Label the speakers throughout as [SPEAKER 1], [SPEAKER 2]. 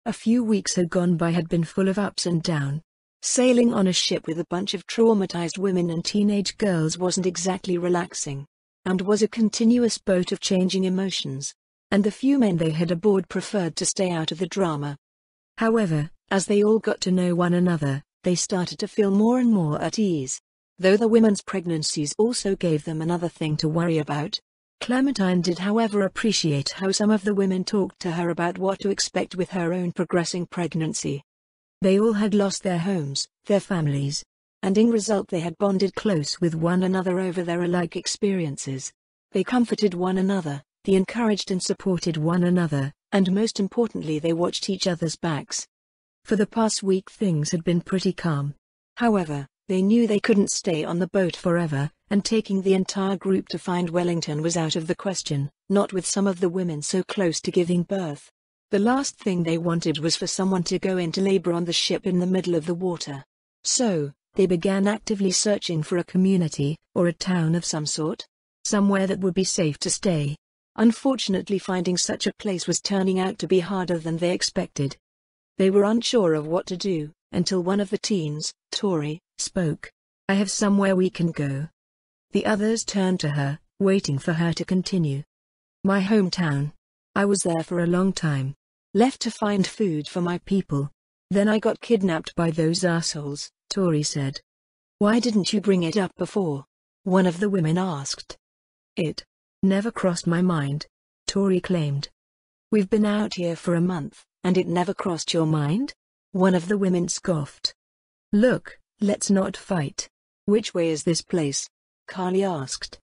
[SPEAKER 1] A few weeks had gone by had been full of ups and downs. Sailing on a ship with a bunch of traumatized women and teenage girls wasn't exactly relaxing, and was a continuous boat of changing emotions, and the few men they had aboard preferred to stay out of the drama. However, as they all got to know one another, they started to feel more and more at ease, though the women's pregnancies also gave them another thing to worry about. Clementine did however appreciate how some of the women talked to her about what to expect with her own progressing pregnancy. They all had lost their homes, their families, and in result they had bonded close with one another over their alike experiences. They comforted one another, they encouraged and supported one another, and most importantly they watched each other's backs. For the past week things had been pretty calm. However, they knew they couldn't stay on the boat forever, and taking the entire group to find Wellington was out of the question, not with some of the women so close to giving birth. The last thing they wanted was for someone to go into labor on the ship in the middle of the water. So, they began actively searching for a community, or a town of some sort. Somewhere that would be safe to stay. Unfortunately, finding such a place was turning out to be harder than they expected. They were unsure of what to do, until one of the teens, Tori, spoke. "I have somewhere we can go." The others turned to her, waiting for her to continue. "My hometown. I was there for a long time. Left to find food for my people. Then I got kidnapped by those assholes," Tori said. "Why didn't you bring it up before?" one of the women asked. "It never crossed my mind," Tori claimed. "We've been out here for a month, and it never crossed your mind?" one of the women scoffed. "Look, let's not fight." "Which way is this place?" Carly asked.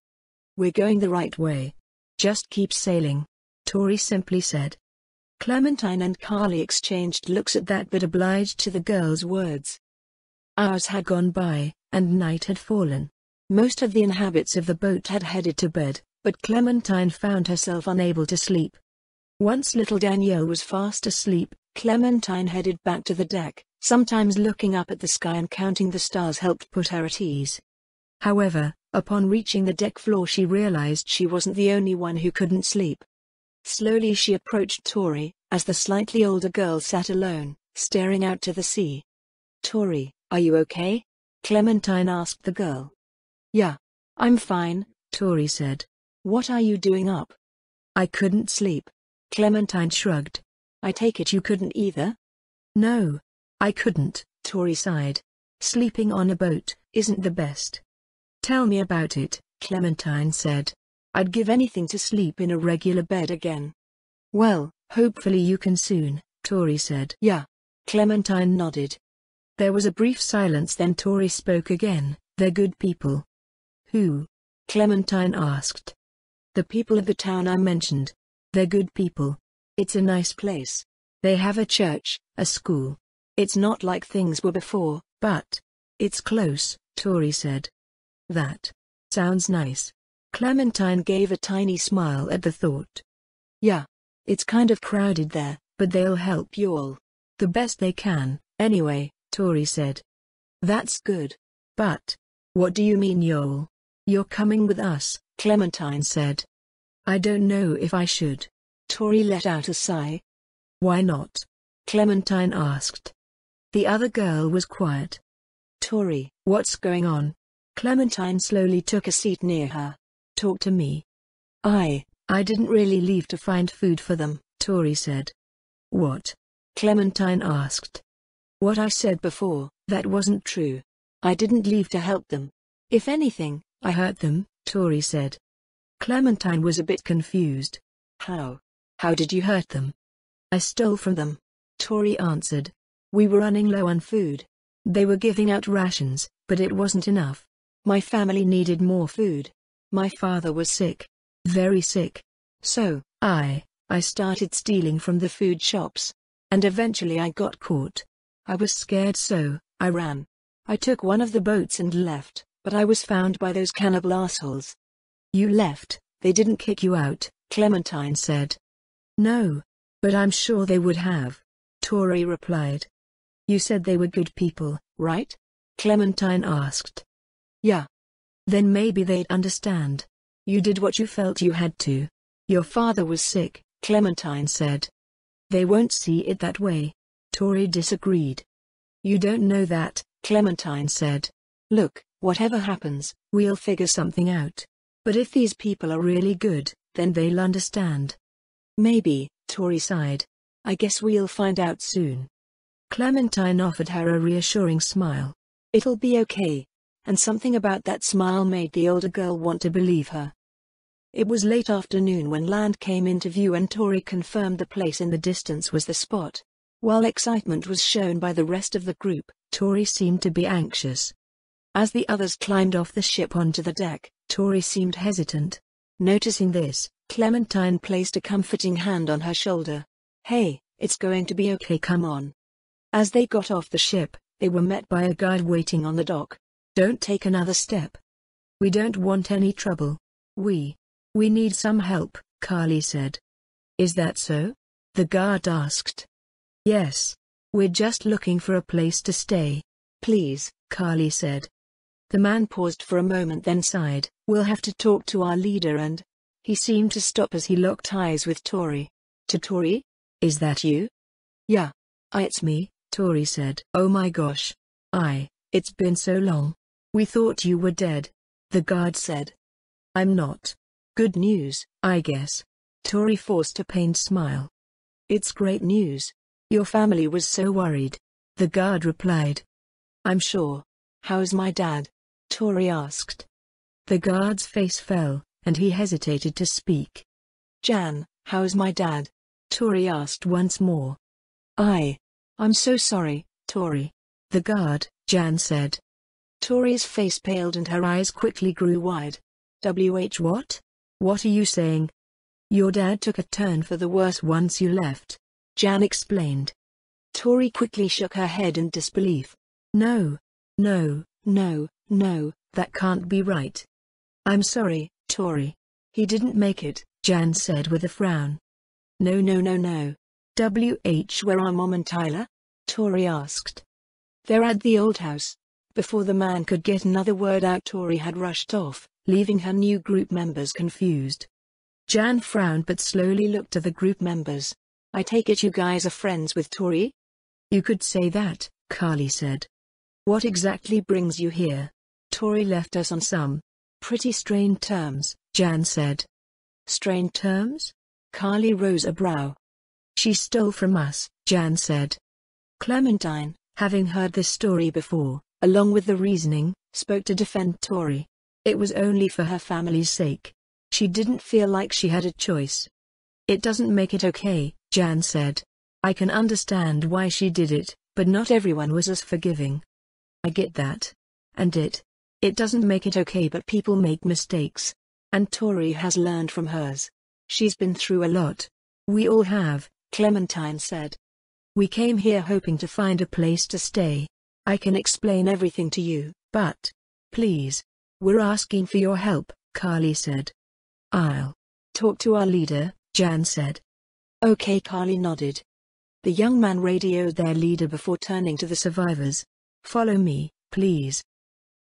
[SPEAKER 1] "We're going the right way. Just keep sailing," Tori simply said. Clementine and Carly exchanged looks at that but obliged to the girl's words. Hours had gone by, and night had fallen. Most of the inhabitants of the boat had headed to bed, but Clementine found herself unable to sleep. Once little Danielle was fast asleep, Clementine headed back to the deck. Sometimes looking up at the sky and counting the stars helped put her at ease. However, upon reaching the deck floor she realized she wasn't the only one who couldn't sleep. Slowly she approached Tori, as the slightly older girl sat alone, staring out to the sea. "Tori, are you okay?" Clementine asked the girl. "Yeah, I'm fine," Tori said. "What are you doing up?" "I couldn't sleep." Clementine shrugged. "I take it you couldn't either?" "No, I couldn't," Tori sighed. "Sleeping on a boat isn't the best." "Tell me about it," Clementine said. "I'd give anything to sleep in a regular bed again." "Well, hopefully you can soon," Tori said. "Yeah." Clementine nodded. There was a brief silence, then Tori spoke again. "They're good people." "Who?" Clementine asked. "The people of the town I mentioned. They're good people. It's a nice place. They have a church, a school. It's not like things were before, but it's close," Tori said. "That sounds nice." Clementine gave a tiny smile at the thought. "Yeah. It's kind of crowded there, but they'll help you all. The best they can, anyway," Tori said. "That's good. But what do you mean y'all?" "You're coming with us," Clementine said. "I don't know if I should." Tori let out a sigh. "Why not?" Clementine asked. The other girl was quiet. "Tori, what's going on?" Clementine slowly took a seat near her. "Talk to me." I didn't really leave to find food for them," Tori said. "What?" Clementine asked. "What I said before, that wasn't true. I didn't leave to help them. If anything, I hurt them," Tori said. Clementine was a bit confused. How did you hurt them?" "I stole from them," Tori answered. "We were running low on food. They were giving out rations, but it wasn't enough. My family needed more food. My father was sick. Very sick. So, I started stealing from the food shops. And eventually I got caught. I was scared, so I ran. I took one of the boats and left, but I was found by those cannibal assholes." "You left, they didn't kick you out," Clementine said. "No. But I'm sure they would have," Tori replied. "You said they were good people, right?" Clementine asked. "Yeah." "Then maybe they'd understand. You did what you felt you had to. Your father was sick," Clementine said. They won't see it that way. Tori disagreed. You don't know that, Clementine said. Look, whatever happens, we'll figure something out. But if these people are really good, then they'll understand. Maybe, Tori sighed. I guess we'll find out soon. Clementine offered her a reassuring smile. It'll be okay. And something about that smile made the older girl want to believe her. It was late afternoon when land came into view and Tori confirmed the place in the distance was the spot. While excitement was shown by the rest of the group, Tori seemed to be anxious. As the others climbed off the ship onto the deck, Tori seemed hesitant. Noticing this, Clementine placed a comforting hand on her shoulder. Hey, it's going to be okay, come on. As they got off the ship, they were met by a guard waiting on the dock. Don't take another step. We don't want any trouble. We need some help, Carly said. Is that so? The guard asked. Yes. We're just looking for a place to stay. Please, Carly said. The man paused for a moment then sighed. We'll have to talk to our leader and... He seemed to stop as he locked eyes with Tori. To Tori? Is that you? Yeah. It's me, Tori said. Oh my gosh. It's been so long. We thought you were dead. The guard said. I'm not. Good news, I guess. Tori forced a pained smile. It's great news. Your family was so worried. The guard replied. I'm sure. How's my dad? Tori asked. The guard's face fell, and he hesitated to speak. Jan, how's my dad? Tori asked once more. I'm so sorry, Tori. The guard, Jan said. Tori's face paled and her eyes quickly grew wide. What? What are you saying? Your dad took a turn for the worse once you left. Jan explained. Tori quickly shook her head in disbelief. No, that can't be right. I'm sorry, Tori. He didn't make it, Jan said with a frown. No. Where are Mom and Tyler? Tori asked. They're at the old house. Before the man could get another word out, Tori had rushed off, leaving her new group members confused. Jan frowned but slowly looked to the group members. I take it you guys are friends with Tori? You could say that, Carly said. What exactly brings you here? Tori left us on some pretty strained terms, Jan said. Strained terms? Carly rose a brow. She stole from us, Jan said. Clementine, having heard this story before, along with the reasoning, spoke to defend Tori. It was only for her family's sake. She didn't feel like she had a choice. It doesn't make it okay, Jan said. I can understand why she did it, but not everyone was as forgiving. I get that. And it doesn't make it okay, but people make mistakes. And Tori has learned from hers. She's been through a lot. We all have, Clementine said. We came here hoping to find a place to stay. I can explain everything to you, but please, we're asking for your help, Carly said. I'll talk to our leader, Jan said. Okay, Carly nodded. The young man radioed their leader before turning to the survivors. Follow me, please.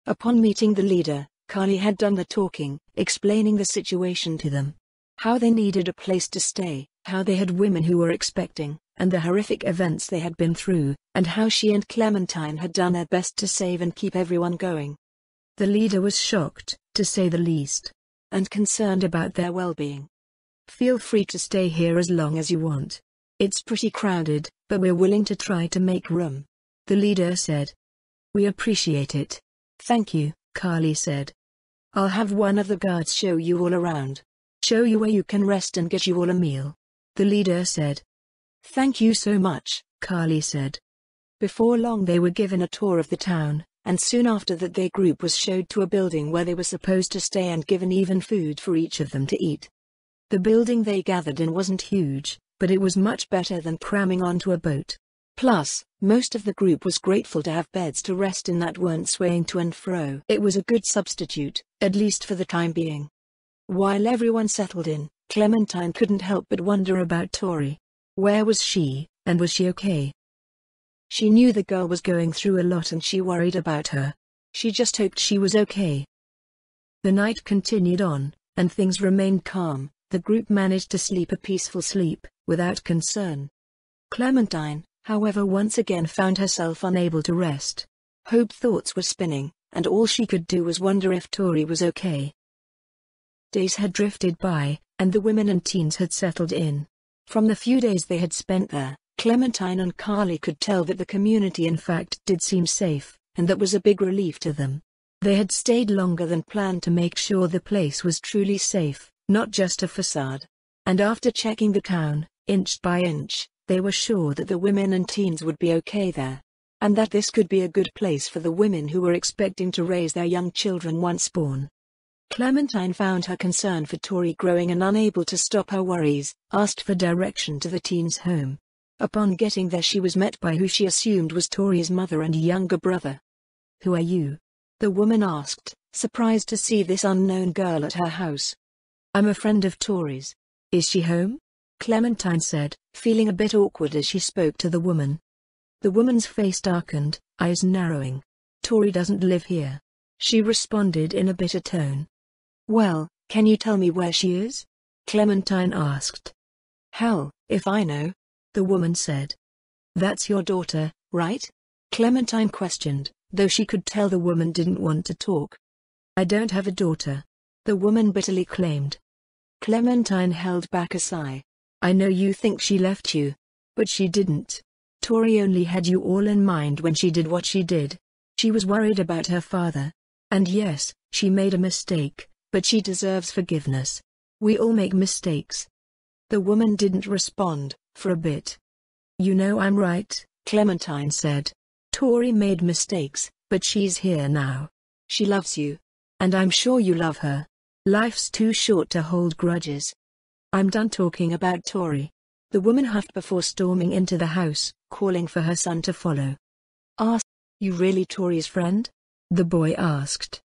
[SPEAKER 1] Upon meeting the leader, Carly had done the talking, explaining the situation to them. How they needed a place to stay, how they had women who were expecting, and the horrific events they had been through, and how she and Clementine had done their best to save and keep everyone going. The leader was shocked, to say the least, and concerned about their well-being. Feel free to stay here as long as you want. It's pretty crowded, but we're willing to try to make room. The leader said. We appreciate it. Thank you, Carly said. I'll have one of the guards show you all around. Show you where you can rest and get you all a meal. The leader said. Thank you so much, Carly said. Before long they were given a tour of the town, and soon after that their group was showed to a building where they were supposed to stay and given even food for each of them to eat. The building they gathered in wasn't huge, but it was much better than cramming onto a boat. Plus, most of the group was grateful to have beds to rest in that weren't swaying to and fro. It was a good substitute, at least for the time being. While everyone settled in, Clementine couldn't help but wonder about Tori. Where was she, and was she okay? She knew the girl was going through a lot and she worried about her. She just hoped she was okay. The night continued on, and things remained calm. The group managed to sleep a peaceful sleep, without concern. Clementine, however, once again found herself unable to rest. Hope thoughts were spinning, and all she could do was wonder if Tori was okay. Days had drifted by, and the women and teens had settled in. From the few days they had spent there, Clementine and Carly could tell that the community in fact did seem safe, and that was a big relief to them. They had stayed longer than planned to make sure the place was truly safe, not just a facade. And after checking the town, inch by inch, they were sure that the women and teens would be okay there. And that this could be a good place for the women who were expecting to raise their young children once born. Clementine found her concern for Tori growing and, unable to stop her worries, asked for direction to the teens' home. Upon getting there, she was met by who she assumed was Tori's mother and younger brother. "Who are you?" the woman asked, surprised to see this unknown girl at her house. "I'm a friend of Tori's. Is she home?" Clementine said, feeling a bit awkward as she spoke to the woman. The woman's face darkened, eyes narrowing. "Tori doesn't live here," she responded in a bitter tone. "Well, can you tell me where she is?" Clementine asked. "Hell, if I know," the woman said. "That's your daughter, right?" Clementine questioned, though she could tell the woman didn't want to talk. "I don't have a daughter," the woman bitterly claimed. Clementine held back a sigh. "I know you think she left you. But she didn't. Tori only had you all in mind when she did what she did. She was worried about her father. And yes, she made a mistake, but she deserves forgiveness. We all make mistakes." The woman didn't respond, for a bit. "You know I'm right," Clementine said. "Tori made mistakes, but she's here now. She loves you. And I'm sure you love her. Life's too short to hold grudges." "I'm done talking about Tori," the woman huffed before storming into the house, calling for her son to follow. "Are you really Tori's friend?" the boy asked.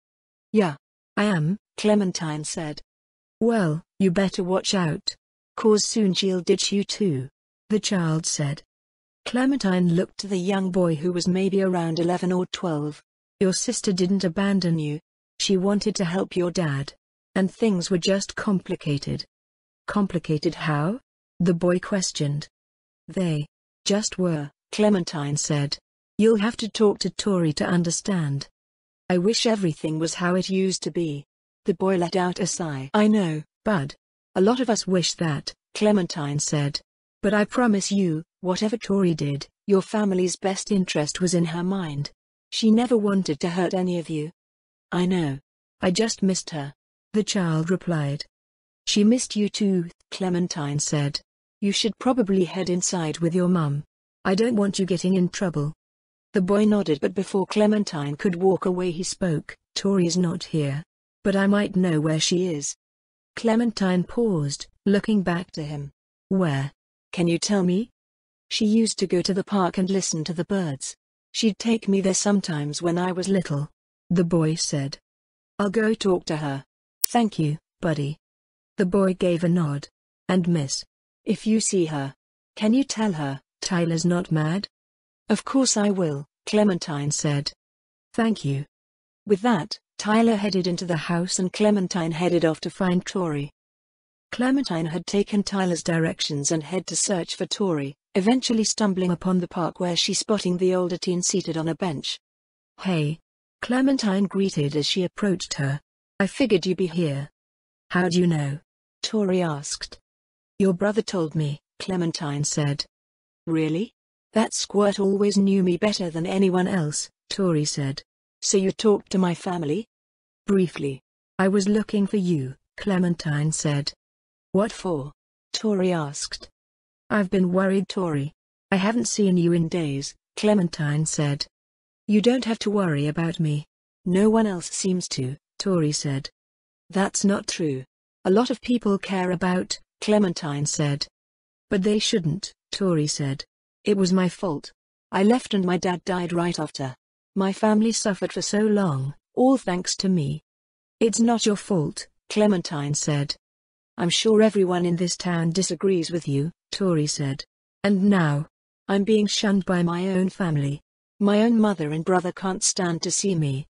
[SPEAKER 1] "Yeah, I am," Clementine said. "Well, you better watch out. 'Cause soon she'll ditch you too," the child said. Clementine looked to the young boy, who was maybe around 11 or 12. "Your sister didn't abandon you. She wanted to help your dad. And things were just complicated." "Complicated how?" the boy questioned. "They just were," Clementine said. "You'll have to talk to Tori to understand." "I wish everything was how it used to be." The boy let out a sigh. "I know, bud. A lot of us wish that," Clementine said. "But I promise you, whatever Tori did, your family's best interest was in her mind. She never wanted to hurt any of you." "I know. I just missed her," the child replied. "She missed you too," Clementine said. "You should probably head inside with your mum. I don't want you getting in trouble." The boy nodded, but before Clementine could walk away he spoke. "Tori's not here. But I might know where she is." Clementine paused, looking back to him. "Where? Can you tell me?" "She used to go to the park and listen to the birds. She'd take me there sometimes when I was little," the boy said. "I'll go talk to her. Thank you, buddy." The boy gave a nod. "And miss, if you see her, can you tell her Tyler's not mad?" "Of course I will," Clementine said. "Thank you." With that, Tyler headed into the house and Clementine headed off to find Tori. Clementine had taken Tyler's directions and head to search for Tori, eventually stumbling upon the park where she spotting the older teen seated on a bench. "Hey," Clementine greeted as she approached her. "I figured you'd be here." "How'd you know?" Tori asked. "Your brother told me," Clementine said. "Really? That squirt always knew me better than anyone else," Tori said. "So you talked to my family?" "Briefly. I was looking for you," Clementine said. "What for?" Tori asked. "I've been worried, Tori. I haven't seen you in days," Clementine said. "You don't have to worry about me. No one else seems to," Tori said. "That's not true. A lot of people care about," Clementine said. "But they shouldn't," Tori said. "It was my fault. I left and my dad died right after. My family suffered for so long, all thanks to me." "It's not your fault," Clementine said. "I'm sure everyone in this town disagrees with you," Tori said. "And now, I'm being shunned by my own family. My own mother and brother can't stand to see me."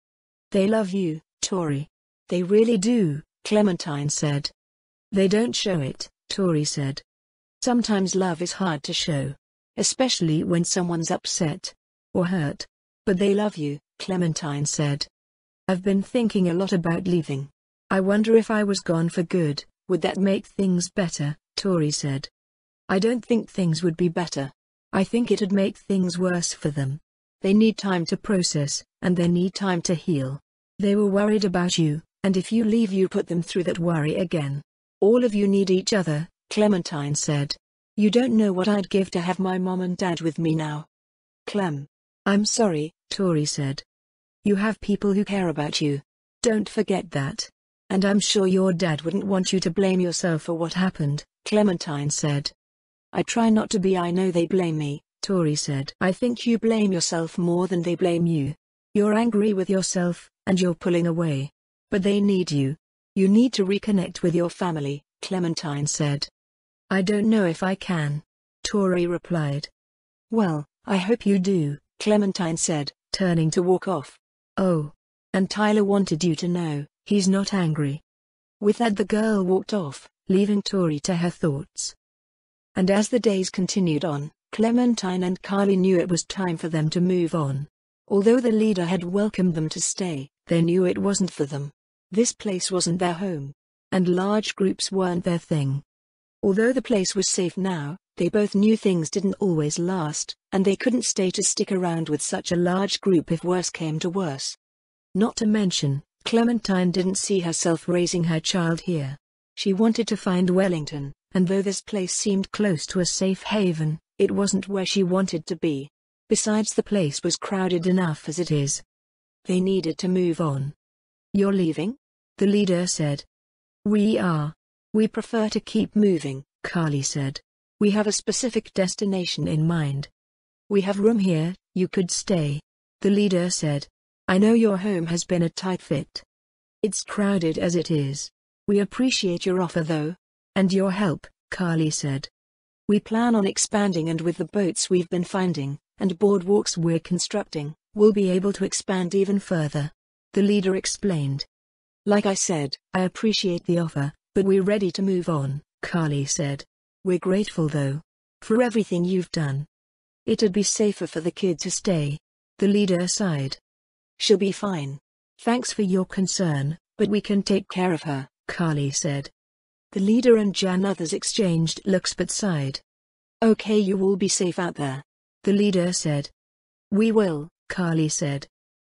[SPEAKER 1] "They love you, Tori. They really do," Clementine said. "They don't show it," Tori said. "Sometimes love is hard to show. especially when someone's upset or hurt. But they love you, Clementine said. I've been thinking a lot about leaving. I wonder if I was gone for good, would that make things better, Tori said. I don't think things would be better. I think it'd make things worse for them. They need time to process, and they need time to heal. They were worried about you, and if you leave you put them through that worry again. All of you need each other, Clementine said. You don't know what I'd give to have my mom and dad with me now. Clem. I'm sorry, Tori said. You have people who care about you. Don't forget that. And I'm sure your dad wouldn't want you to blame yourself for what happened, Clementine said. I try not to be. I know they blame me, Tori said. I think you blame yourself more than they blame you. You're angry with yourself, and you're pulling away. But they need you. You need to reconnect with your family, Clementine said. I don't know if I can, Tori replied. Well, I hope you do, Clementine said, turning to walk off. Oh. And Tyler wanted you to know, he's not angry. With that the girl walked off, leaving Tori to her thoughts. And as the days continued on, Clementine and Carly knew it was time for them to move on. Although the leader had welcomed them to stay, they knew it wasn't for them. This place wasn't their home. And large groups weren't their thing. Although the place was safe now, they both knew things didn't always last, and they couldn't stay to stick around with such a large group if worse came to worse. Not to mention, Clementine didn't see herself raising her child here. She wanted to find Wellington, and though this place seemed close to a safe haven, it wasn't where she wanted to be. Besides, the place was crowded enough as it is. They needed to move on. You're leaving? The leader said. We are. We prefer to keep moving, Carly said. We have a specific destination in mind. We have room here, you could stay. The leader said. I know your home has been a tight fit. It's crowded as it is. We appreciate your offer though. And your help, Carly said. We plan on expanding, and with the boats we've been finding, and boardwalks we're constructing, we'll be able to expand even further. The leader explained. Like I said, I appreciate the offer, but we're ready to move on, Carly said. We're grateful though. For everything you've done. It'd be safer for the kid to stay. The leader sighed. She'll be fine. Thanks for your concern, but we can take care of her, Carly said. The leader and Jan others exchanged looks but sighed. Okay, you will be safe out there. The leader said. We will, Carly said.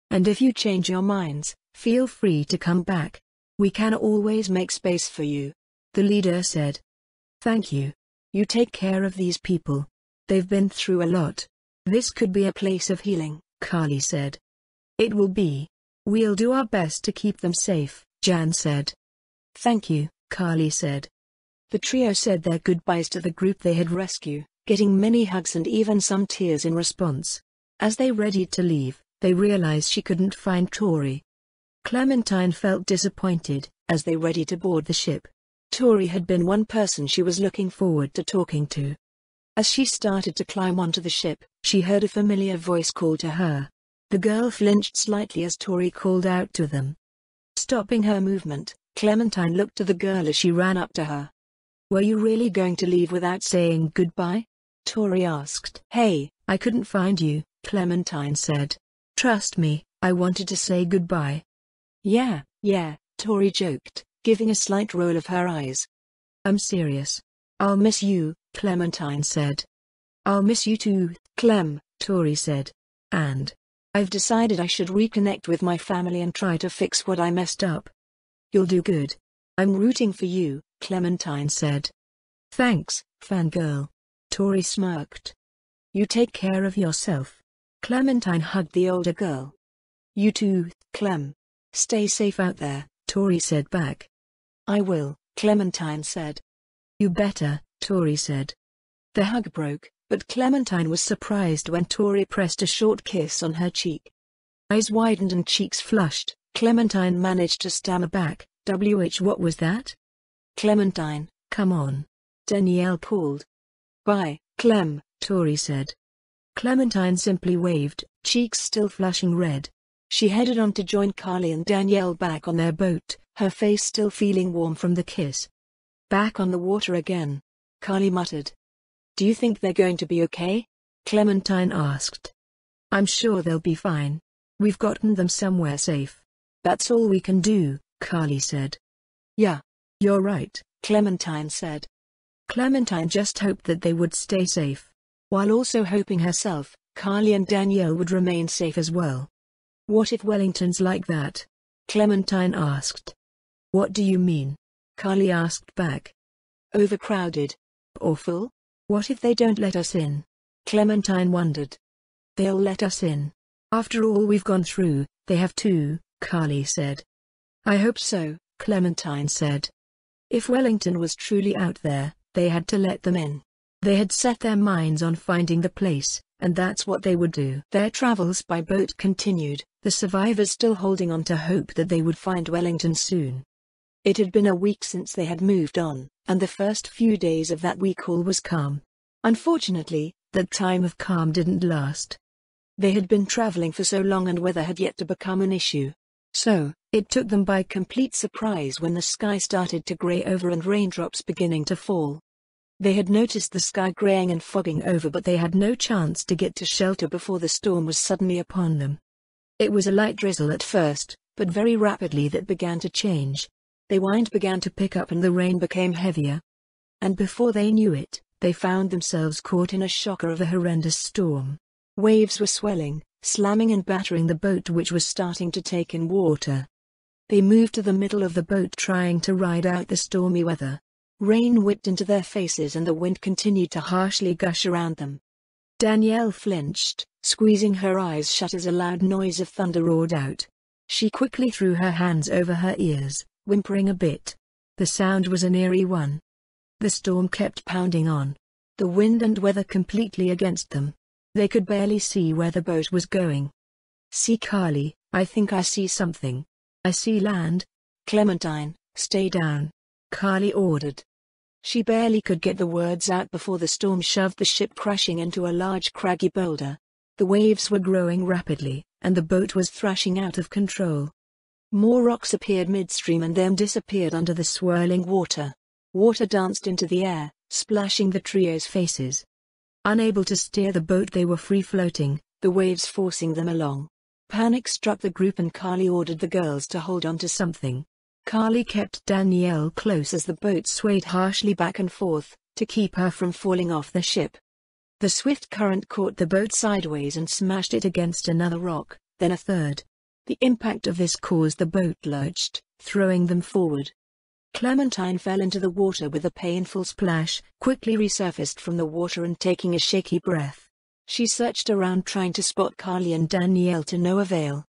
[SPEAKER 1] And if you change your minds, feel free to come back. We can always make space for you. The leader said. Thank you. You take care of these people. They've been through a lot. This could be a place of healing, Carly said. It will be. We'll do our best to keep them safe, Jan said. Thank you, Carly said. The trio said their goodbyes to the group they had rescued, getting many hugs and even some tears in response. As they readied to leave, they realized she couldn't find Tori. Clementine felt disappointed, as they readied to board the ship. Tori had been one person she was looking forward to talking to. As she started to climb onto the ship, she heard a familiar voice call to her. The girl flinched slightly as Tori called out to them. Stopping her movement, Clementine looked to the girl as she ran up to her. Were you really going to leave without saying goodbye? Tori asked. Hey, I couldn't find you, Clementine said. Trust me, I wanted to say goodbye. Yeah, Tori joked, giving a slight roll of her eyes. I'm serious. I'll miss you, Clementine said. I'll miss you too, Clem, Tori said. And I've decided I should reconnect with my family and try to fix what I messed up. You'll do good. I'm rooting for you, Clementine said. Thanks, fangirl. Tori smirked. You take care of yourself. Clementine hugged the older girl. You too, Clem. Stay safe out there, Tori said back. I will, Clementine said. You better, Tori said. The hug broke, but Clementine was surprised when Tori pressed a short kiss on her cheek. Eyes widened and cheeks flushed, Clementine managed to stammer back, what was that? Clementine, come on. Danielle called. Bye, Clem, Tori said. Clementine simply waved, cheeks still flushing red. She headed on to join Carly and Danielle back on their boat, her face still feeling warm from the kiss. Back on the water again. Carly muttered. Do you think they're going to be okay? Clementine asked. I'm sure they'll be fine. We've gotten them somewhere safe. That's all we can do, Carly said. Yeah. You're right, Clementine said. Clementine just hoped that they would stay safe. While also hoping herself, Carly and Danielle would remain safe as well. What if Wellington's like that? Clementine asked. What do you mean? Carly asked back. Overcrowded. Or full? What if they don't let us in? Clementine wondered. They'll let us in. After all we've gone through, they have too, Carly said. I hope so, Clementine said. If Wellington was truly out there, they had to let them in. They had set their minds on finding the place, and that's what they would do. Their travels by boat continued, the survivors still holding on to hope that they would find Wellington soon. It had been a week since they had moved on, and the first few days of that week all was calm. Unfortunately, that time of calm didn't last. They had been traveling for so long and weather had yet to become an issue. So, it took them by complete surprise when the sky started to grey over and raindrops beginning to fall. They had noticed the sky greying and fogging over, but they had no chance to get to shelter before the storm was suddenly upon them. It was a light drizzle at first, but very rapidly that began to change. The wind began to pick up and the rain became heavier. And before they knew it, they found themselves caught in a shocker of a horrendous storm. Waves were swelling, slamming and battering the boat which was starting to take in water. They moved to the middle of the boat trying to ride out the stormy weather. Rain whipped into their faces and the wind continued to harshly gush around them. Danielle flinched, squeezing her eyes shut as a loud noise of thunder roared out. She quickly threw her hands over her ears, whimpering a bit. The sound was an eerie one. The storm kept pounding on. The wind and weather completely against them. They could barely see where the boat was going. See, Carly, I think I see something. I see land. Clementine, stay down, Carly ordered. She barely could get the words out before the storm shoved the ship crashing into a large craggy boulder. The waves were growing rapidly, and the boat was thrashing out of control. More rocks appeared midstream and then disappeared under the swirling water. Water danced into the air, splashing the trio's faces. Unable to steer the boat, they were free-floating, the waves forcing them along. Panic struck the group and Carly ordered the girls to hold on to something. Carly kept Danielle close as the boat swayed harshly back and forth, to keep her from falling off the ship. The swift current caught the boat sideways and smashed it against another rock, then a third. The impact of this caused the boat lurched, throwing them forward. Clementine fell into the water with a painful splash, quickly resurfaced from the water and taking a shaky breath. She searched around trying to spot Carly and Danielle to no avail.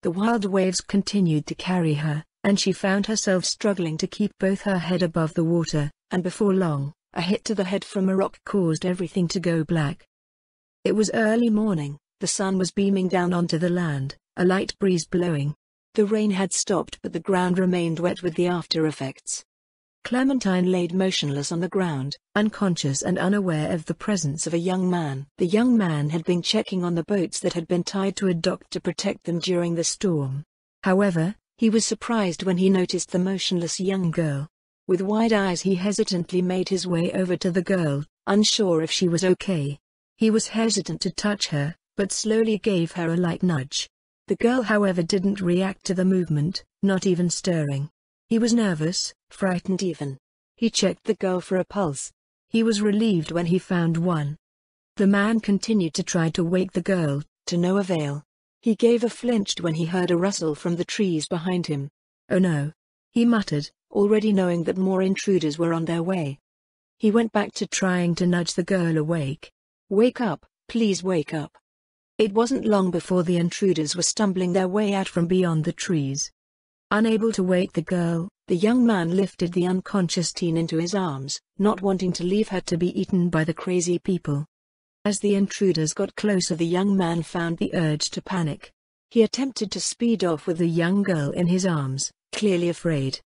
[SPEAKER 1] The wild waves continued to carry her, and she found herself struggling to keep both her head above the water, and before long, a hit to the head from a rock caused everything to go black. It was early morning, the sun was beaming down onto the land, a light breeze blowing. The rain had stopped but the ground remained wet with the after effects. Clementine laid motionless on the ground, unconscious and unaware of the presence of a young man. The young man had been checking on the boats that had been tied to a dock to protect them during the storm. However, he was surprised when he noticed the motionless young girl. With wide eyes he hesitantly made his way over to the girl, unsure if she was okay. He was hesitant to touch her, but slowly gave her a light nudge. The girl however didn't react to the movement, not even stirring. He was nervous, frightened even. He checked the girl for a pulse. He was relieved when he found one. The man continued to try to wake the girl, to no avail. He gave a flinch when he heard a rustle from the trees behind him. "Oh no," he muttered, already knowing that more intruders were on their way. He went back to trying to nudge the girl awake. "Wake up, please wake up." It wasn't long before the intruders were stumbling their way out from beyond the trees. Unable to wake the girl, the young man lifted the unconscious teen into his arms, not wanting to leave her to be eaten by the crazy people. As the intruders got closer, the young man found the urge to panic. He attempted to speed off with the young girl in his arms, clearly afraid.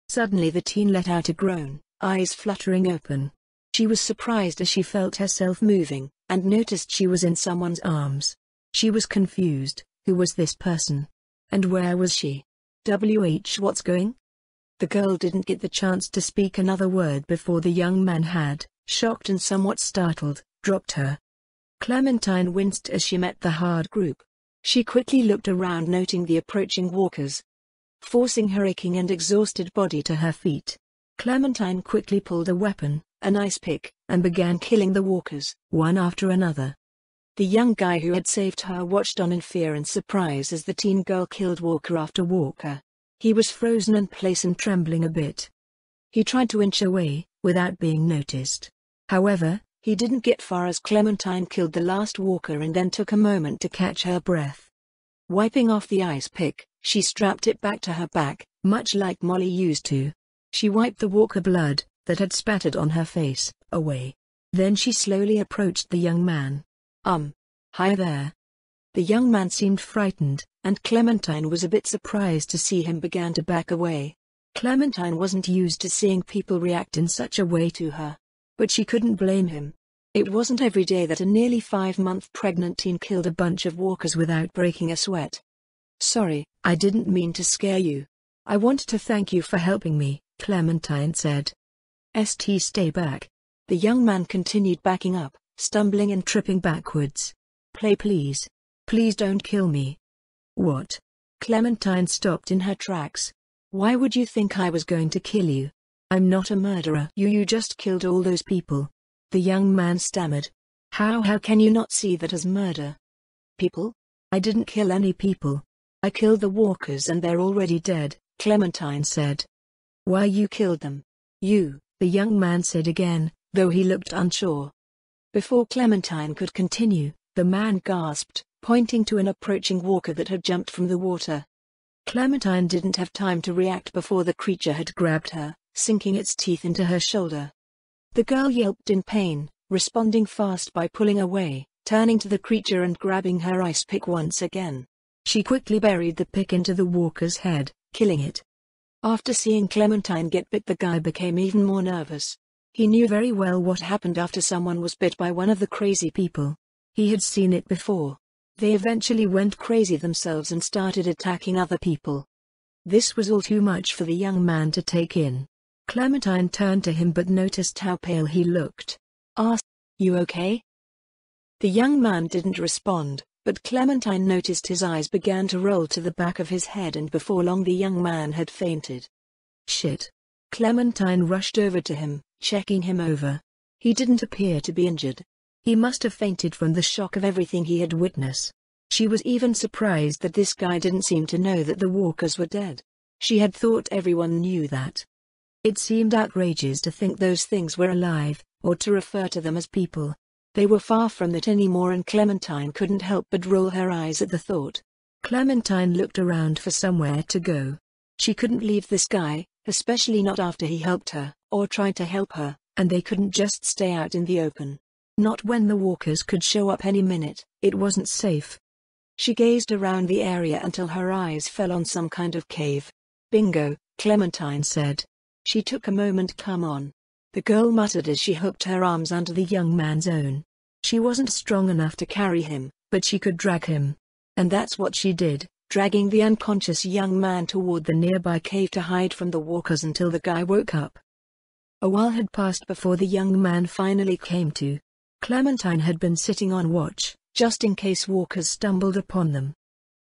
[SPEAKER 1] Suddenly the teen let out a groan, eyes fluttering open. She was surprised as she felt herself moving, and noticed she was in someone's arms. She was confused. Who was this person? And where was she? What's going? The girl didn't get the chance to speak another word before the young man had. shocked and somewhat startled, dropped her. Clementine winced as she met the hard group. She quickly looked around, noting the approaching walkers. Forcing her aching and exhausted body to her feet, Clementine quickly pulled a weapon, an ice pick, and began killing the walkers, one after another. The young guy who had saved her watched on in fear and surprise as the teen girl killed walker after walker. He was frozen in place and trembling a bit. He tried to inch away, without being noticed. However, he didn't get far as Clementine killed the last walker and then took a moment to catch her breath. Wiping off the ice pick, she strapped it back to her back, much like Molly used to. She wiped the walker blood, that had spattered on her face, away. Then she slowly approached the young man. Hi there. The young man seemed frightened, and Clementine was a bit surprised to see him began to back away. Clementine wasn't used to seeing people react in such a way to her. But she couldn't blame him. It wasn't every day that a nearly 5-month pregnant teen killed a bunch of walkers without breaking a sweat. Sorry, I didn't mean to scare you. I want to thank you for helping me, Clementine said. Stay back. The young man continued backing up, stumbling and tripping backwards. Please. Please don't kill me. What? Clementine stopped in her tracks. Why would you think I was going to kill you? I'm not a murderer. You just killed all those people. The young man stammered. How can you not see that as murder? People? I didn't kill any people. I killed the walkers and they're already dead, Clementine said. Why you killed them? You, the young man said again, though he looked unsure. Before Clementine could continue, the man gasped, pointing to an approaching walker that had jumped from the water. Clementine didn't have time to react before the creature had grabbed her, sinking its teeth into her shoulder. The girl yelped in pain, responding fast by pulling away, turning to the creature and grabbing her ice pick once again. She quickly buried the pick into the walker's head, killing it. After seeing Clementine get bit, the guy became even more nervous. He knew very well what happened after someone was bit by one of the crazy people. He had seen it before. They eventually went crazy themselves and started attacking other people. This was all too much for the young man to take in. Clementine turned to him but noticed how pale he looked. Asked, "You okay?" The young man didn't respond, but Clementine noticed his eyes began to roll to the back of his head, and before long the young man had fainted. Shit. Clementine rushed over to him, checking him over. He didn't appear to be injured. He must have fainted from the shock of everything he had witnessed. She was even surprised that this guy didn't seem to know that the walkers were dead. She had thought everyone knew that. It seemed outrageous to think those things were alive, or to refer to them as people. They were far from that anymore, and Clementine couldn't help but roll her eyes at the thought. Clementine looked around for somewhere to go. She couldn't leave this guy, especially not after he helped her, or tried to help her, and they couldn't just stay out in the open. Not when the walkers could show up any minute. It wasn't safe. She gazed around the area until her eyes fell on some kind of cave. Bingo, Clementine said. She took a moment. Come on. The girl muttered as she hooked her arms under the young man's own. She wasn't strong enough to carry him, but she could drag him. And that's what she did, dragging the unconscious young man toward the nearby cave to hide from the walkers until the guy woke up. A while had passed before the young man finally came to. Clementine had been sitting on watch, just in case walkers stumbled upon them.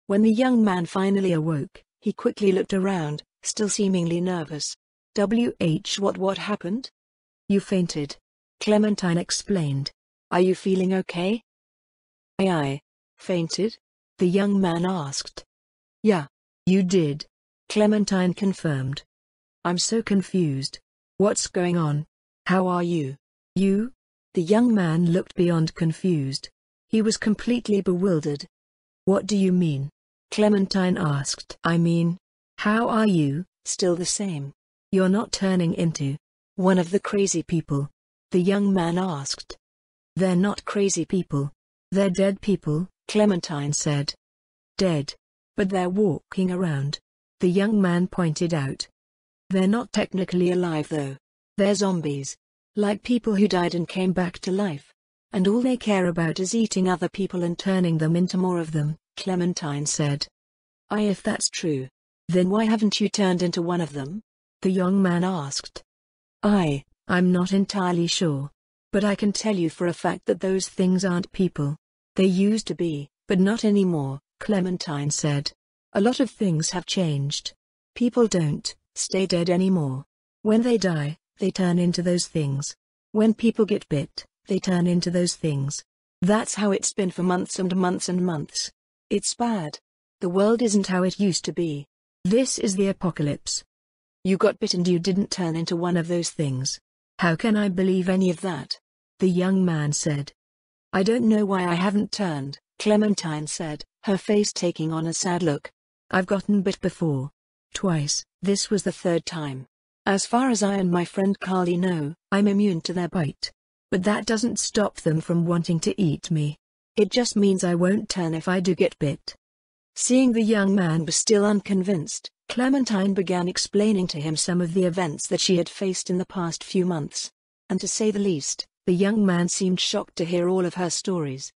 [SPEAKER 1] When the young man finally awoke, he quickly looked around, still seemingly nervous. What happened? You fainted. Clementine explained. Are you feeling okay? I fainted? The young man asked. Yeah, you did. Clementine confirmed. I'm so confused. What's going on? How are you? You? The young man looked beyond confused. He was completely bewildered. What do you mean? Clementine asked. I mean, how are you? Still the same. You're not turning into one of the crazy people? The young man asked. They're not crazy people. They're dead people, Clementine said. Dead? But they're walking around. The young man pointed out. They're not technically alive though. They're zombies. Like people who died and came back to life. And all they care about is eating other people and turning them into more of them, Clementine said. If that's true, then why haven't you turned into one of them? The young man asked. I'm not entirely sure. But I can tell you for a fact that those things aren't people. They used to be, but not anymore, Clementine said. A lot of things have changed. People don't stay dead anymore. When they die, they turn into those things. When people get bit, they turn into those things. That's how it's been for months and months and months. It's bad. The world isn't how it used to be. This is the apocalypse. You got bit and you didn't turn into one of those things. How can I believe any of that? The young man said. I don't know why I haven't turned, Clementine said, her face taking on a sad look. I've gotten bit before. Twice. This was the third time. As far as I and my friend Carly know, I'm immune to their bite. But that doesn't stop them from wanting to eat me. It just means I won't turn if I do get bit. Seeing the young man was still unconvinced, Clementine began explaining to him some of the events that she had faced in the past few months. And to say the least, the young man seemed shocked to hear all of her stories.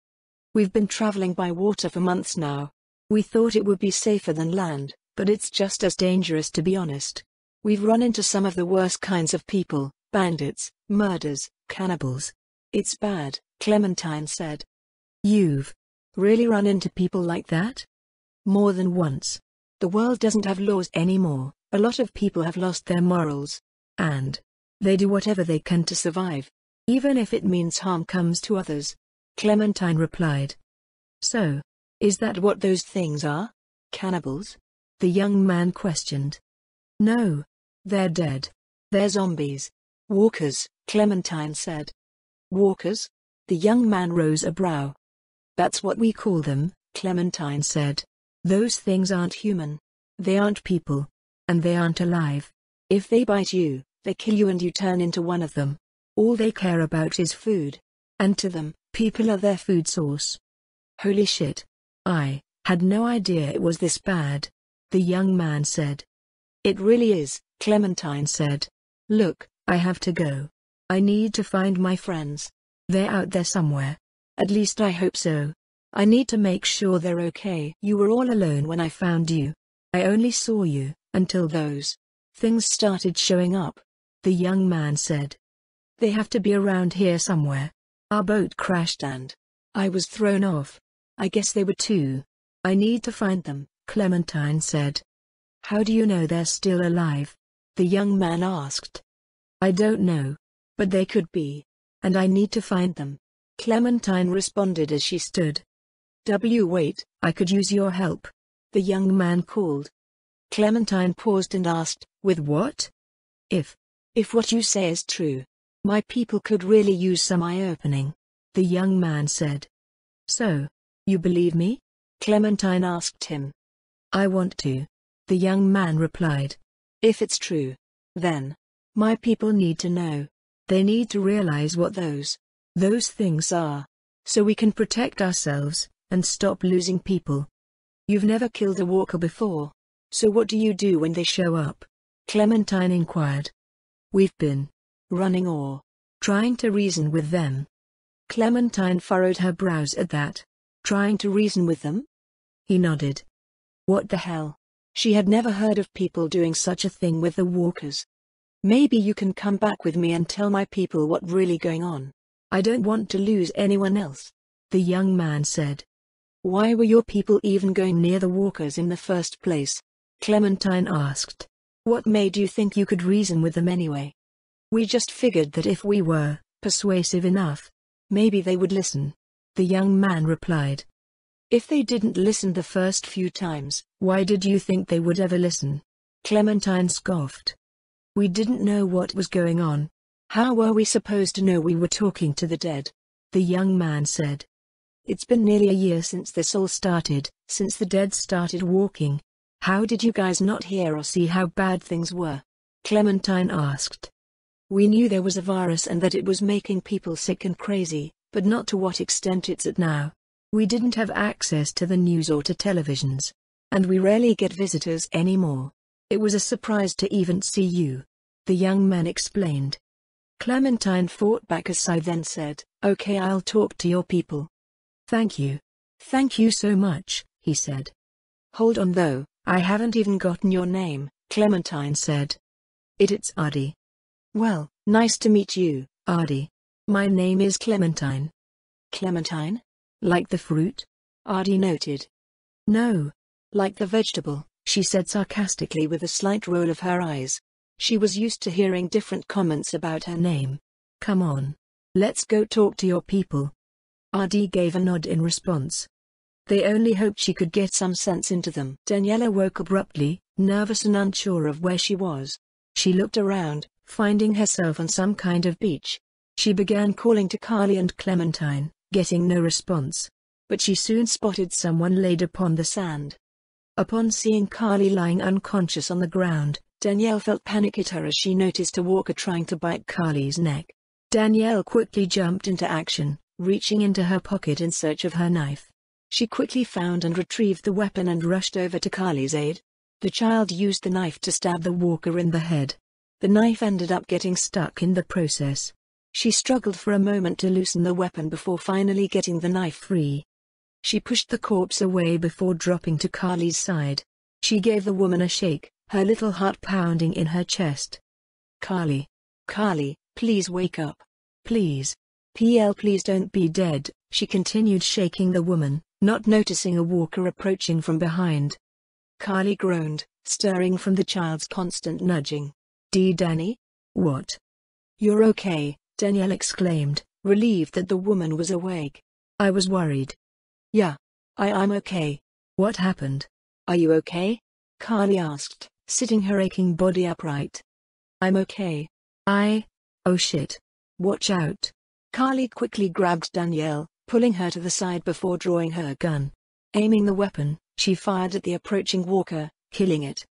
[SPEAKER 1] We've been traveling by water for months now. We thought it would be safer than land, but it's just as dangerous, to be honest. We've run into some of the worst kinds of people, bandits, murderers, cannibals. It's bad, Clementine said. You've really run into people like that? More than once. The world doesn't have laws anymore. A lot of people have lost their morals. And they do whatever they can to survive, even if it means harm comes to others. Clementine replied. So, is that what those things are? Cannibals? The young man questioned. No. They're dead. They're zombies. Walkers, Clementine said. Walkers? The young man rose a brow. That's what we call them, Clementine said. Those things aren't human. They aren't people. And they aren't alive. If they bite you, they kill you and you turn into one of them. All they care about is food. And to them, people are their food source. Holy shit. I had no idea it was this bad. The young man said. It really is, Clementine said. Look, I have to go. I need to find my friends. They're out there somewhere. At least I hope so. I need to make sure they're okay. You were all alone when I found you. I only saw you until those things started showing up. The young man said. They have to be around here somewhere. Our boat crashed and I was thrown off. I guess they were too. I need to find them, Clementine said. How do you know they're still alive? The young man asked. I don't know. But they could be. And I need to find them. Clementine responded as she stood. Wait, I could use your help. The young man called. Clementine paused and asked, with what? If what you say is true. My people could really use some eye-opening. The young man said. So, you believe me? Clementine asked him. I want to. The young man replied. If it's true, then my people need to know. They need to realize what those things are. So we can protect ourselves and stop losing people. You've never killed a walker before. So what do you do when they show up? Clementine inquired. We've been running or trying to reason with them. Clementine furrowed her brows at that. Trying to reason with them? He nodded. What the hell? She had never heard of people doing such a thing with the walkers. Maybe you can come back with me and tell my people what's really going on. I don't want to lose anyone else. The young man said. Why were your people even going near the walkers in the first place? Clementine asked. What made you think you could reason with them anyway? We just figured that if we were persuasive enough, maybe they would listen. The young man replied. If they didn't listen the first few times, why did you think they would ever listen? Clementine scoffed. We didn't know what was going on. How were we supposed to know we were talking to the dead? The young man said. It's been nearly a year since this all started, since the dead started walking. How did you guys not hear or see how bad things were? Clementine asked. We knew there was a virus and that it was making people sick and crazy, but not to what extent it's at now. We didn't have access to the news or to televisions. And we rarely get visitors anymore. It was a surprise to even see you. The young man explained. Clementine fought back a sigh then said, Okay, I'll talk to your people. Thank you. Thank you so much, he said. Hold on though, I haven't even gotten your name, Clementine said. It's Artie. Well, nice to meet you, Artie. My name is Clementine. Clementine? Like the fruit? Ardy noted. No. Like the vegetable, she said sarcastically with a slight roll of her eyes. She was used to hearing different comments about her name. Come on. Let's go talk to your people. Ardy gave a nod in response. They only hoped she could get some sense into them. Daniela woke abruptly, nervous and unsure of where she was. She looked around, finding herself on some kind of beach. She began calling to Carly and Clementine, getting no response. But she soon spotted someone laid upon the sand. Upon seeing Carly lying unconscious on the ground, Danielle felt panic at her as she noticed a walker trying to bite Carly's neck. Danielle quickly jumped into action, reaching into her pocket in search of her knife. She quickly found and retrieved the weapon and rushed over to Carly's aid. The child used the knife to stab the walker in the head. The knife ended up getting stuck in the process. She struggled for a moment to loosen the weapon before finally getting the knife free. She pushed the corpse away before dropping to Carly's side. She gave the woman a shake, her little heart pounding in her chest. Carly. Carly, please wake up. Please. Please don't be dead, she continued shaking the woman, not noticing a walker approaching from behind. Carly groaned, stirring from the child's constant nudging. Danny? What? You're okay, Danielle exclaimed, relieved that the woman was awake. I was worried. Yeah. I'm okay. What happened? Are you okay? Carly asked, sitting her aching body upright. I'm okay. Oh shit. Watch out. Carly quickly grabbed Danielle, pulling her to the side before drawing her gun. Aiming the weapon, she fired at the approaching walker, killing it.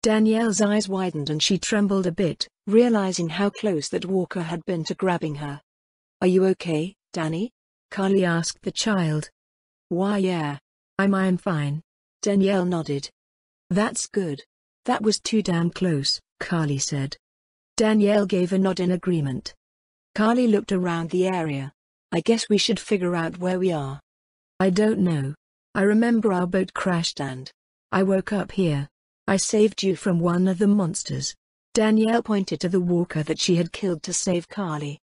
[SPEAKER 1] Danielle's eyes widened and she trembled a bit, realizing how close that walker had been to grabbing her. Are you okay, Danny? Carly asked the child. Why yeah. I'm fine. Danielle nodded. That's good. That was too damn close, Carly said. Danielle gave a nod in agreement. Carly looked around the area. I guess we should figure out where we are. I don't know. I remember our boat crashed and I woke up here. I saved you from one of the monsters. Danielle pointed to the walker that she had killed to save Carly.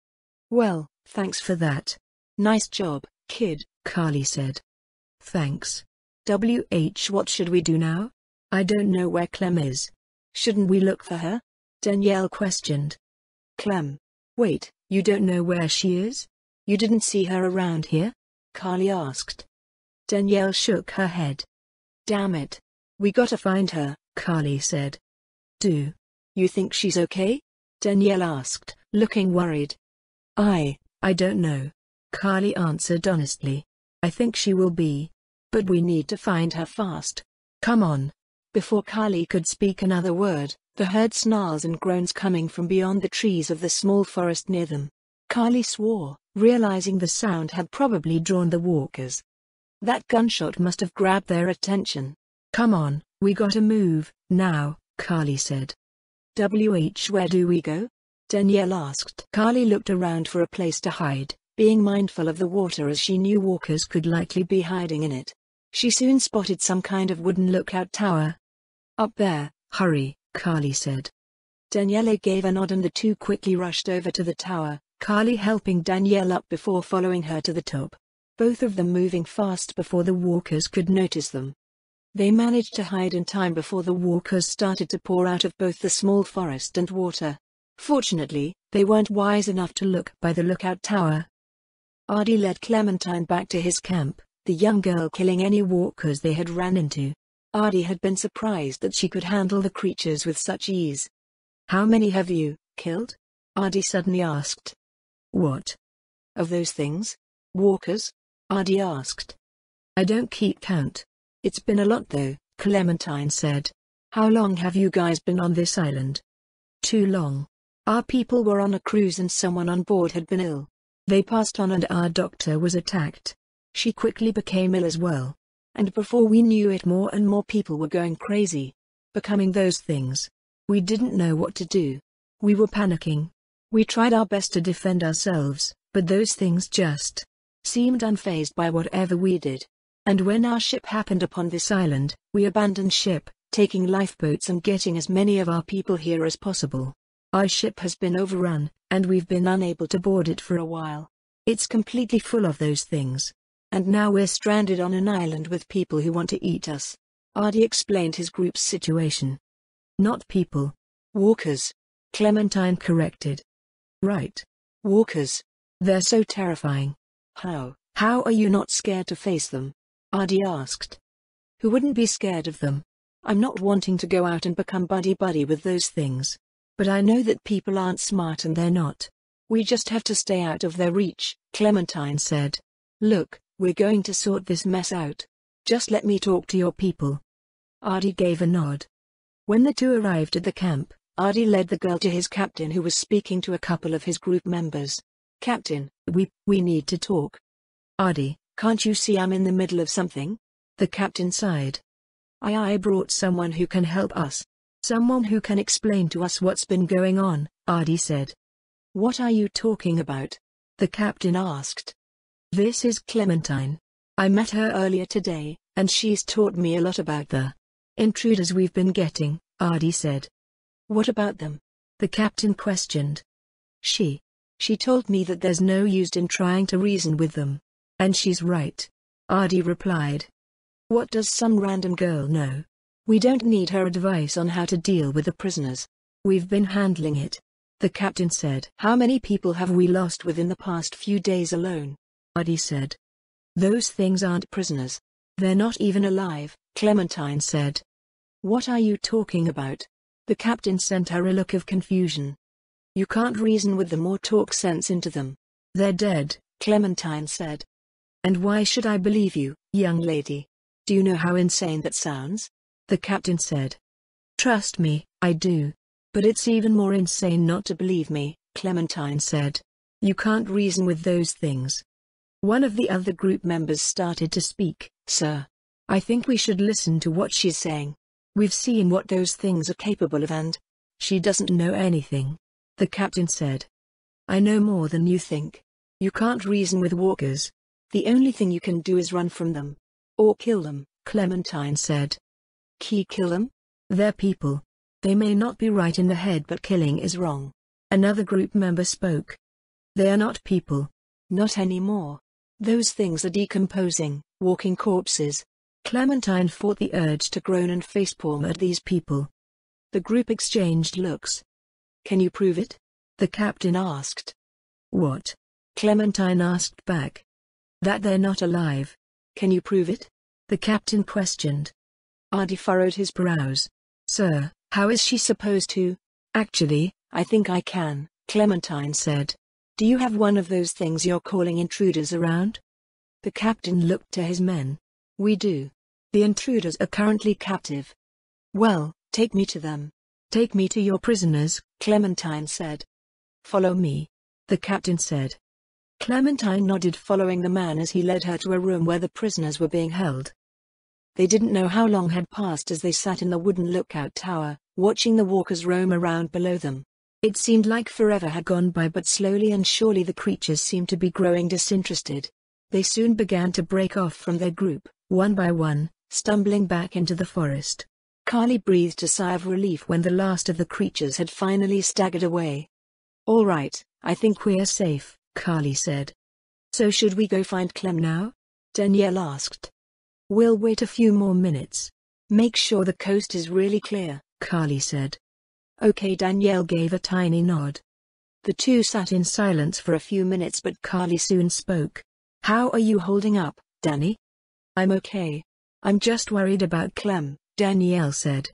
[SPEAKER 1] Well, thanks for that. Nice job, kid, Carly said. Thanks. What should we do now? I don't know where Clem is. Shouldn't we look for her? Danielle questioned. Clem. Wait, you don't know where she is? You didn't see her around here? Carly asked. Danielle shook her head. Damn it. We gotta find her, Carly said. Do you think she's okay? Danielle asked, looking worried. I don't know. Carly answered honestly. I think she will be. But we need to find her fast. Come on. Before Carly could speak another word, the heard snarls and groans coming from beyond the trees of the small forest near them. Carly swore, realizing the sound had probably drawn the walkers. That gunshot must have grabbed their attention. Come on, we gotta move, now, Carly said. Where do we go? Danielle asked. Carly looked around for a place to hide, being mindful of the water as she knew walkers could likely be hiding in it. She soon spotted some kind of wooden lookout tower. Up there, hurry, Carly said. Danielle gave a nod and the two quickly rushed over to the tower, Carly helping Danielle up before following her to the top. Both of them moving fast before the walkers could notice them. They managed to hide in time before the walkers started to pour out of both the small forest and water. Fortunately, they weren't wise enough to look by the lookout tower. Ardy led Clementine back to his camp, the young girl killing any walkers they had ran into. Ardy had been surprised that she could handle the creatures with such ease. How many have you killed? Ardy suddenly asked. What? Of those things? Walkers? Ardy asked. I don't keep count. It's been a lot though, Clementine said. How long have you guys been on this island? Too long. Our people were on a cruise and someone on board had been ill. They passed on and our doctor was attacked. She quickly became ill as well. And before we knew it, more and more people were going crazy. Becoming those things. We didn't know what to do. We were panicking. We tried our best to defend ourselves, but those things just seemed unfazed by whatever we did. And when our ship happened upon this island, we abandoned ship, taking lifeboats and getting as many of our people here as possible. Our ship has been overrun, and we've been unable to board it for a while. It's completely full of those things. And now we're stranded on an island with people who want to eat us. Artie explained his group's situation. Not people. Walkers. Clementine corrected. Right. Walkers. They're so terrifying. How are you not scared to face them? Artie asked. Who wouldn't be scared of them? I'm not wanting to go out and become buddy-buddy with those things. But I know that people aren't smart and they're not. We just have to stay out of their reach, Clementine said. Look, we're going to sort this mess out. Just let me talk to your people. Artie gave a nod. When the two arrived at the camp, Artie led the girl to his captain, who was speaking to a couple of his group members. Captain, we need to talk. Artie, can't you see I'm in the middle of something? The captain sighed. I brought someone who can help us. Someone who can explain to us what's been going on, Artie said. What are you talking about? The captain asked. This is Clementine. I met her earlier today, and she's taught me a lot about the intruders we've been getting, Artie said. What about them? The captain questioned. She told me that there's no use in trying to reason with them. And she's right. Artie replied. What does some random girl know? We don't need her advice on how to deal with the prisoners. We've been handling it. The captain said. How many people have we lost within the past few days alone? Artie said. Those things aren't prisoners. They're not even alive, Clementine said. What are you talking about? The captain sent her a look of confusion. You can't reason with them or talk sense into them. They're dead, Clementine said. And why should I believe you, young lady? Do you know how insane that sounds? The captain said. Trust me, I do. But it's even more insane not to believe me, Clementine said. You can't reason with those things. One of the other group members started to speak. Sir, I think we should listen to what she's saying. We've seen what those things are capable of and she doesn't know anything. The captain said. I know more than you think. You can't reason with walkers. The only thing you can do is run from them. Or kill them, Clementine said. Kill them? They're people. They may not be right in the head, but killing is wrong. Another group member spoke. They are not people. Not anymore. Those things are decomposing, walking corpses. Clementine fought the urge to groan and facepalm at these people. The group exchanged looks. Can you prove it? The captain asked. What? Clementine asked back. That they're not alive. Can you prove it? The captain questioned. Artie furrowed his brows. Sir, how is she supposed to? Actually, I think I can, Clementine said. Do you have one of those things you're calling intruders around? The captain looked to his men. We do. The intruders are currently captive. Well, take me to them. Take me to your prisoners, Clementine said. Follow me. The captain said. Clementine nodded, following the man as he led her to a room where the prisoners were being held. They didn't know how long had passed as they sat in the wooden lookout tower, watching the walkers roam around below them. It seemed like forever had gone by, but slowly and surely the creatures seemed to be growing disinterested. They soon began to break off from their group, one by one, stumbling back into the forest. Carly breathed a sigh of relief when the last of the creatures had finally staggered away. All right, I think we're safe, Carly said. So should we go find Clem now? Danielle asked. We'll wait a few more minutes. Make sure the coast is really clear, Carly said. Okay, Danielle gave a tiny nod. The two sat in silence for a few minutes, but Carly soon spoke. How are you holding up, Danny? I'm okay. I'm just worried about Clem, Danielle said.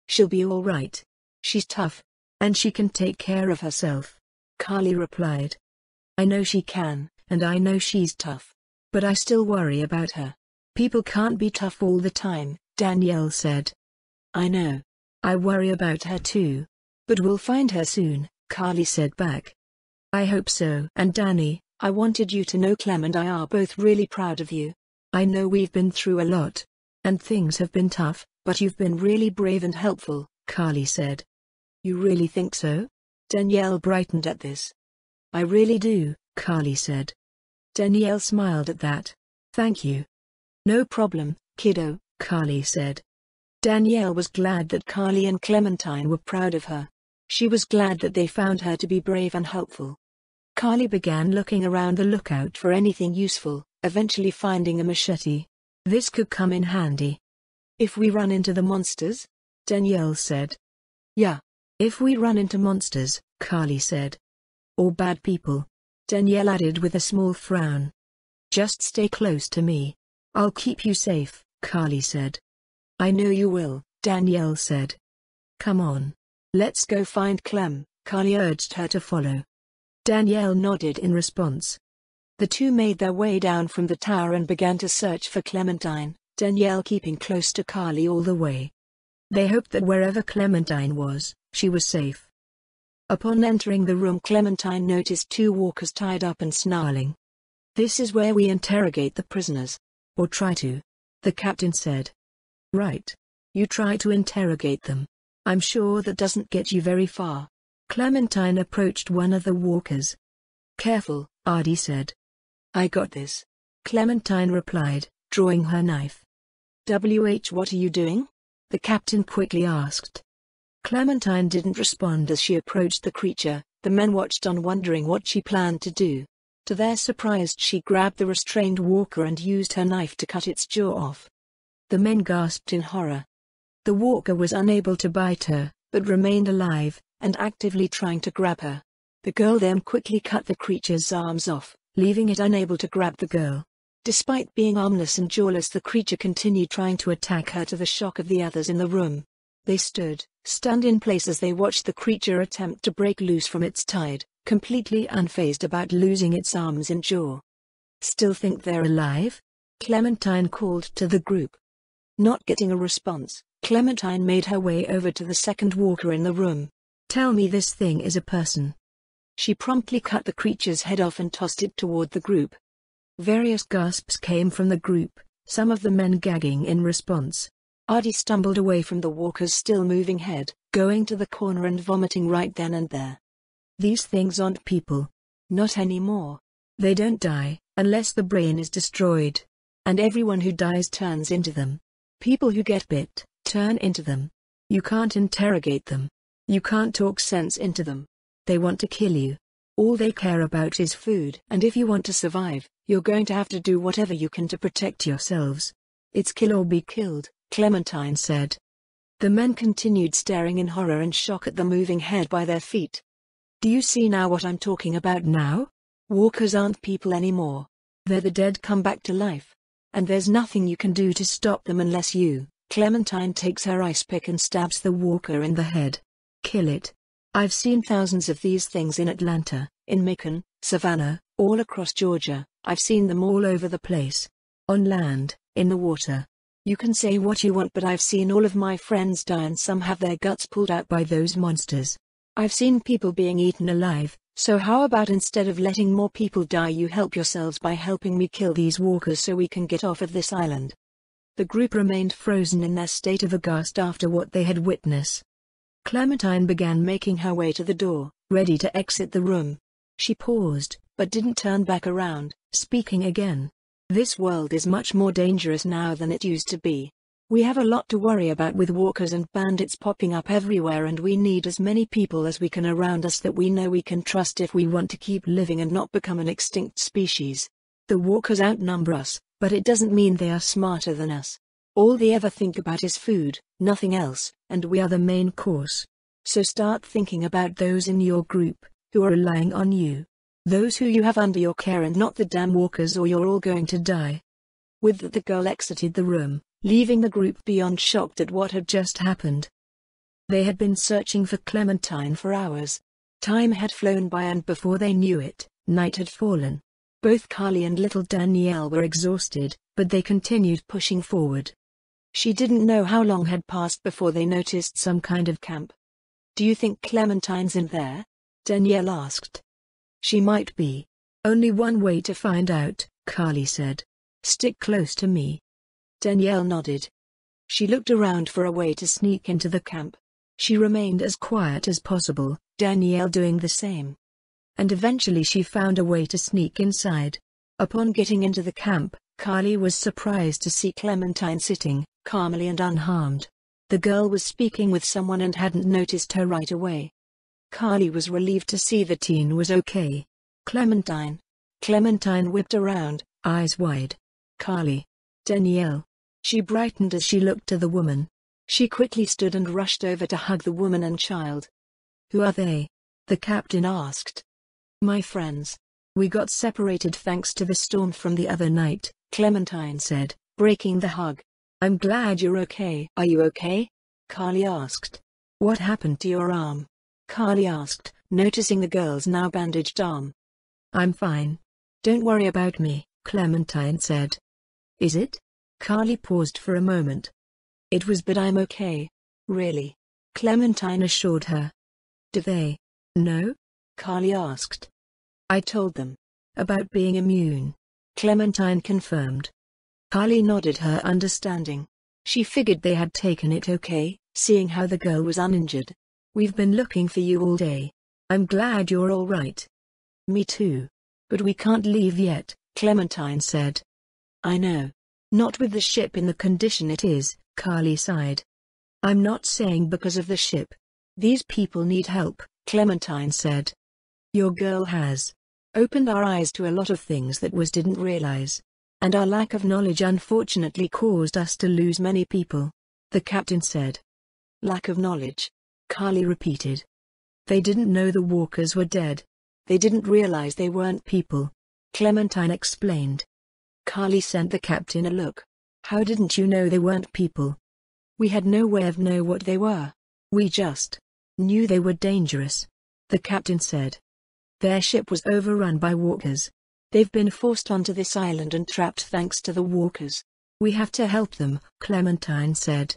[SPEAKER 1] She'll be all right. She's tough. And she can take care of herself, Carly replied. I know she can, and I know she's tough. But I still worry about her. People can't be tough all the time, Danielle said. I know. I worry about her too. But we'll find her soon, Carly said back. I hope so. And Danny, I wanted you to know Clem and I are both really proud of you. I know we've been through a lot. And things have been tough, but you've been really brave and helpful, Carly said. You really think so? Danielle brightened at this. I really do, Carly said. Danielle smiled at that. Thank you. No problem, kiddo, Carly said. Danielle was glad that Carly and Clementine were proud of her. She was glad that they found her to be brave and helpful. Carly began looking around the lookout for anything useful, eventually finding a machete. This could come in handy. If we run into the monsters? Danielle said. Yeah. If we run into monsters, Carly said. Or bad people, Danielle added with a small frown. Just stay close to me. I'll keep you safe, Carly said. I know you will, Danielle said. Come on. Let's go find Clem, Carly urged her to follow. Danielle nodded in response. The two made their way down from the tower and began to search for Clementine, Danielle keeping close to Carly all the way. They hoped that wherever Clementine was, she was safe. Upon entering the room, Clementine noticed two walkers tied up and snarling. This is where we interrogate the prisoners. Or try to. The captain said. Right. You try to interrogate them. I'm sure that doesn't get you very far. Clementine approached one of the walkers. Careful, Artie said. I got this. Clementine replied, drawing her knife. What are you doing? The captain quickly asked. Clementine didn't respond as she approached the creature. The men watched on, wondering what she planned to do. To their surprise, she grabbed the restrained walker and used her knife to cut its jaw off. The men gasped in horror. The walker was unable to bite her, but remained alive, and actively trying to grab her. The girl then quickly cut the creature's arms off, leaving it unable to grab the girl. Despite being armless and jawless, the creature continued trying to attack her, to the shock of the others in the room. They stood, stunned in place as they watched the creature attempt to break loose from its tide, completely unfazed about losing its arms and jaw. Still think they're alive? Clementine called to the group. Not getting a response, Clementine made her way over to the second walker in the room. Tell me this thing is a person. She promptly cut the creature's head off and tossed it toward the group. Various gasps came from the group, some of the men gagging in response. Artie stumbled away from the walker's still moving head, going to the corner and vomiting right then and there. These things aren't people. Not anymore. They don't die, unless the brain is destroyed. And everyone who dies turns into them. People who get bit, turn into them. You can't interrogate them. You can't talk sense into them. They want to kill you. All they care about is food. And if you want to survive, you're going to have to do whatever you can to protect yourselves. It's kill or be killed, Clementine said. The men continued staring in horror and shock at the moving head by their feet. Do you see now what I'm talking about now? Walkers aren't people anymore. They're the dead come back to life. And there's nothing you can do to stop them unless you. Clementine takes her ice pick and stabs the walker in the head. Kill it. I've seen thousands of these things in Atlanta, in Macon, Savannah, all across Georgia. I've seen them all over the place. On land, in the water. You can say what you want, but I've seen all of my friends die and some have their guts pulled out by those monsters. I've seen people being eaten alive, so how about instead of letting more people die, you help yourselves by helping me kill these walkers so we can get off of this island. The group remained frozen in their state of aghast after what they had witnessed. Clementine began making her way to the door, ready to exit the room. She paused, but didn't turn back around, speaking again. This world is much more dangerous now than it used to be. We have a lot to worry about with walkers and bandits popping up everywhere, and we need as many people as we can around us that we know we can trust if we want to keep living and not become an extinct species. The walkers outnumber us, but it doesn't mean they are smarter than us. All they ever think about is food, nothing else, and we are the main course. So start thinking about those in your group, who are relying on you. Those who you have under your care and not the damn walkers, or you're all going to die. With that, the girl exited the room, leaving the group beyond shocked at what had just happened. They had been searching for Clementine for hours. Time had flown by, and before they knew it, night had fallen. Both Carly and little Danielle were exhausted, but they continued pushing forward. She didn't know how long had passed before they noticed some kind of camp. Do you think Clementine's in there? Danielle asked. She might be. Only one way to find out, Carly said. Stick close to me. Danielle nodded. She looked around for a way to sneak into the camp. She remained as quiet as possible, Danielle doing the same. And eventually she found a way to sneak inside. Upon getting into the camp, Carly was surprised to see Clementine sitting, calmly and unharmed. The girl was speaking with someone and hadn't noticed her right away. Carly was relieved to see the teen was okay. Clementine. Clementine whipped around, eyes wide. Carly. Danielle. She brightened as she looked to the woman. She quickly stood and rushed over to hug the woman and child. Who are they? The captain asked. My friends. We got separated thanks to the storm from the other night, Clementine said, breaking the hug. I'm glad you're okay. Are you okay? Carly asked. What happened to your arm? Carly asked, noticing the girl's now bandaged arm. I'm fine. Don't worry about me, Clementine said. Is it? Carly paused for a moment. It was, but I'm okay. Really? Clementine assured her. Do they know? Carly asked. I told them. About being immune. Clementine confirmed. Carly nodded her understanding. She figured they had taken it okay, seeing how the girl was uninjured. We've been looking for you all day. I'm glad you're all right. Me too. But we can't leave yet, Clementine said. I know. Not with the ship in the condition it is, Carly sighed. I'm not saying because of the ship. These people need help, Clementine said. Your girl has opened our eyes to a lot of things that we didn't realize. And our lack of knowledge unfortunately caused us to lose many people. The captain said. Lack of knowledge. Carly repeated. They didn't know the walkers were dead. They didn't realize they weren't people. Clementine explained. Carly sent the captain a look. How didn't you know they weren't people? We had no way of know what they were. We just knew they were dangerous. The captain said. Their ship was overrun by walkers. They've been forced onto this island and trapped thanks to the walkers. We have to help them, Clementine said.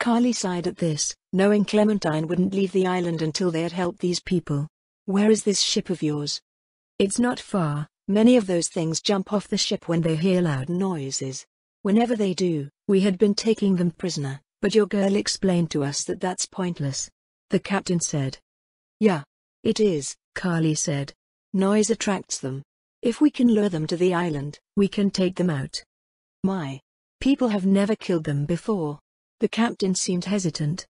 [SPEAKER 1] Carly sighed at this, knowing Clementine wouldn't leave the island until they had helped these people. Where is this ship of yours? It's not far. Many of those things jump off the ship when they hear loud noises. Whenever they do, we had been taking them prisoner, but your girl explained to us that that's pointless. The captain said. Yeah. It is, Carly said. Noise attracts them. If we can lure them to the island, we can take them out. My people have never killed them before. The captain seemed hesitant.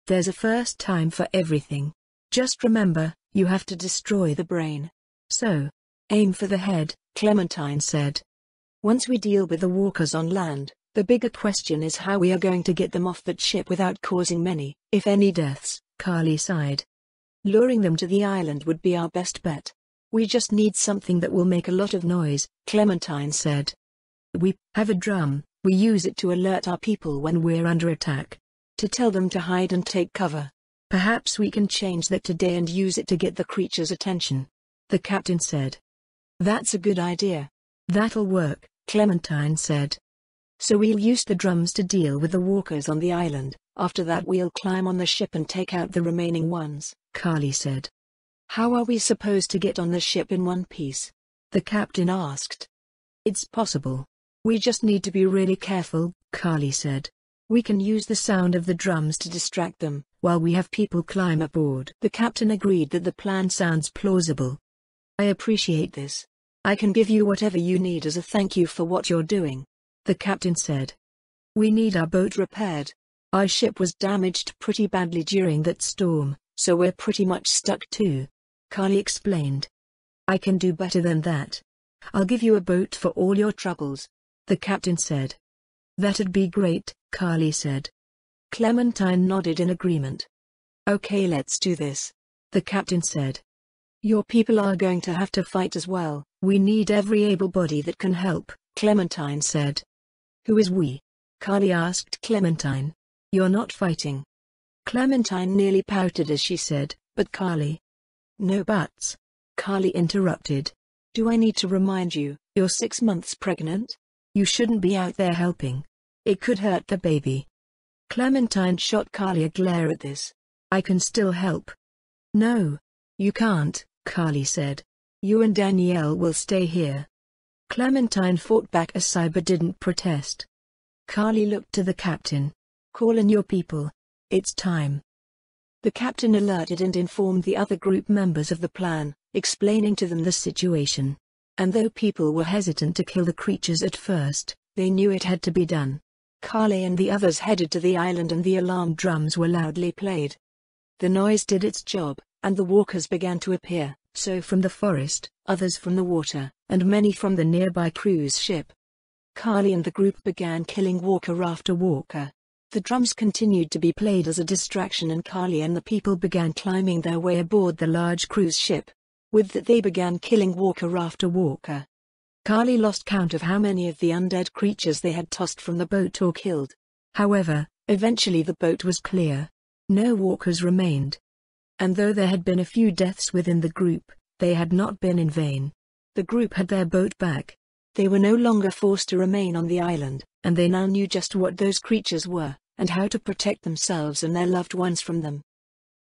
[SPEAKER 1] There's a first time for everything. Just remember, you have to destroy the brain. So, aim for the head, Clementine said. Once we deal with the walkers on land, the bigger question is how we are going to get them off that ship without causing many, if any, deaths, Carly sighed. Luring them to the island would be our best bet. We just need something that will make a lot of noise, Clementine said. We have a drum. We use it to alert our people when we're under attack. To tell them to hide and take cover. Perhaps we can change that today and use it to get the creature's attention. The captain said. That's a good idea. That'll work, Clementine said. So we'll use the drums to deal with the walkers on the island. After that we'll climb on the ship and take out the remaining ones, Carly said. How are we supposed to get on the ship in one piece? The captain asked. It's possible. We just need to be really careful, Carly said. We can use the sound of the drums to distract them, while we have people climb aboard. The captain agreed that the plan sounds plausible. I appreciate this. I can give you whatever you need as a thank you for what you're doing. The captain said. We need our boat repaired. Our ship was damaged pretty badly during that storm, so we're pretty much stuck too. Carly explained. I can do better than that. I'll give you a boat for all your troubles. The captain said. That'd be great, Carly said. Clementine nodded in agreement. Okay, let's do this. The captain said. Your people are going to have to fight as well. We need every able body that can help, Clementine said. Who is we? Carly asked Clementine. You're not fighting. Clementine nearly pouted as she said, but Carly. No buts. Carly interrupted. Do I need to remind you, you're 6 months pregnant? You shouldn't be out there helping. It could hurt the baby. Clementine shot Carly a glare at this. I can still help. No. You can't, Carly said. You and Danielle will stay here. Clementine fought back a sigh but didn't protest. Carly looked to the captain. Call in your people. It's time. The captain alerted and informed the other group members of the plan, explaining to them the situation. And though people were hesitant to kill the creatures at first, they knew it had to be done. Carly and the others headed to the island and the alarm drums were loudly played. The noise did its job, and the walkers began to appear, so from the forest, others from the water, and many from the nearby cruise ship. Carly and the group began killing walker after walker. The drums continued to be played as a distraction, and Carly and the people began climbing their way aboard the large cruise ship. With that, they began killing walker after walker. Carly lost count of how many of the undead creatures they had tossed from the boat or killed. However, eventually the boat was clear. No walkers remained. And though there had been a few deaths within the group, they had not been in vain. The group had their boat back. They were no longer forced to remain on the island, and they now knew just what those creatures were, and how to protect themselves and their loved ones from them.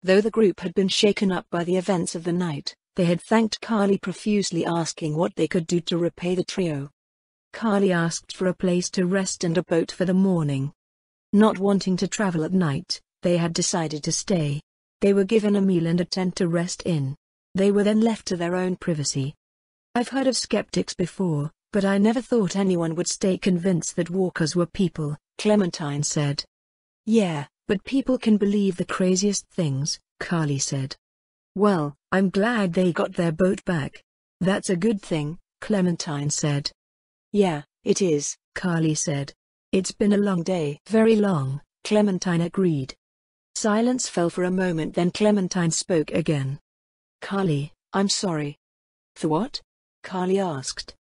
[SPEAKER 1] Though the group had been shaken up by the events of the night, they had thanked Carly profusely, asking what they could do to repay the trio. Carly asked for a place to rest and a boat for the morning. Not wanting to travel at night, they had decided to stay. They were given a meal and a tent to rest in. They were then left to their own privacy. I've heard of skeptics before, but I never thought anyone would stay convinced that walkers were people, Clementine said. Yeah, but people can believe the craziest things, Carly said. Well, I'm glad they got their boat back. That's a good thing, Clementine said. Yeah, it is, Carly said. It's been a long day. Very long, Clementine agreed. Silence fell for a moment, then Clementine spoke again. Carly, I'm sorry. For what? Carly asked.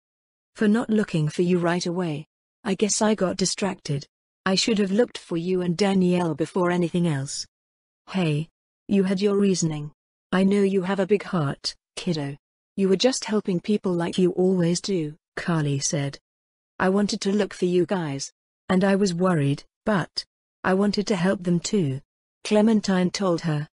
[SPEAKER 1] For not looking for you right away. I guess I got distracted. I should have looked for you and Danielle before anything else. Hey. You had your reasoning. I know you have a big heart, kiddo. You were just helping people like you always do, Carly said. I wanted to look for you guys. And I was worried, but I wanted to help them too, Clementine told her.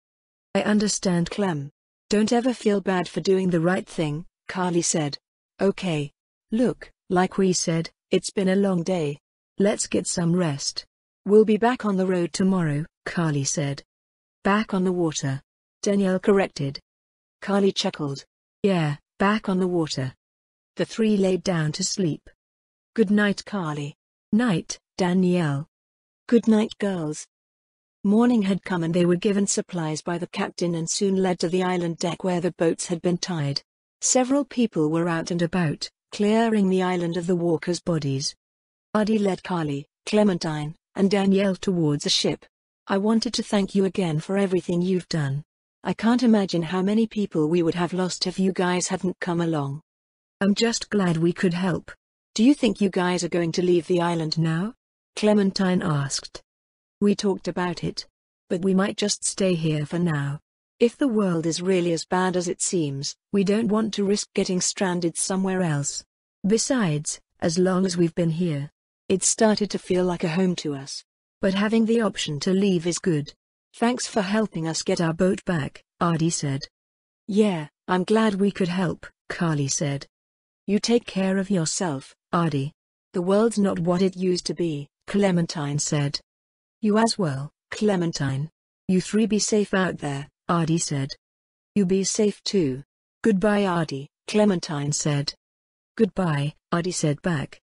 [SPEAKER 1] I understand, Clem. Don't ever feel bad for doing the right thing, Carly said. Okay. Look, like we said, it's been a long day. Let's get some rest. We'll be back on the road tomorrow, Carly said. Back on the water, Danielle corrected. Carly chuckled. Yeah, back on the water. The three laid down to sleep. Good night, Carly. Night, Danielle. Good night, girls. Morning had come and they were given supplies by the captain and soon led to the island deck where the boats had been tied. Several people were out and about, clearing the island of the walkers' bodies. Artie led Carly, Clementine, and Danielle towards a ship. I wanted to thank you again for everything you've done. I can't imagine how many people we would have lost if you guys hadn't come along. I'm just glad we could help. Do you think you guys are going to leave the island now? Clementine asked. We talked about it. But we might just stay here for now. If the world is really as bad as it seems, we don't want to risk getting stranded somewhere else. Besides, as long as we've been here, it's started to feel like a home to us. But having the option to leave is good. Thanks for helping us get our boat back, Artie said. Yeah, I'm glad we could help, Carly said. You take care of yourself, Artie. The world's not what it used to be, Clementine said. You as well, Clementine. You three be safe out there, Artie said. You be safe too. Goodbye, Artie, Clementine said. Goodbye, Artie said back.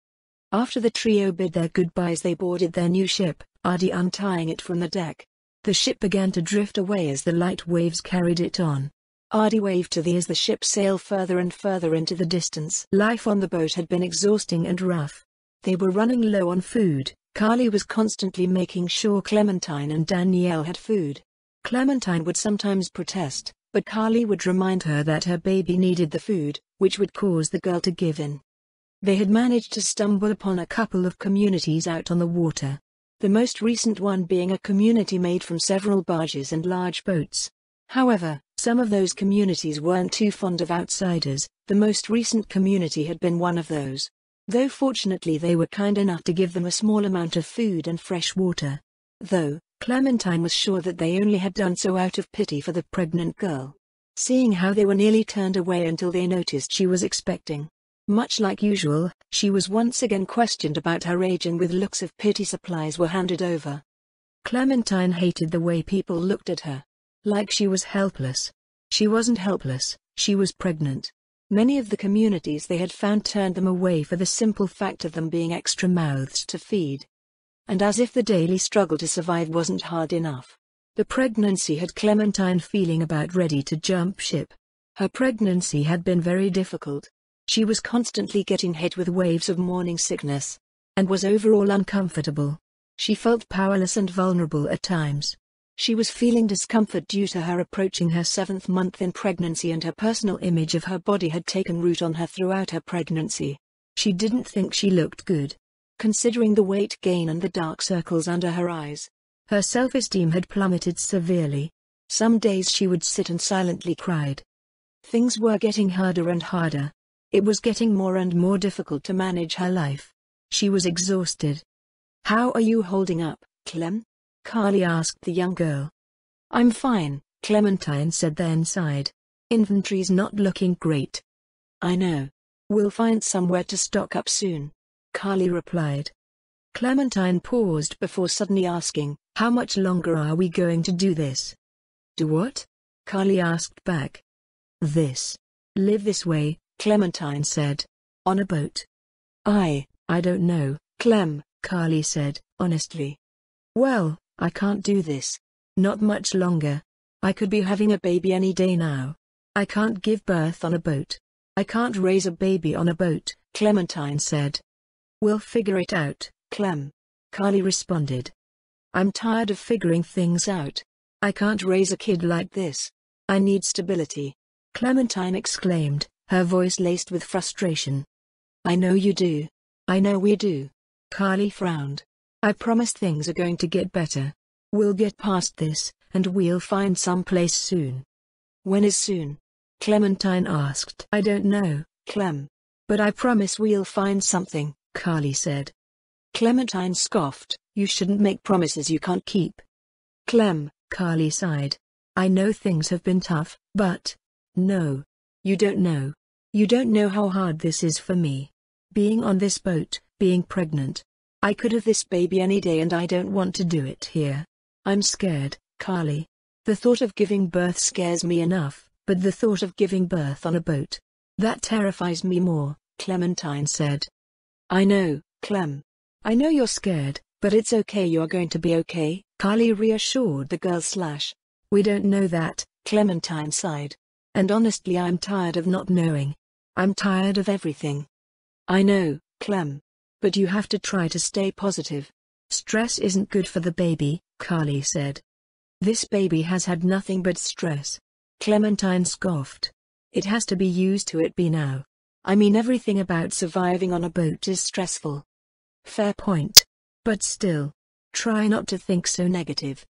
[SPEAKER 1] After the trio bid their goodbyes, they boarded their new ship, Artie untying it from the deck. The ship began to drift away as the light waves carried it on. Artie waved to as the ship sailed further and further into the distance. Life on the boat had been exhausting and rough. They were running low on food. Carly was constantly making sure Clementine and Danielle had food. Clementine would sometimes protest, but Carly would remind her that her baby needed the food, which would cause the girl to give in. They had managed to stumble upon a couple of communities out on the water. The most recent one being a community made from several barges and large boats. However, some of those communities weren't too fond of outsiders. The most recent community had been one of those. Though fortunately they were kind enough to give them a small amount of food and fresh water. Though, Clementine was sure that they only had done so out of pity for the pregnant girl. Seeing how they were nearly turned away until they noticed she was expecting. Much like usual, she was once again questioned about her age and with looks of pity supplies were handed over. Clementine hated the way people looked at her. Like she was helpless. She wasn't helpless, she was pregnant. Many of the communities they had found turned them away for the simple fact of them being extra mouths to feed. And as if the daily struggle to survive wasn't hard enough. The pregnancy had Clementine feeling about ready to jump ship. Her pregnancy had been very difficult. She was constantly getting hit with waves of morning sickness, and was overall uncomfortable. She felt powerless and vulnerable at times. She was feeling discomfort due to her approaching her 7th month in pregnancy, and her personal image of her body had taken root on her throughout her pregnancy. She didn't think she looked good, considering the weight gain and the dark circles under her eyes. Her self-esteem had plummeted severely. Some days she would sit and silently cried. Things were getting harder and harder. It was getting more and more difficult to manage her life. She was exhausted. "How are you holding up, Clem?" Carly asked the young girl. "I'm fine," Clementine said, then sighed. "Inventory's not looking great." "I know. We'll find somewhere to stock up soon," Carly replied. Clementine paused before suddenly asking, "How much longer are we going to do this?" "Do what?" Carly asked back. "This. Live this way," Clementine said. "On a boat." I don't know, Clem," Carly said, honestly. "Well, I can't do this. Not much longer. I could be having a baby any day now. I can't give birth on a boat. I can't raise a baby on a boat," Clementine said. "We'll figure it out, Clem," Carly responded. "I'm tired of figuring things out. I can't raise a kid like this. I need stability," Clementine exclaimed, her voice laced with frustration. "I know you do. I know we do." Carly frowned. "I promise things are going to get better. We'll get past this, and we'll find some place soon." "When is soon?" Clementine asked. "I don't know, Clem. But I promise we'll find something," Carly said. Clementine scoffed. "You shouldn't make promises you can't keep." "Clem," Carly sighed. "I know things have been tough, but... No. You don't know. You don't know how hard this is for me. Being on this boat, being pregnant. I could have this baby any day and I don't want to do it here. I'm scared, Carly. The thought of giving birth scares me enough, but the thought of giving birth on a boat, that terrifies me more," Clementine said. "I know, Clem. I know you're scared, but it's okay, you're going to be okay," Carly reassured the girl. "We don't know that," Clementine sighed. "And honestly, I'm tired of not knowing. I'm tired of everything." "I know, Clem. But you have to try to stay positive. Stress isn't good for the baby," Carly said. "This baby has had nothing but stress," Clementine scoffed. "It has to be used to it now. I mean, everything about surviving on a boat is stressful." "Fair point. But still, try not to think so negative."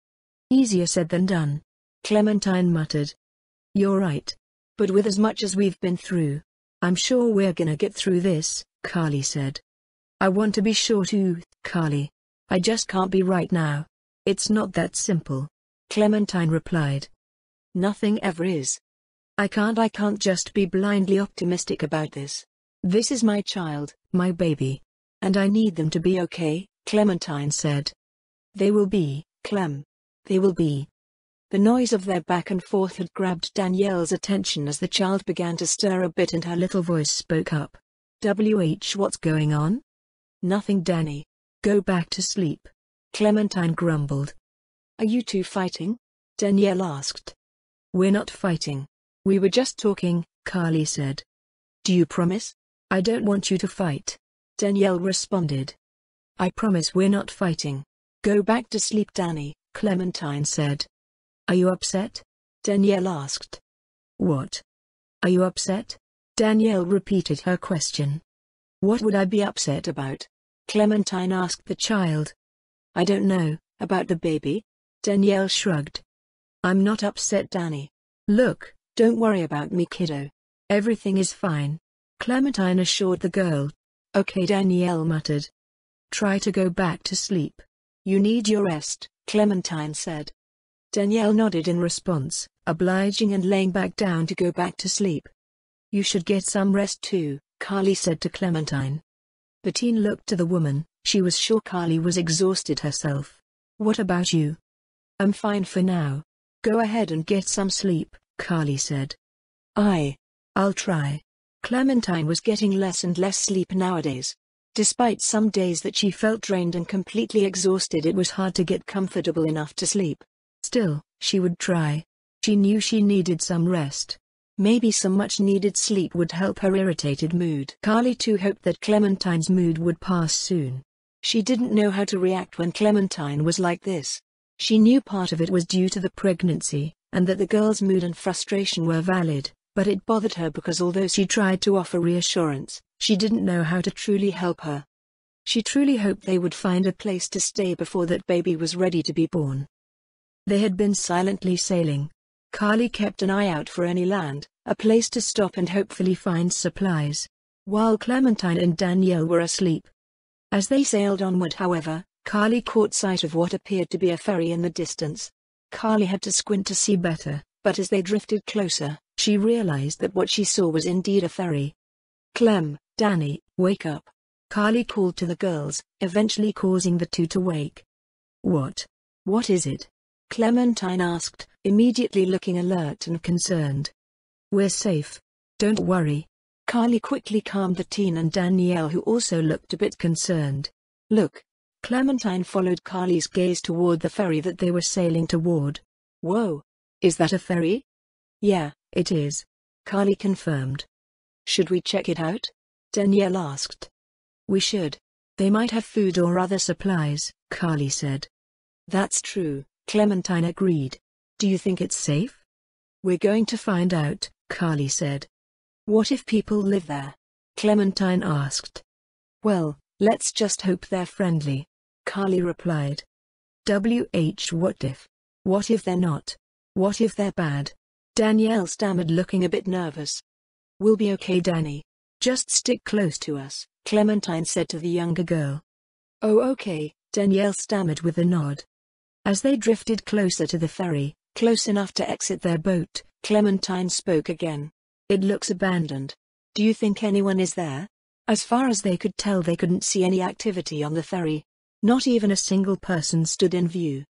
[SPEAKER 1] "Easier said than done," Clementine muttered. "You're right. But with as much as we've been through, I'm sure we're gonna get through this," Carly said. "I want to be sure too, Carly. I just can't be right now. It's not that simple," Clementine replied. "Nothing ever is. I can't just be blindly optimistic about this. This is my child, my baby. And I need them to be okay," Clementine said. "They will be, Clem. They will be." The noise of their back and forth had grabbed Danielle's attention as the child began to stir a bit and her little voice spoke up. What's going on?" "Nothing, Danny. Go back to sleep," Clementine grumbled. "Are you two fighting?" Danielle asked. "We're not fighting. We were just talking," Carly said. "Do you promise?" "I don't want you to fight," Danielle responded. "I promise we're not fighting. Go back to sleep, Danny," Clementine said. "Are you upset?" Danielle asked. "What? Are you upset?" Danielle repeated her question. "What would I be upset about?" Clementine asked the child. "I don't know, about the baby?" Danielle shrugged. "I'm not upset, Danny. Look, don't worry about me, kiddo. Everything is fine," Clementine assured the girl. "Okay," Danielle muttered. "Try to go back to sleep. You need your rest," Clementine said. Danielle nodded in response, obliging and laying back down to go back to sleep. "You should get some rest too," Carly said to Clementine. The teen looked to the woman. She was sure Carly was exhausted herself. "What about you?" "I'm fine for now. Go ahead and get some sleep," Carly said. I'll try." Clementine was getting less and less sleep nowadays. Despite some days that she felt drained and completely exhausted, it was hard to get comfortable enough to sleep. Still, she would try. She knew she needed some rest. Maybe some much-needed sleep would help her irritated mood. Carly too hoped that Clementine's mood would pass soon. She didn't know how to react when Clementine was like this. She knew part of it was due to the pregnancy, and that the girl's mood and frustration were valid, but it bothered her because although she tried to offer reassurance, she didn't know how to truly help her. She truly hoped they would find a place to stay before that baby was ready to be born. They had been silently sailing. Carly kept an eye out for any land, a place to stop and hopefully find supplies, while Clementine and Danielle were asleep. As they sailed onward, however, Carly caught sight of what appeared to be a ferry in the distance. Carly had to squint to see better, but as they drifted closer, she realized that what she saw was indeed a ferry. "Clem, Danny, wake up!" Carly called to the girls, eventually causing the two to wake. "What? What is it?" Clementine asked, immediately looking alert and concerned. "We're safe. Don't worry." Carly quickly calmed the teen and Danielle, who also looked a bit concerned. "Look." Clementine followed Carly's gaze toward the ferry that they were sailing toward. "Whoa! Is that a ferry?" "Yeah, it is," Carly confirmed. "Should we check it out?" Danielle asked. "We should. They might have food or other supplies," Carly said. "That's true," Clementine agreed. "Do you think it's safe?" "We're going to find out," Carly said. "What if people live there?" Clementine asked. "Well, let's just hope they're friendly," Carly replied. What if? What if they're not? What if they're bad? Danielle stammered, looking a bit nervous. "We'll be okay, Danny. Just stick close to us," Clementine said to the younger girl. "Oh, okay," Danielle stammered with a nod. As they drifted closer to the ferry, close enough to exit their boat, Clementine spoke again. "It looks abandoned. Do you think anyone is there?" As far as they could tell, they couldn't see any activity on the ferry. Not even a single person stood in view.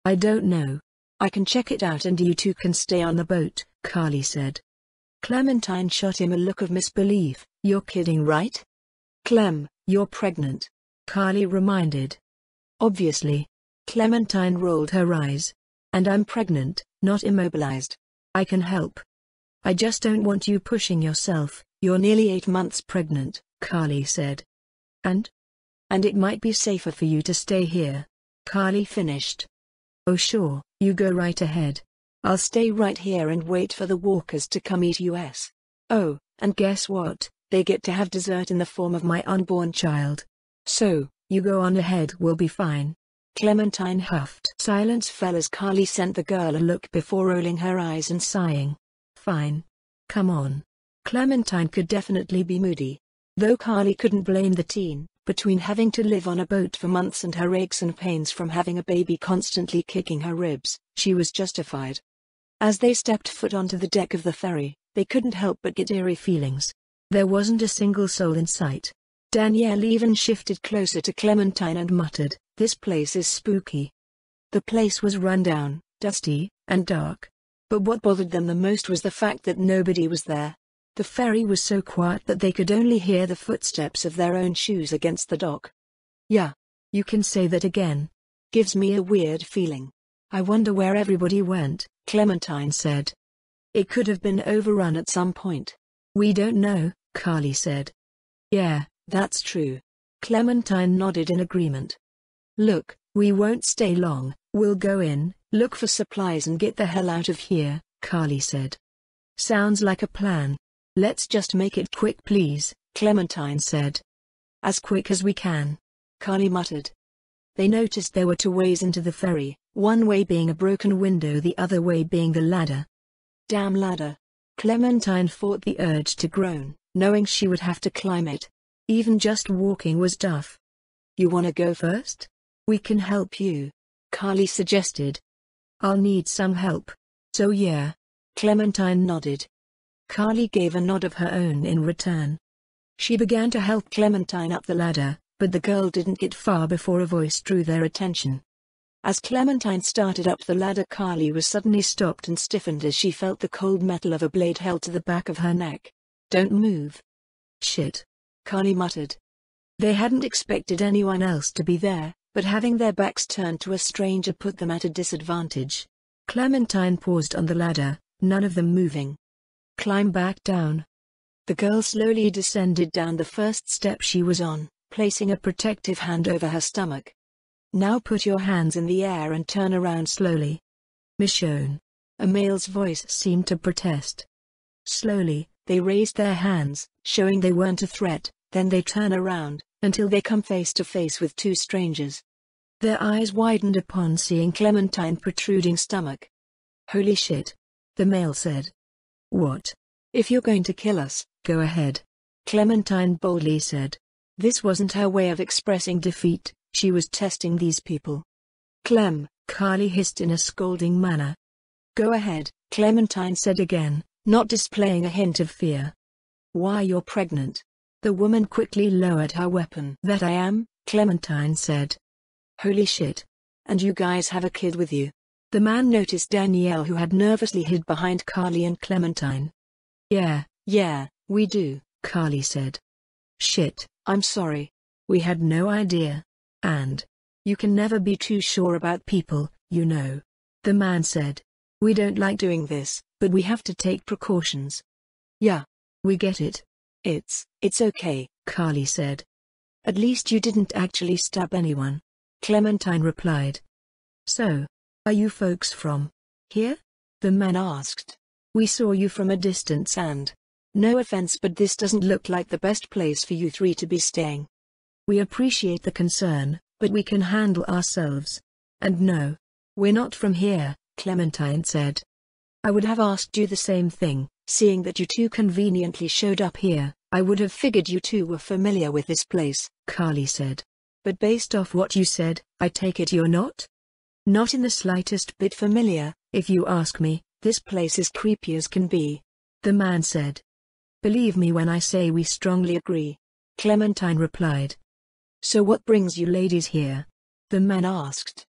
[SPEAKER 1] "I don't know. I can check it out and you two can stay on the boat," Carly said. Clementine shot him a look of misbelief. "You're kidding, right?" "Clem, you're pregnant," Carly reminded. "Obviously." Clementine rolled her eyes. "And I'm pregnant, not immobilized. I can help." "I just don't want you pushing yourself. You're nearly 8 months pregnant," Carly said. And it might be safer for you to stay here," Carly finished. "Oh sure, you go right ahead. I'll stay right here and wait for the walkers to come eat us. Oh, and guess what? They get to have dessert in the form of my unborn child. So, you go on ahead, we'll be fine." Clementine huffed. Silence fell as Carly sent the girl a look before rolling her eyes and sighing. "Fine. Come on." Clementine could definitely be moody. Though Carly couldn't blame the teen, between having to live on a boat for months and her aches and pains from having a baby constantly kicking her ribs, she was justified. As they stepped foot onto the deck of the ferry, they couldn't help but get eerie feelings. There wasn't a single soul in sight. Danielle even shifted closer to Clementine and muttered, "This place is spooky." The place was run down, dusty, and dark. But what bothered them the most was the fact that nobody was there. The ferry was so quiet that they could only hear the footsteps of their own shoes against the dock. "Yeah, you can say that again. Gives me a weird feeling. I wonder where everybody went," Clementine said. "It could have been overrun at some point." "We don't know," Carly said. "Yeah, that's true." Clementine nodded in agreement. "Look, we won't stay long, we'll go in, look for supplies and get the hell out of here," Carly said. "Sounds like a plan. Let's just make it quick please," Clementine said. "As quick as we can," Carly muttered. They noticed there were 2 ways into the ferry, one way being a broken window, the other way being the ladder. "Damn ladder." Clementine fought the urge to groan, knowing she would have to climb it. Even just walking was tough. "You wanna go first? We can help you," Carly suggested. "I'll need some help. So yeah." Clementine nodded. Carly gave a nod of her own in return. She began to help Clementine up the ladder, but the girl didn't get far before a voice drew their attention. As Clementine started up the ladder, Carly was suddenly stopped and stiffened as she felt the cold metal of a blade held to the back of her neck. "Don't move." "Shit," Carly muttered. They hadn't expected anyone else to be there, but having their backs turned to a stranger put them at a disadvantage. Clementine paused on the ladder, none of them moving. Climb back down. The girl slowly descended down the first step she was on, placing a protective hand over her stomach. Now put your hands in the air and turn around slowly. Michonne. A male's voice seemed to protest. Slowly, they raised their hands, showing they weren't a threat, then they turn around, until they come face to face with two strangers. Their eyes widened upon seeing Clementine's protruding stomach. Holy shit. The male said. What? If you're going to kill us, go ahead. Clementine boldly said. This wasn't her way of expressing defeat, she was testing these people. Clem, Carly hissed in a scolding manner. Go ahead, Clementine said again, not displaying a hint of fear. Why, you're pregnant. The woman quickly lowered her weapon. That I am, Clementine said. Holy shit. And you guys have a kid with you. The man noticed Danielle, who had nervously hid behind Carly and Clementine. Yeah, we do, Carly said. Shit, I'm sorry. We had no idea. And you can never be too sure about people, you know. The man said. We don't like doing this, but we have to take precautions. Yeah. We get it. It's okay, Carly said. At least you didn't actually stab anyone. Clementine replied. So, are you folks from here? The man asked. We saw you from a distance and, no offense, but this doesn't look like the best place for you three to be staying. We appreciate the concern, but we can handle ourselves. And no, we're not from here, Clementine said. I would have asked you the same thing, seeing that you two conveniently showed up here. I would have figured you two were familiar with this place, Carly said. But based off what you said, I take it you're not? Not in the slightest bit familiar, if you ask me. This place is creepy as can be. The man said. Believe me when I say we strongly agree. Clementine replied. So what brings you ladies here? The man asked.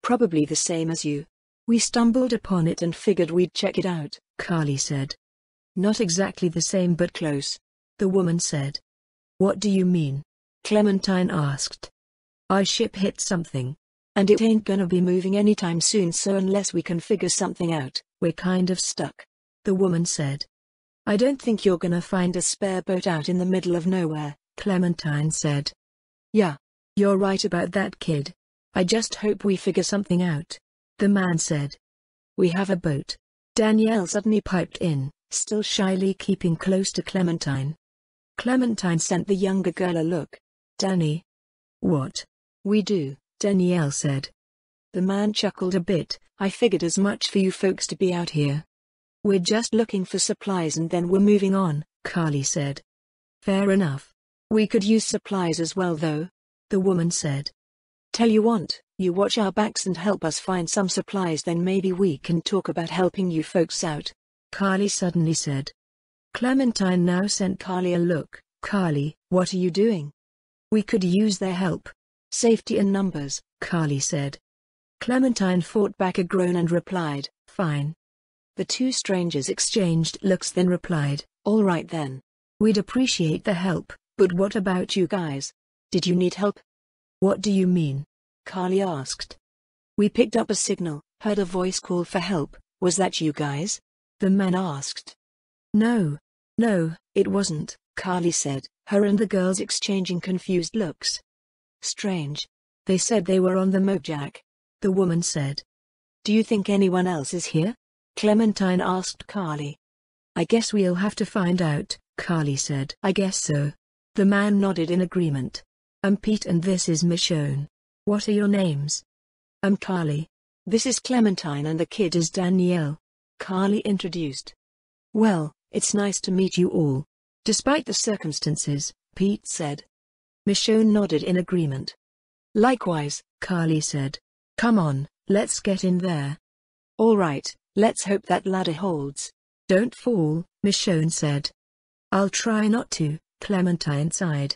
[SPEAKER 1] Probably the same as you. We stumbled upon it and figured we'd check it out, Carly said. Not exactly the same but close. The woman said. What do you mean? Clementine asked. Our ship hit something. And it ain't gonna be moving anytime soon, so unless we can figure something out, we're kind of stuck. The woman said. I don't think you're gonna find a spare boat out in the middle of nowhere, Clementine said. Yeah. You're right about that, kid. I just hope we figure something out. The man said. We have a boat. Danielle suddenly piped in, still shyly keeping close to Clementine. Clementine sent the younger girl a look. Danny. What? We do, Danielle said. The man chuckled a bit. I figured as much for you folks to be out here. We're just looking for supplies and then we're moving on, Carly said. Fair enough. We could use supplies as well though. The woman said. Tell you what, you watch our backs and help us find some supplies, then maybe we can talk about helping you folks out. Carly suddenly said. Clementine now sent Carly a look. Carly, what are you doing? We could use their help. Safety in numbers, Carly said. Clementine fought back a groan and replied, fine. The two strangers exchanged looks then replied, all right then. We'd appreciate the help, but what about you guys? Did you need help? What do you mean? Carly asked. We picked up a signal, heard a voice call for help. Was that you guys? The man asked. No, it wasn't, Carly said, her and the girls exchanging confused looks. Strange. They said they were on the Mojack. The woman said. Do you think anyone else is here? Clementine asked Carly. I guess we'll have to find out, Carly said. I guess so. The man nodded in agreement. I'm Pete and this is Michonne. What are your names? I'm Carly. This is Clementine and the kid is Danielle. Carly introduced. Well, it's nice to meet you all. Despite the circumstances, Pete said. Michonne nodded in agreement. Likewise, Carly said. Come on, let's get in there. All right, let's hope that ladder holds. Don't fall, Michonne said. I'll try not to, Clementine sighed.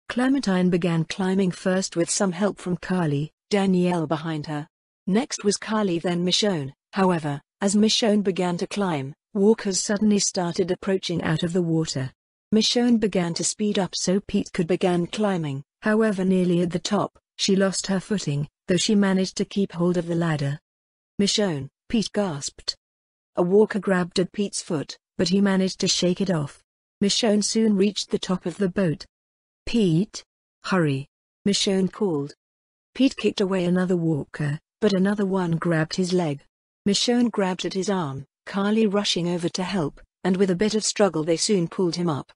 [SPEAKER 1] Clementine began climbing first with some help from Carly, Danielle behind her. Next was Carly, then Michonne. However, as Michonne began to climb, walkers suddenly started approaching out of the water. Michonne began to speed up so Pete could begin climbing. However, nearly at the top, she lost her footing, though she managed to keep hold of the ladder. Michonne, Pete gasped. A walker grabbed at Pete's foot, but he managed to shake it off. Michonne soon reached the top of the boat. "Pete? Hurry!" Michonne called. Pete kicked away another walker, but another one grabbed his leg. Michonne grabbed at his arm, Carly rushing over to help, and with a bit of struggle they soon pulled him up.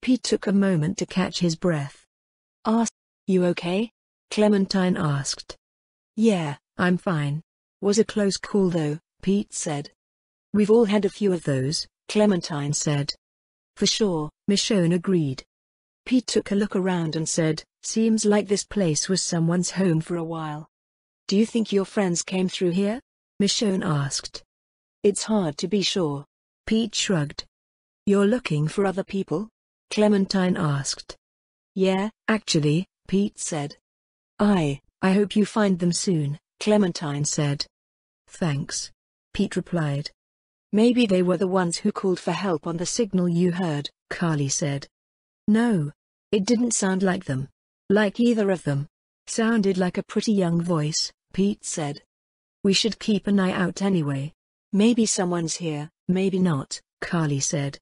[SPEAKER 1] Pete took a moment to catch his breath. "You okay?" Clementine asked. "Yeah, I'm fine. Was a close call though," Pete said. "We've all had a few of those," Clementine said. "For sure," Michonne agreed. Pete took a look around and said, "Seems like this place was someone's home for a while." "Do you think your friends came through here?" Michonne asked. "It's hard to be sure." Pete shrugged. "You're looking for other people?" Clementine asked. "Yeah, actually," Pete said. I hope you find them soon," Clementine said. "Thanks," Pete replied. "Maybe they were the ones who called for help on the signal you heard," Carly said. "No. It didn't sound like them. Like either of them. Sounded like a pretty young voice," Pete said. "We should keep an eye out anyway. Maybe someone's here, maybe not," Carly said.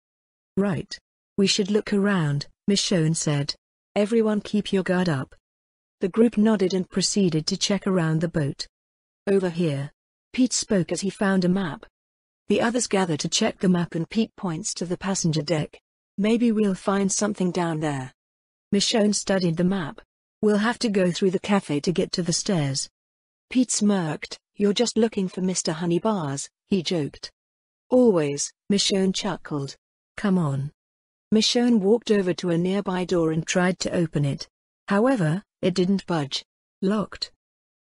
[SPEAKER 1] "Right. We should look around," Michonne said. "Everyone keep your guard up." The group nodded and proceeded to check around the boat. "Over here." Pete spoke as he found a map. The others gathered to check the map and Pete points to the passenger deck. "Maybe we'll find something down there." Michonne studied the map. "We'll have to go through the cafe to get to the stairs." Pete smirked. "You're just looking for Mr. Honey Bars," he joked. "Always," Michonne chuckled. "Come on." Michonne walked over to a nearby door and tried to open it. However, it didn't budge. Locked.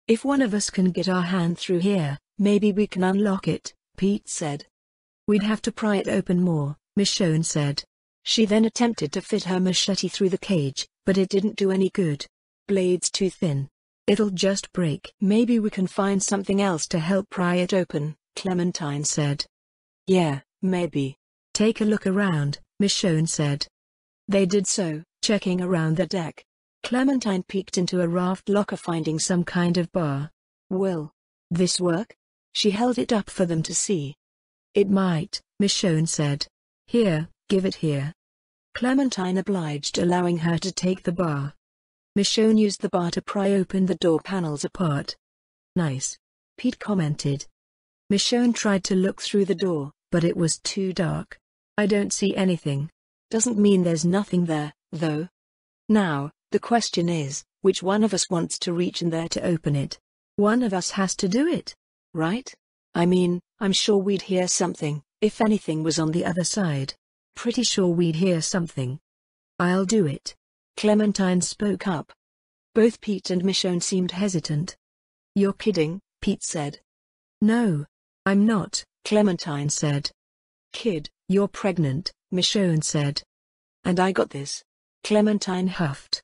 [SPEAKER 1] "If one of us can get our hand through here, maybe we can unlock it," Pete said. "We'd have to pry it open more," Michonne said. She then attempted to fit her machete through the cage, but it didn't do any good. "Blade's too thin. It'll just break." "Maybe we can find something else to help pry it open," Clementine said. "Yeah, maybe. Take a look around," Michonne said. They did so, checking around the deck. Clementine peeked into a raft locker finding some kind of bar. "Will this work?" She held it up for them to see. "It might," Michonne said. "Here, give it here." Clementine obliged, allowing her to take the bar. Michonne used the bar to pry open the door panels apart. "Nice," Pete commented. Michonne tried to look through the door, but it was too dark. "I don't see anything." "Doesn't mean there's nothing there, though. Now, the question is, which one of us wants to reach in there to open it? One of us has to do it, right? I mean, I'm sure we'd hear something, if anything was on the other side. Pretty sure we'd hear something." "I'll do it." Clementine spoke up. Both Pete and Michonne seemed hesitant. "You're kidding," Pete said. "No, I'm not," Clementine said. "Kid, you're pregnant," Michonne said. "And I got this." Clementine huffed.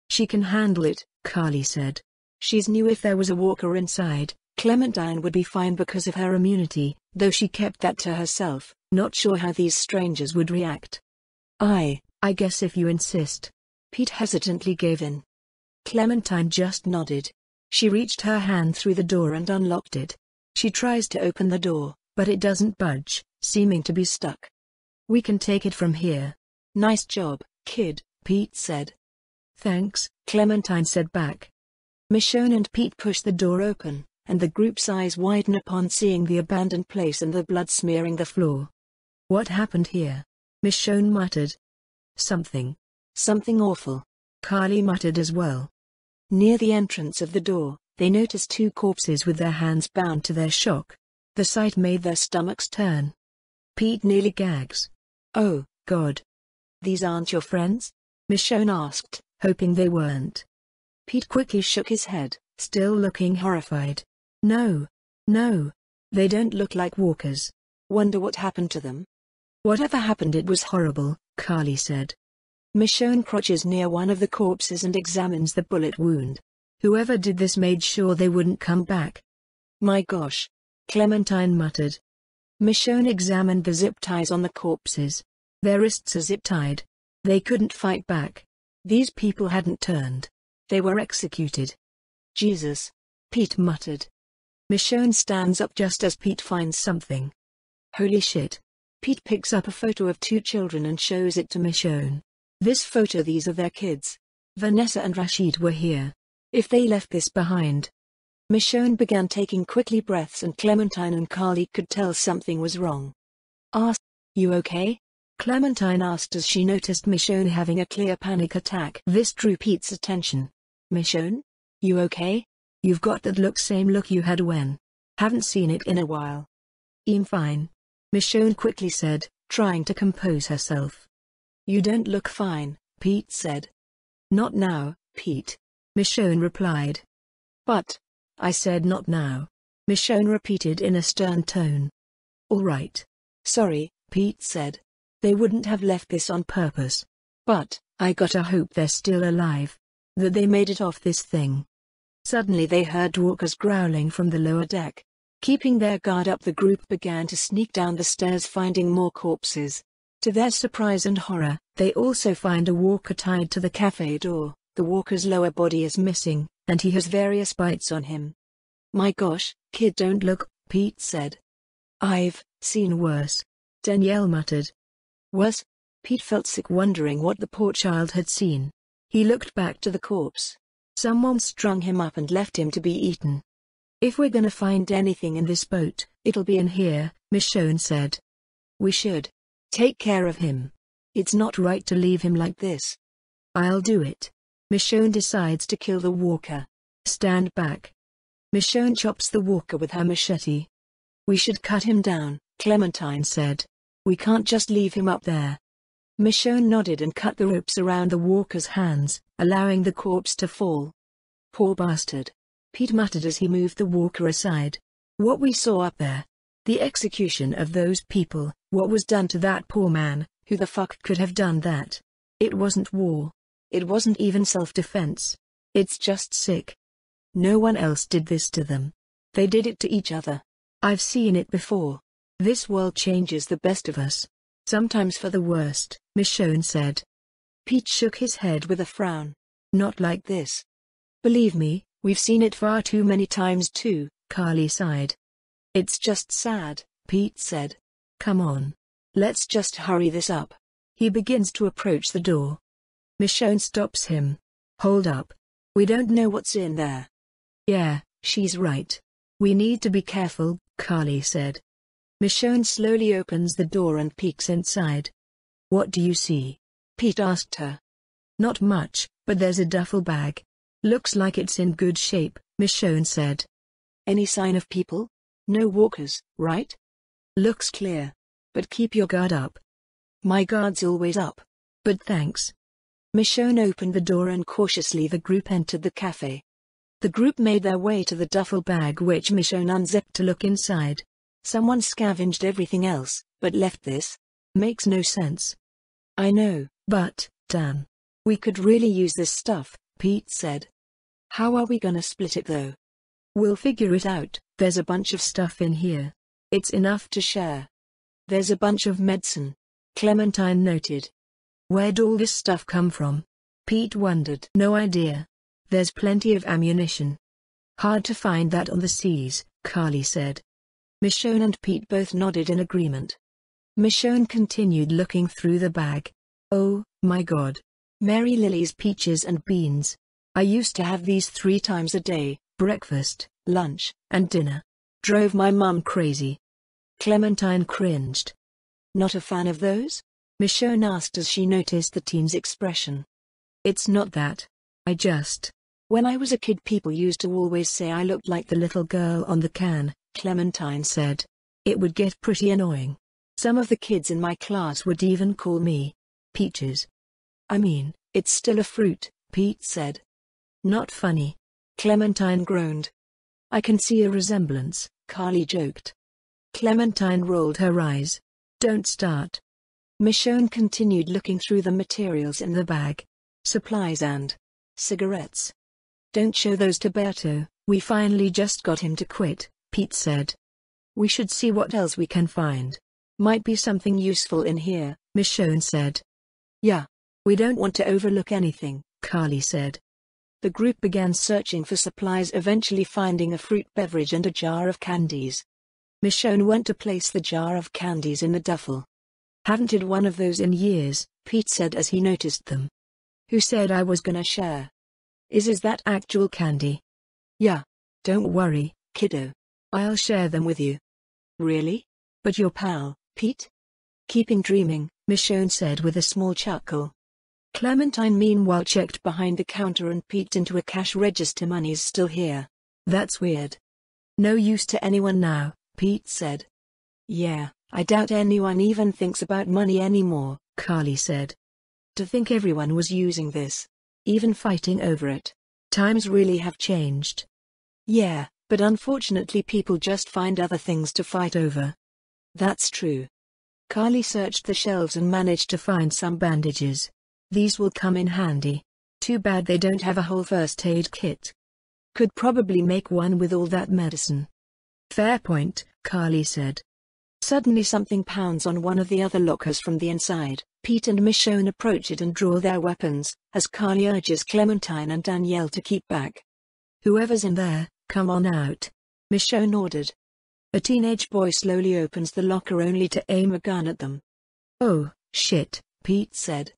[SPEAKER 1] "She can handle it," Carly said. She's knew if there was a walker inside, Clementine would be fine because of her immunity, though she kept that to herself, not sure how these strangers would react. I guess if you insist." Pete hesitantly gave in. Clementine just nodded. She reached her hand through the door and unlocked it. She tries to open the door, but it doesn't budge, seeming to be stuck. "We can take it from here." "Nice job, kid," Pete said. "Thanks," Clementine said back. Michonne and Pete pushed the door open, and the group's eyes widen upon seeing the abandoned place and the blood smearing the floor. "What happened here?" Michonne muttered. Something awful," Carly muttered as well. Near the entrance of the door, they noticed two corpses with their hands bound to their shock. The sight made their stomachs turn. Pete nearly gags. "Oh, God. These aren't your friends?" Michonne asked, hoping they weren't. Pete quickly shook his head, still looking horrified. No, they don't look like walkers. Wonder what happened to them?" "Whatever happened, it was horrible," Carly said. Michonne crouches near one of the corpses and examines the bullet wound. "Whoever did this made sure they wouldn't come back." "My gosh," Clementine muttered. Michonne examined the zip ties on the corpses. Their wrists are zip-tied. They couldn't fight back. These people hadn't turned. They were executed. "Jesus," Pete muttered. Michonne stands up just as Pete finds something. Holy shit. Pete picks up a photo of two children and shows it to Michonne. This photo, these are their kids. Vanessa and Rashid were here. If they left this behind. Michonne began taking quickly breaths, and Clementine and Carly could tell something was wrong. You okay? Clementine asked as she noticed Michonne having a clear panic attack. This drew Pete's attention. Michonne? You okay? You've got that same look you had when. Haven't seen it in a while. I'm fine. Michonne quickly said, trying to compose herself. You don't look fine, Pete said. Not now, Pete. Michonne replied. But, I said not now. Michonne repeated in a stern tone. All right. Sorry, Pete said. They wouldn't have left this on purpose. But, I gotta hope they're still alive. That they made it off this thing. Suddenly they heard walkers growling from the lower deck. Keeping their guard up, the group began to sneak down the stairs, finding more corpses. To their surprise and horror, they also find a walker tied to the cafe door. The walker's lower body is missing, and he has various bites on him. My gosh, kid, don't look, Pete said. I've seen worse. Danielle muttered. Worse? Pete felt sick, wondering what the poor child had seen. He looked back to the corpse. Someone strung him up and left him to be eaten. If we're gonna find anything in this boat, it'll be in here, Michonne said. We should take care of him. It's not right to leave him like this. I'll do it. Michonne decides to kill the walker. Stand back. Michonne chops the walker with her machete. We should cut him down, Clementine said. We can't just leave him up there. Michonne nodded and cut the ropes around the walker's hands, allowing the corpse to fall. Poor bastard. Pete muttered as he moved the walker aside. What we saw up there. The execution of those people, what was done to that poor man, who the fuck could have done that? It wasn't war. It wasn't even self-defense. It's just sick. No one else did this to them. They did it to each other. I've seen it before. This world changes the best of us. Sometimes for the worst, Michonne said. Pete shook his head with a frown. Not like this. Believe me, we've seen it far too many times too, Carly sighed. It's just sad, Pete said. Come on. Let's just hurry this up. He begins to approach the door. Michonne stops him. Hold up. We don't know what's in there. Yeah, she's right. We need to be careful, Carly said. Michonne slowly opens the door and peeks inside. What do you see? Pete asked her. Not much, but there's a duffel bag. Looks like it's in good shape, Michonne said. Any sign of people? No walkers, right? Looks clear. But keep your guard up. My guard's always up. But thanks. Michonne opened the door and cautiously the group entered the cafe. The group made their way to the duffel bag, which Michonne unzipped to look inside. Someone scavenged everything else, but left this. Makes no sense. I know, but, damn. We could really use this stuff, Pete said. How are we gonna split it though? We'll figure it out. There's a bunch of stuff in here. It's enough to share. There's a bunch of medicine. Clementine noted. Where'd all this stuff come from? Pete wondered. No idea. There's plenty of ammunition. Hard to find that on the seas, Carly said. Michonne and Pete both nodded in agreement. Michonne continued looking through the bag. Oh, my God. Mary Lily's peaches and beans. I used to have these 3 times a day, breakfast, lunch, and dinner. Drove my mum crazy. Clementine cringed. Not a fan of those? Michonne asked as she noticed the teen's expression. It's not that. When I was a kid, people used to always say I looked like the little girl on the can, Clementine said. It would get pretty annoying. Some of the kids in my class would even call me Peaches. I mean, it's still a fruit, Pete said. Not funny. Clementine groaned. I can see a resemblance, Carly joked. Clementine rolled her eyes. Don't start. Michonne continued looking through the materials in the bag. Supplies and cigarettes. Don't show those to Berto, we finally just got him to quit, Pete said. We should see what else we can find. Might be something useful in here, Michonne said. Yeah. We don't want to overlook anything, Carly said. The group began searching for supplies, eventually finding a fruit beverage and a jar of candies. Michonne went to place the jar of candies in the duffel. "Haven't had one of those in years," Pete said as he noticed them. "Who said I was gonna share? Is that actual candy?" "Yeah. Don't worry, kiddo. I'll share them with you." "Really? But your pal, Pete?" "Keeping dreaming," Michonne said with a small chuckle. Clementine meanwhile checked behind the counter and peeked into a cash register. "Money's still here. That's weird." "No use to anyone now," Pete said. "Yeah, I doubt anyone even thinks about money anymore," Carly said. "To think everyone was using this. Even fighting over it. Times really have changed." "Yeah, but unfortunately people just find other things to fight over." "That's true." Carly searched the shelves and managed to find some bandages. "These will come in handy. Too bad they don't have a whole first aid kit. Could probably make one with all that medicine." "Fair point," Carly said. Suddenly something pounds on one of the other lockers from the inside. Pete and Michonne approach it and draw their weapons, as Carly urges Clementine and Danielle to keep back. "Whoever's in there, come on out," Michonne ordered. A teenage boy slowly opens the locker only to aim a gun at them. "Oh, shit," Pete said.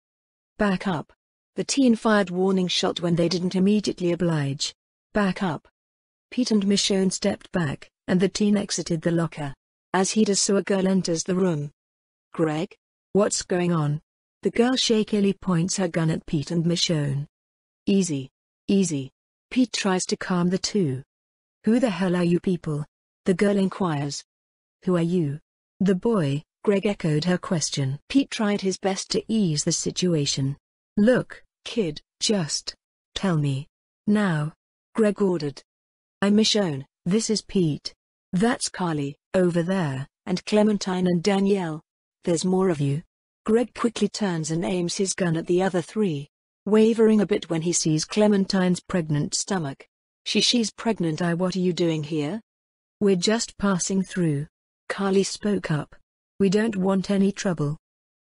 [SPEAKER 1] "Back up." The teen fired warning shot when they didn't immediately oblige. "Back up." Pete and Michonne stepped back, and the teen exited the locker. As he does so, a girl enters the room. "Greg? What's going on?" The girl shakily points her gun at Pete and Michonne. "Easy. Easy." Pete tries to calm the two. "Who the hell are you people?" the girl inquires. "Who are you?" the boy, Greg, echoed her question. Pete tried his best to ease the situation. "Look, kid, just tell me. Now," Greg ordered. "I'm Michonne, this is Pete. That's Carly, over there, and Clementine and Danielle. There's more of you." Greg quickly turns and aims his gun at the other three, wavering a bit when he sees Clementine's pregnant stomach. She's pregnant. What are you doing here?" "We're just passing through," Carly spoke up. "We don't want any trouble."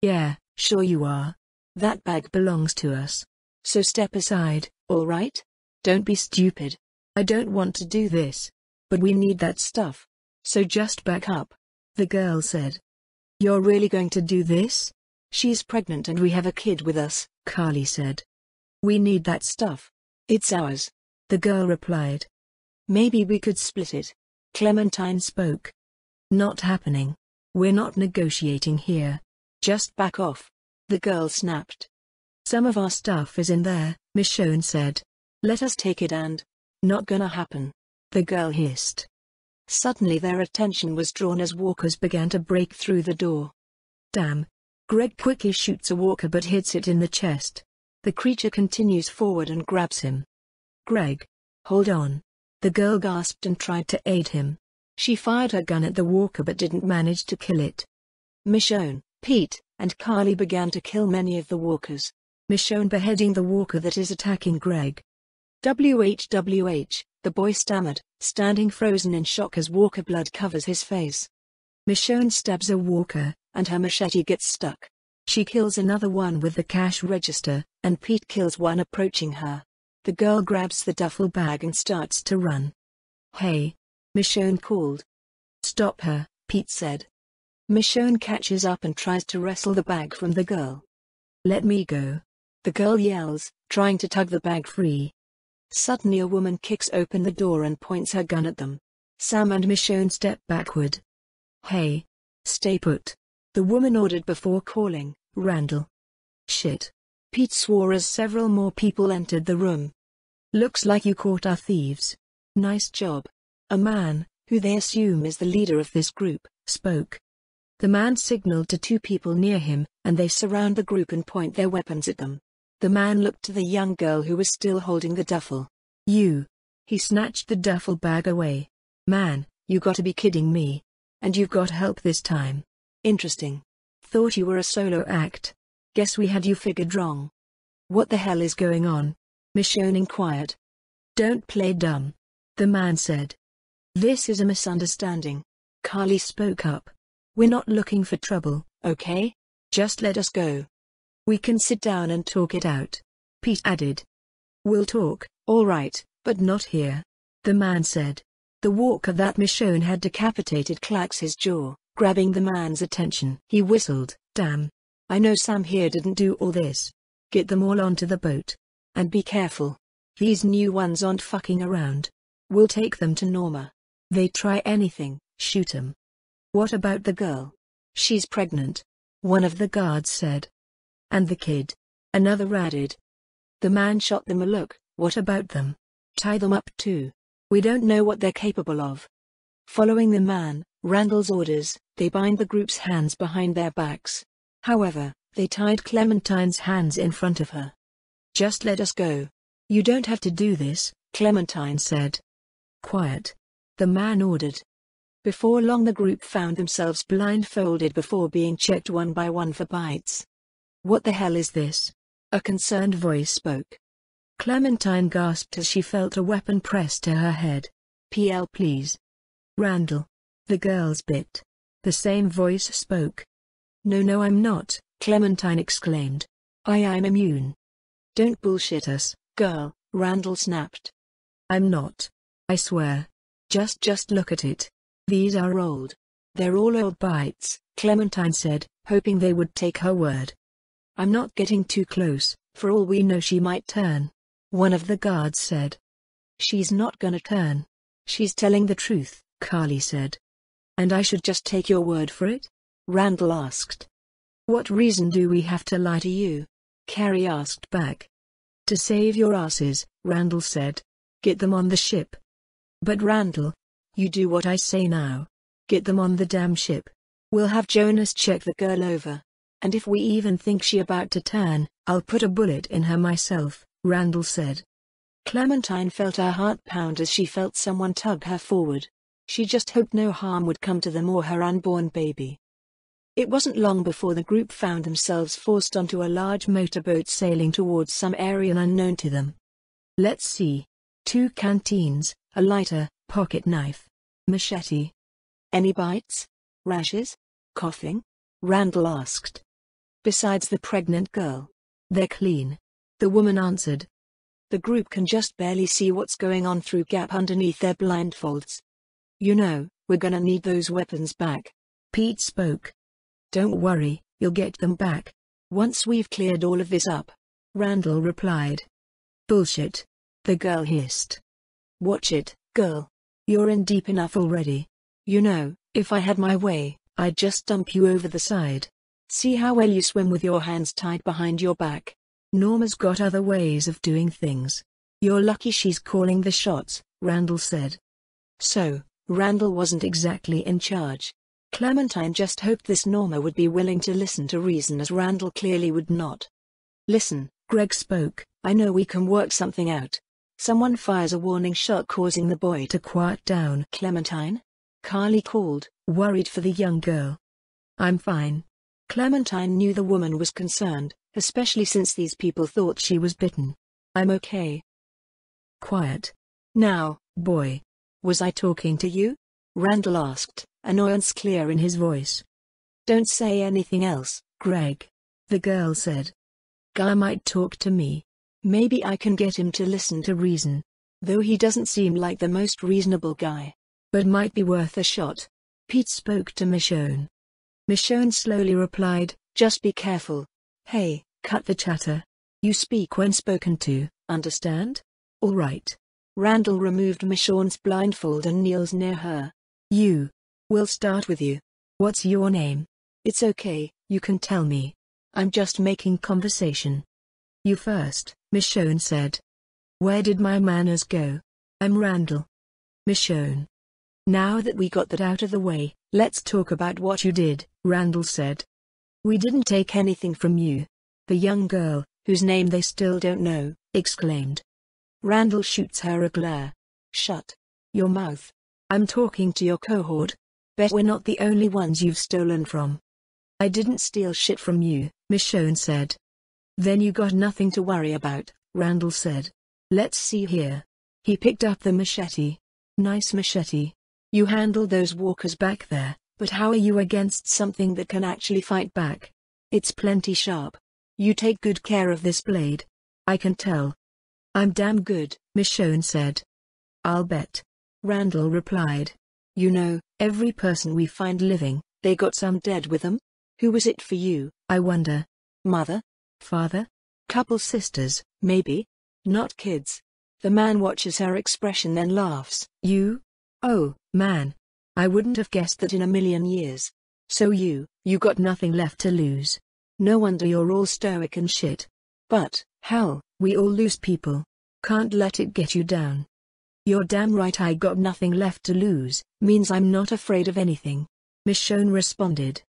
[SPEAKER 1] "Yeah, sure you are. That bag belongs to us. So step aside, all right? Don't be stupid. I don't want to do this. But we need that stuff. So just back up," the girl said. "You're really going to do this?" "She's pregnant and we have a kid with us," Carly said. "We need that stuff. It's ours," the girl replied. "Maybe we could split it," Clementine spoke. "Not happening. We're not negotiating here. Just back off," the girl snapped. "Some of our stuff is in there," Michonne said. "Let us take it and—" "Not gonna happen," the girl hissed. Suddenly their attention was drawn as walkers began to break through the door. "Damn." Greg quickly shoots a walker but hits it in the chest. The creature continues forward and grabs him. "Greg, hold on." The girl gasped and tried to aid him. She fired her gun at the walker but didn't manage to kill it. Michonne, Pete, and Carly began to kill many of the walkers. Michonne beheading the walker that is attacking Greg. "WHWH," the boy stammered, standing frozen in shock as walker blood covers his face. Michonne stabs a walker, and her machete gets stuck. She kills another one with the cash register, and Pete kills one approaching her. The girl grabs the duffel bag and starts to run. "Hey!" Michonne called. "Stop her," Pete said. Michonne catches up and tries to wrestle the bag from the girl. "Let me go," the girl yells, trying to tug the bag free. Suddenly a woman kicks open the door and points her gun at them. Sam and Michonne step backward. "Hey! Stay put," the woman ordered before calling Randall. "Shit," Pete swore as several more people entered the room. "Looks like you caught our thieves. Nice job." A man, who they assume is the leader of this group, spoke. The man signaled to two people near him, and they surround the group and point their weapons at them. The man looked to the young girl who was still holding the duffel. "You." He snatched the duffel bag away. "Man, you gotta be kidding me. And you've got help this time. Interesting. Thought you were a solo act. Guess we had you figured wrong." "What the hell is going on?" Michonne inquired. "Don't play dumb," the man said. "This is a misunderstanding," Carly spoke up. "We're not looking for trouble, okay? Just let us go. We can sit down and talk it out," Pete added. "We'll talk," All right, but not here, the man said. The walker that Michonne had decapitated clacks his jaw, grabbing the man's attention. He whistled, "Damn. I know Sam here didn't do all this. Get them all onto the boat. And be careful. These new ones aren't fucking around. We'll take them to Norma. They try anything, shoot 'em." "What about the girl?" "She's pregnant," one of the guards said. "And the kid?" another added. The man shot them a look. "What about them? Tie them up too. We don't know what they're capable of." Following the man, Randall's orders, they bind the group's hands behind their backs. However, they tied Clementine's hands in front of her. "Just let us go. You don't have to do this," Clementine said. "Quiet," the man ordered. Before long the group found themselves blindfolded before being checked one by one for bites. "What the hell is this?" a concerned voice spoke. Clementine gasped as she felt a weapon pressed to her head. "PL please." "Randall." The girl's bit. The same voice spoke. No, I'm not," Clementine exclaimed. I'm immune." "Don't bullshit us, girl," Randall snapped. "I'm not. I swear. Just look at it. These are old." "They're all old bites," Clementine said, hoping they would take her word. "I'm not getting too close, for all we know she might turn," one of the guards said. "She's not gonna turn. She's telling the truth," Carly said. "And I should just take your word for it?" Randall asked. "What reason do we have to lie to you?" Carrie asked back. "To save your asses," Randall said. "Get them on the ship." "But Randall, you do what I say now. Get them on the damn ship. We'll have Jonas check the girl over. And if we even think she about to turn, I'll put a bullet in her myself," Randall said. Clementine felt her heart pound as she felt someone tug her forward. She just hoped no harm would come to them or her unborn baby. It wasn't long before the group found themselves forced onto a large motorboat sailing towards some area unknown to them. "Let's see. 2 canteens, a lighter, pocket knife, machete." "Any bites? Rashes? Coughing?" Randall asked. "Besides the pregnant girl. They're clean," the woman answered. The group can just barely see what's going on through gap underneath their blindfolds. "You know, we're gonna need those weapons back," Pete spoke. "Don't worry, you'll get them back. Once we've cleared all of this up," Randall replied. "Bullshit," the girl hissed. "Watch it, girl. You're in deep enough already. You know, if I had my way, I'd just dump you over the side. See how well you swim with your hands tied behind your back. Norma's got other ways of doing things. You're lucky she's calling the shots," Randall said. So, Randall wasn't exactly in charge. Clementine just hoped this Norma would be willing to listen to reason, as Randall clearly would not. "Listen," Greg spoke, "I know we can work something out." Someone fires a warning shot, causing the boy to quiet down. "Clementine?" Carly called, worried for the young girl. "I'm fine." Clementine knew the woman was concerned, especially since these people thought she was bitten. "I'm okay." "Quiet. Now, boy. Was I talking to you?" Randall asked, annoyance clear in his voice. "Don't say anything else, Greg," the girl said. "Guy might talk to me. Maybe I can get him to listen to reason. Though he doesn't seem like the most reasonable guy. But might be worth a shot." Pete spoke to Michonne. Michonne slowly replied, "Just be careful. Hey, cut the chatter. You speak when spoken to, understand?" "All right." Randall removed Michonne's blindfold and kneels near her. We'll start with you. What's your name?" "It's okay, you can tell me. I'm just making conversation." "You first," Michonne said. "Where did my manners go?" "I'm Randall." "Michonne." "Now that we got that out of the way, let's talk about what you did," Randall said. "We didn't take anything from you," the young girl, whose name they still don't know, exclaimed. Randall shoots her a glare. "Shut your mouth. I'm talking to your cohort. Bet we're not the only ones you've stolen from." "I didn't steal shit from you," Michonne said. "Then you got nothing to worry about," Randall said. "Let's see here." He picked up the machete. "Nice machete. You handled those walkers back there, but how are you against something that can actually fight back? It's plenty sharp. You take good care of this blade. I can tell." I'm damn good, Michonne said. I'll bet. Randall replied. You know, every person we find living, they got some dead with them. Who was it for you, I wonder? Mother? Father? Couple sisters, maybe? Not kids. The man watches her expression then laughs. You? Oh, man. I wouldn't have guessed that in a million years. So you got nothing left to lose. No wonder you're all stoic and shit. But, hell, we all lose people. Can't let it get you down. You're damn right I got nothing left to lose, means I'm not afraid of anything. Michonne responded.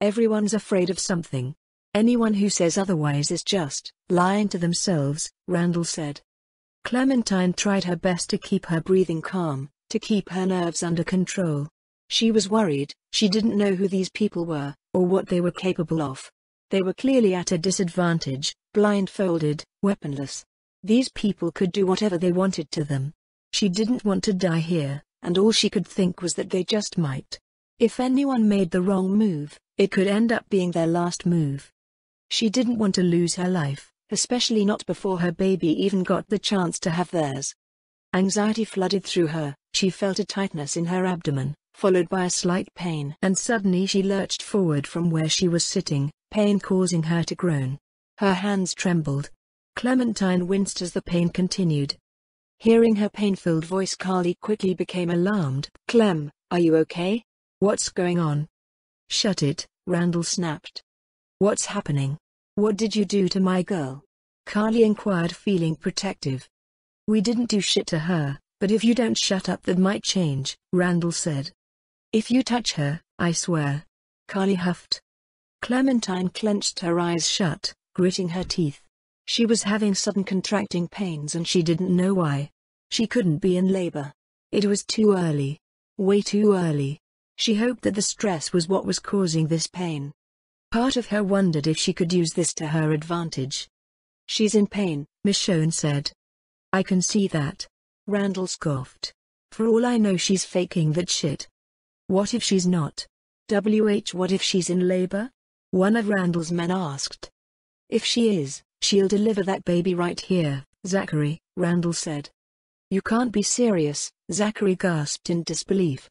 [SPEAKER 1] Everyone's afraid of something. Anyone who says otherwise is just lying to themselves, Randall said. Clementine tried her best to keep her breathing calm, to keep her nerves under control. She was worried. She didn't know who these people were, or what they were capable of. They were clearly at a disadvantage, blindfolded, weaponless. These people could do whatever they wanted to them. She didn't want to die here, and all she could think was that they just might. If anyone made the wrong move, it could end up being their last move. She didn't want to lose her life, especially not before her baby even got the chance to have theirs. Anxiety flooded through her. She felt a tightness in her abdomen, followed by a slight pain. And suddenly she lurched forward from where she was sitting, pain causing her to groan. Her hands trembled. Clementine winced as the pain continued. Hearing her pain-filled voice, Carly quickly became alarmed. Clem, are you okay? What's going on? Shut it, Randall snapped. What's happening? What did you do to my girl? Carly inquired, feeling protective. We didn't do shit to her, but if you don't shut up that might change, Randall said. If you touch her, I swear. Carly huffed. Clementine clenched her eyes shut, gritting her teeth. She was having sudden contracting pains and she didn't know why. She couldn't be in labor. It was too early. Way too early. She hoped that the stress was what was causing this pain. Part of her wondered if she could use this to her advantage. She's in pain, Michonne said. I can see that. Randall scoffed. For all I know she's faking that shit. What if she's not? What if she's in labor? One of Randall's men asked. If she is, she'll deliver that baby right here, Zachary, Randall said. You can't be serious, Zachary gasped in disbelief.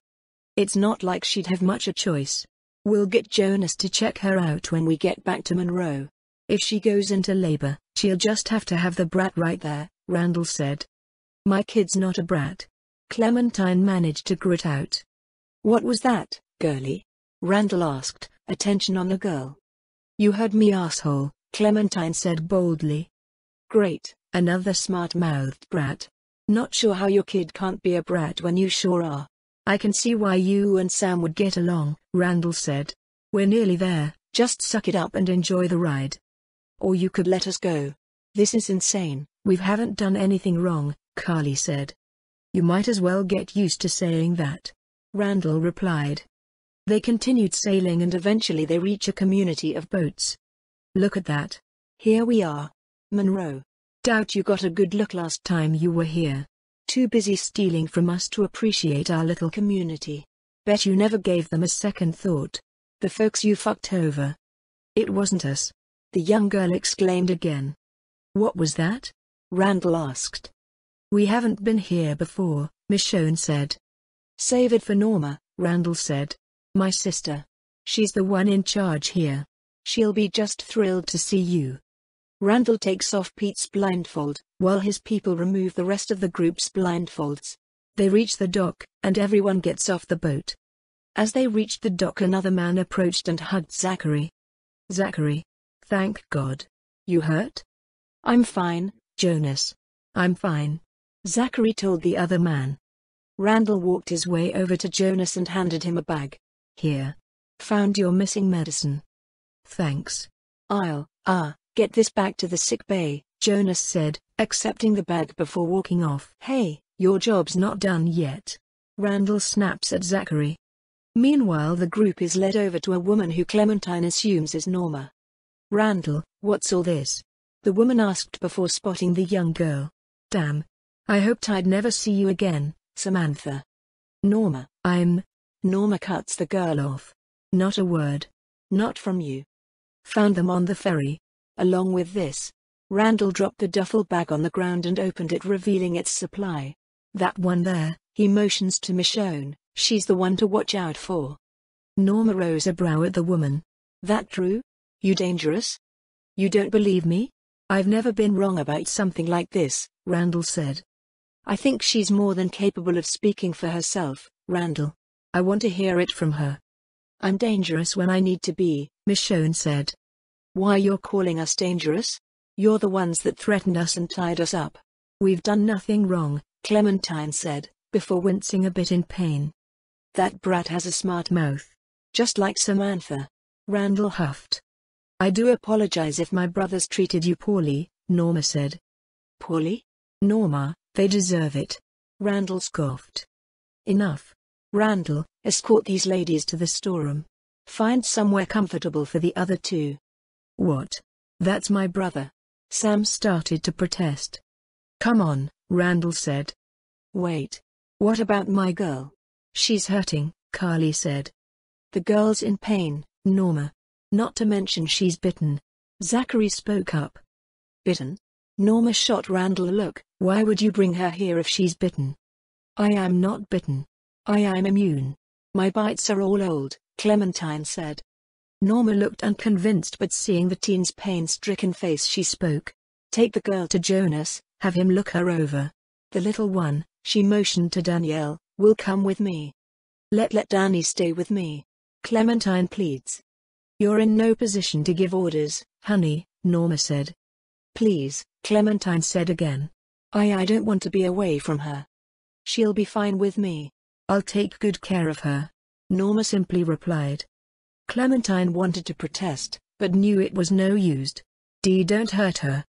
[SPEAKER 1] It's not like she'd have much a choice. We'll get Jonas to check her out when we get back to Monroe. If she goes into labor, she'll just have to have the brat right there, Randall said. My kid's not a brat. Clementine managed to grit out. What was that, girlie? Randall asked, attention on the girl. You heard me, asshole, Clementine said boldly. Great, another smart-mouthed brat. Not sure how your kid can't be a brat when you sure are. I can see why you and Sam would get along, Randall said. We're nearly there, just suck it up and enjoy the ride. Or you could let us go. This is insane. We haven't done anything wrong, Carly said. You might as well get used to saying that, Randall replied. They continued sailing and eventually they reach a community of boats. Look at that. Here we are. Monroe. Doubt you got a good look last time you were here. Too busy stealing from us to appreciate our little community. Bet you never gave them a second thought. The folks you fucked over. It wasn't us. The young girl exclaimed again. What was that? Randall asked. We haven't been here before, Michonne said. Save it for Norma, Randall said. My sister. She's the one in charge here. She'll be just thrilled to see you. Randall takes off Pete's blindfold, while his people remove the rest of the group's blindfolds. They reach the dock, and everyone gets off the boat. As they reached the dock, another man approached and hugged Zachary. Zachary. Thank God. You hurt? I'm fine, Jonas. I'm fine. Zachary told the other man. Randall walked his way over to Jonas and handed him a bag. Here. Found your missing medicine. Thanks. I'll get this back to the sick bay, Jonas said, accepting the bag before walking off. Hey, your job's not done yet. Randall snaps at Zachary. Meanwhile, the group is led over to a woman who Clementine assumes is Norma. Randall, what's all this? The woman asked before spotting the young girl. Damn. I hoped I'd never see you again, Samantha. Norma, Norma cuts the girl off. Not a word. Not from you. Found them on the ferry. Along with this. Randall dropped the duffel bag on the ground and opened it, revealing its supply. That one there, he motions to Michonne, she's the one to watch out for. Norma rose a brow at the woman. That true? You dangerous? You don't believe me? I've never been wrong about something like this, Randall said. I think she's more than capable of speaking for herself, Randall. I want to hear it from her. I'm dangerous when I need to be, Michonne said. Why you're calling us dangerous? You're the ones that threatened us and tied us up. We've done nothing wrong, Clementine said, before wincing a bit in pain. That brat has a smart mouth. Just like Samantha. Randall huffed. I do apologize if my brothers treated you poorly, Norma said. Poorly? Norma, they deserve it. Randall scoffed. Enough. Randall, escort these ladies to the storeroom. Find somewhere comfortable for the other two. What? That's my brother. Sam started to protest. Come on, Randall said. Wait. What about my girl? She's hurting, Carly said. The girl's in pain, Norma. Not to mention she's bitten. Zachary spoke up. Bitten? Norma shot Randall a look. Why would you bring her here if she's bitten? I am not bitten. I am immune. My bites are all old, Clementine said. Norma looked unconvinced, but seeing the teen's pain-stricken face she spoke. Take the girl to Jonas, have him look her over. The little one, she motioned to Danielle, will come with me. Let Danny stay with me. Clementine pleads. You're in no position to give orders, honey, Norma said. Please, Clementine said again. I don't want to be away from her. She'll be fine with me. I'll take good care of her. Norma simply replied. Clementine wanted to protest, but knew it was no use. Don't hurt her.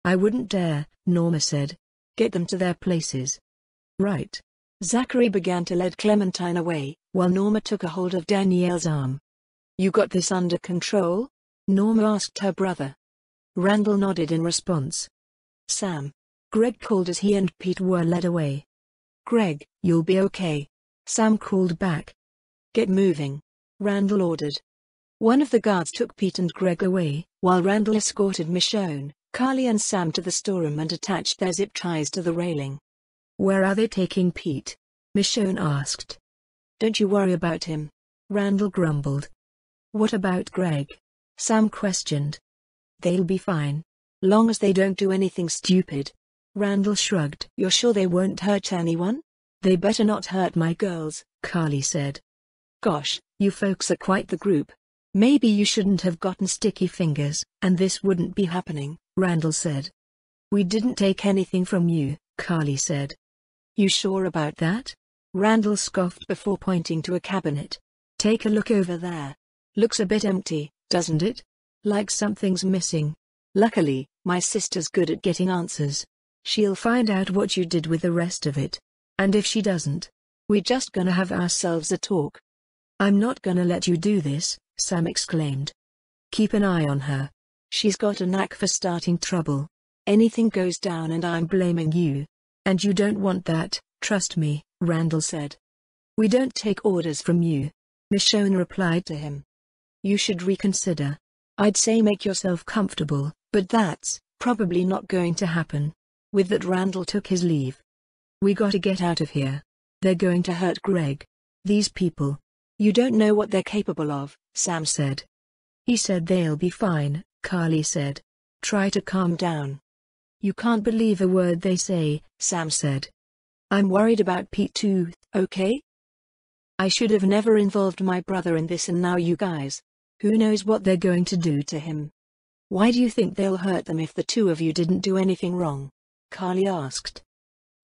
[SPEAKER 1] I wouldn't dare, Norma said. Get them to their places. Right. Zachary began to lead Clementine away, while Norma took a hold of Danielle's arm. You got this under control? Norma asked her brother. Randall nodded in response. Sam. Greg called as he and Pete were led away. Greg, you'll be okay. Sam called back. Get moving. Randall ordered. One of the guards took Pete and Greg away, while Randall escorted Michonne, Carly and Sam to the storeroom and attached their zip ties to the railing. Where are they taking Pete? Michonne asked. Don't you worry about him. Randall grumbled. What about Greg? Sam questioned. They'll be fine. Long as they don't do anything stupid. Randall shrugged. You're sure they won't hurt anyone? They better not hurt my girls, Carly said. Gosh, you folks are quite the group. Maybe you shouldn't have gotten sticky fingers, and this wouldn't be happening, Randall said. We didn't take anything from you, Carly said. You sure about that? Randall scoffed before pointing to a cabinet. Take a look over there. Looks a bit empty, doesn't it? Like something's missing. Luckily, my sister's good at getting answers. She'll find out what you did with the rest of it. And if she doesn't, we're just gonna have ourselves a talk. I'm not gonna let you do this, Sam exclaimed. Keep an eye on her. She's got a knack for starting trouble. Anything goes down and I'm blaming you. And you don't want that, trust me, Randall said. We don't take orders from you. Michonne replied to him. You should reconsider. I'd say make yourself comfortable, but that's probably not going to happen. With that, Randall took his leave. We gotta get out of here. They're going to hurt Greg. These people. You don't know what they're capable of, Sam said. He said they'll be fine, Carly said. Try to calm down. You can't believe a word they say, Sam said. I'm worried about Pete too, okay? I should have never involved my brother in this, and now you guys. Who knows what they're going to do to him? Why do you think they'll hurt them if the two of you didn't do anything wrong? Carly asked.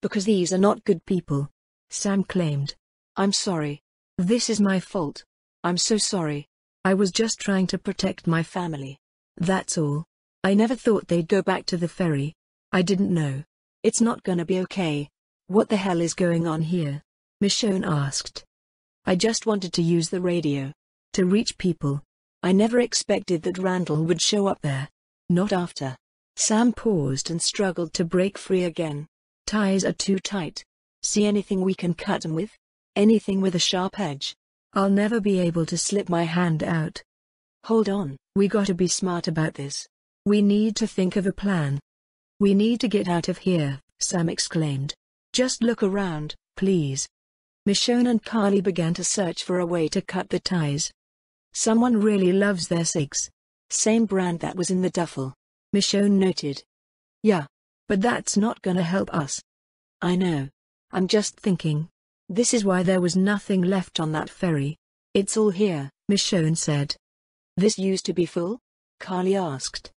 [SPEAKER 1] Because these are not good people. Sam claimed. I'm sorry. This is my fault. I'm so sorry. I was just trying to protect my family. That's all. I never thought they'd go back to the ferry. I didn't know. It's not gonna be okay. What the hell is going on here? Michonne asked. I just wanted to use the radio. To reach people. I never expected that Randall would show up there. Not after. Sam paused and struggled to break free again. Ties are too tight. See anything we can cut them with? Anything with a sharp edge? I'll never be able to slip my hand out. Hold on, we gotta be smart about this. We need to think of a plan. We need to get out of here, Sam exclaimed. Just look around, please. Michonne and Carly began to search for a way to cut the ties. Someone really loves their cigs. Same brand that was in the duffel, Michonne noted. Yeah. But that's not gonna help us. I know. I'm just thinking. This is why there was nothing left on that ferry. It's all here, Michonne said. This used to be full? Carly asked.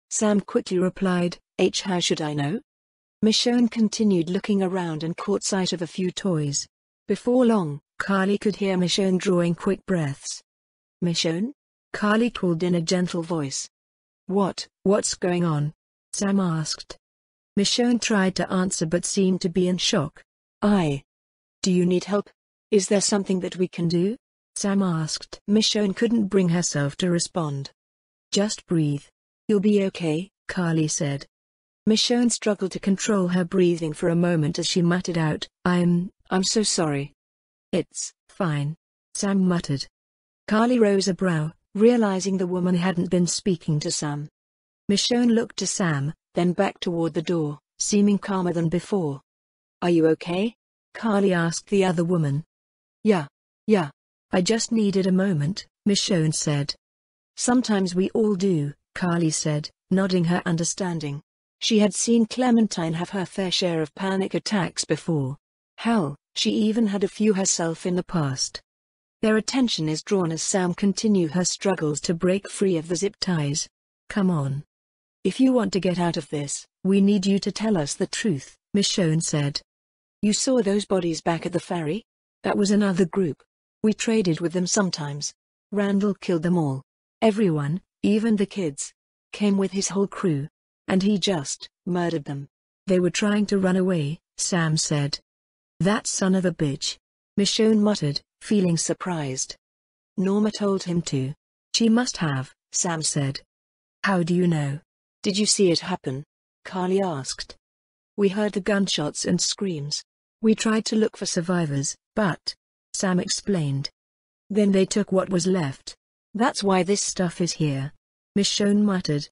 [SPEAKER 1] Sam quickly replied, how should I know? Michonne continued looking around and caught sight of a few toys. Before long, Carly could hear Michonne drawing quick breaths. Michonne? Carly called in a gentle voice. What's going on? Sam asked. Michonne tried to answer but seemed to be in shock. Do you need help? Is there something that we can do? Sam asked. Michonne couldn't bring herself to respond. Just breathe. You'll be okay, Carly said. Michonne struggled to control her breathing for a moment as she muttered out, I'm so sorry. It's fine, Sam muttered. Carly rose a brow, realizing the woman hadn't been speaking to Sam. Michonne looked to Sam, then back toward the door, seeming calmer than before. Are you okay? Carly asked the other woman. Yeah. I just needed a moment, Michonne said. Sometimes we all do, Carly said, nodding her understanding. She had seen Clementine have her fair share of panic attacks before. Hell, she even had a few herself in the past. Their attention is drawn as Sam continues her struggles to break free of the zip ties. Come on. If you want to get out of this, we need you to tell us the truth, Michonne said. You saw those bodies back at the ferry? That was another group. We traded with them sometimes. Randall killed them all. Everyone, even the kids, came with his whole crew. And he just murdered them. They were trying to run away, Sam said. That son of a bitch, Michonne muttered, feeling surprised. Norma told him to. She must have, Sam said. How do you know? Did you see it happen? Carly asked. We heard the gunshots and screams. We tried to look for survivors, but, Sam explained. Then they took what was left. That's why this stuff is here, Michonne muttered.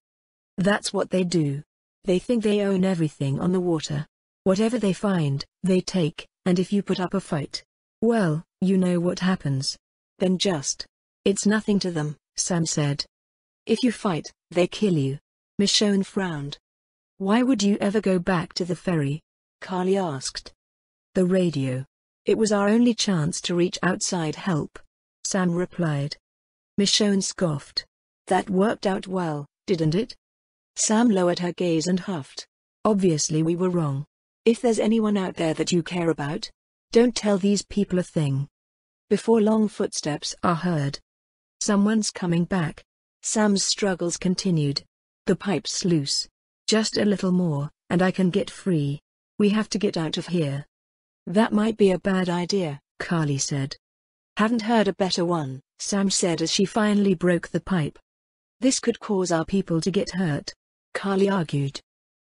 [SPEAKER 1] That's what they do. They think they own everything on the water. Whatever they find, they take, and if you put up a fight, well, you know what happens. Then just. It's nothing to them, Sam said. If you fight, they kill you. Michonne frowned. Why would you ever go back to the ferry? Carly asked. The radio. It was our only chance to reach outside help, Sam replied. Michonne scoffed. That worked out well, didn't it? Sam lowered her gaze and huffed. Obviously we were wrong. If there's anyone out there that you care about, don't tell these people a thing. Before long footsteps are heard. Someone's coming back. Sam's struggles continued. The pipe's loose. Just a little more, and I can get free. We have to get out of here. That might be a bad idea, Carly said. Haven't heard a better one, Sam said as she finally broke the pipe. This could cause our people to get hurt, Carly argued.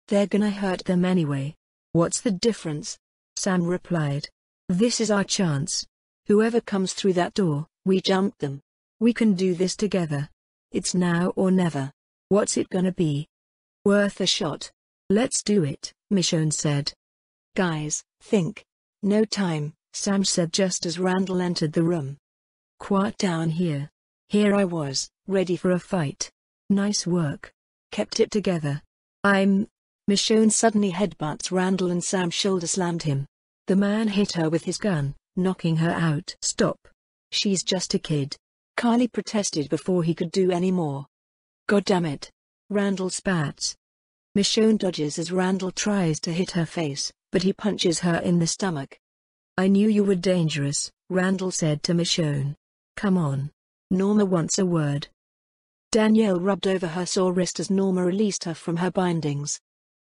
[SPEAKER 1] They're gonna hurt them anyway. What's the difference? Sam replied. This is our chance. Whoever comes through that door, we jump them. We can do this together. It's now or never. What's it gonna be? Worth a shot. Let's do it, Michonne said. Guys, think. No time, Sam said just as Randall entered the room. Quiet down here. Here I was, ready for a fight. Nice work. Kept it together. Michonne suddenly headbutts Randall and Sam shoulder slammed him. The man hit her with his gun, knocking her out. Stop. She's just a kid. Carly protested before he could do any more. God damn it. Randall spats. Michonne dodges as Randall tries to hit her face, but he punches her in the stomach. I knew you were dangerous, Randall said to Michonne. Come on. Norma wants a word. Danielle rubbed over her sore wrist as Norma released her from her bindings.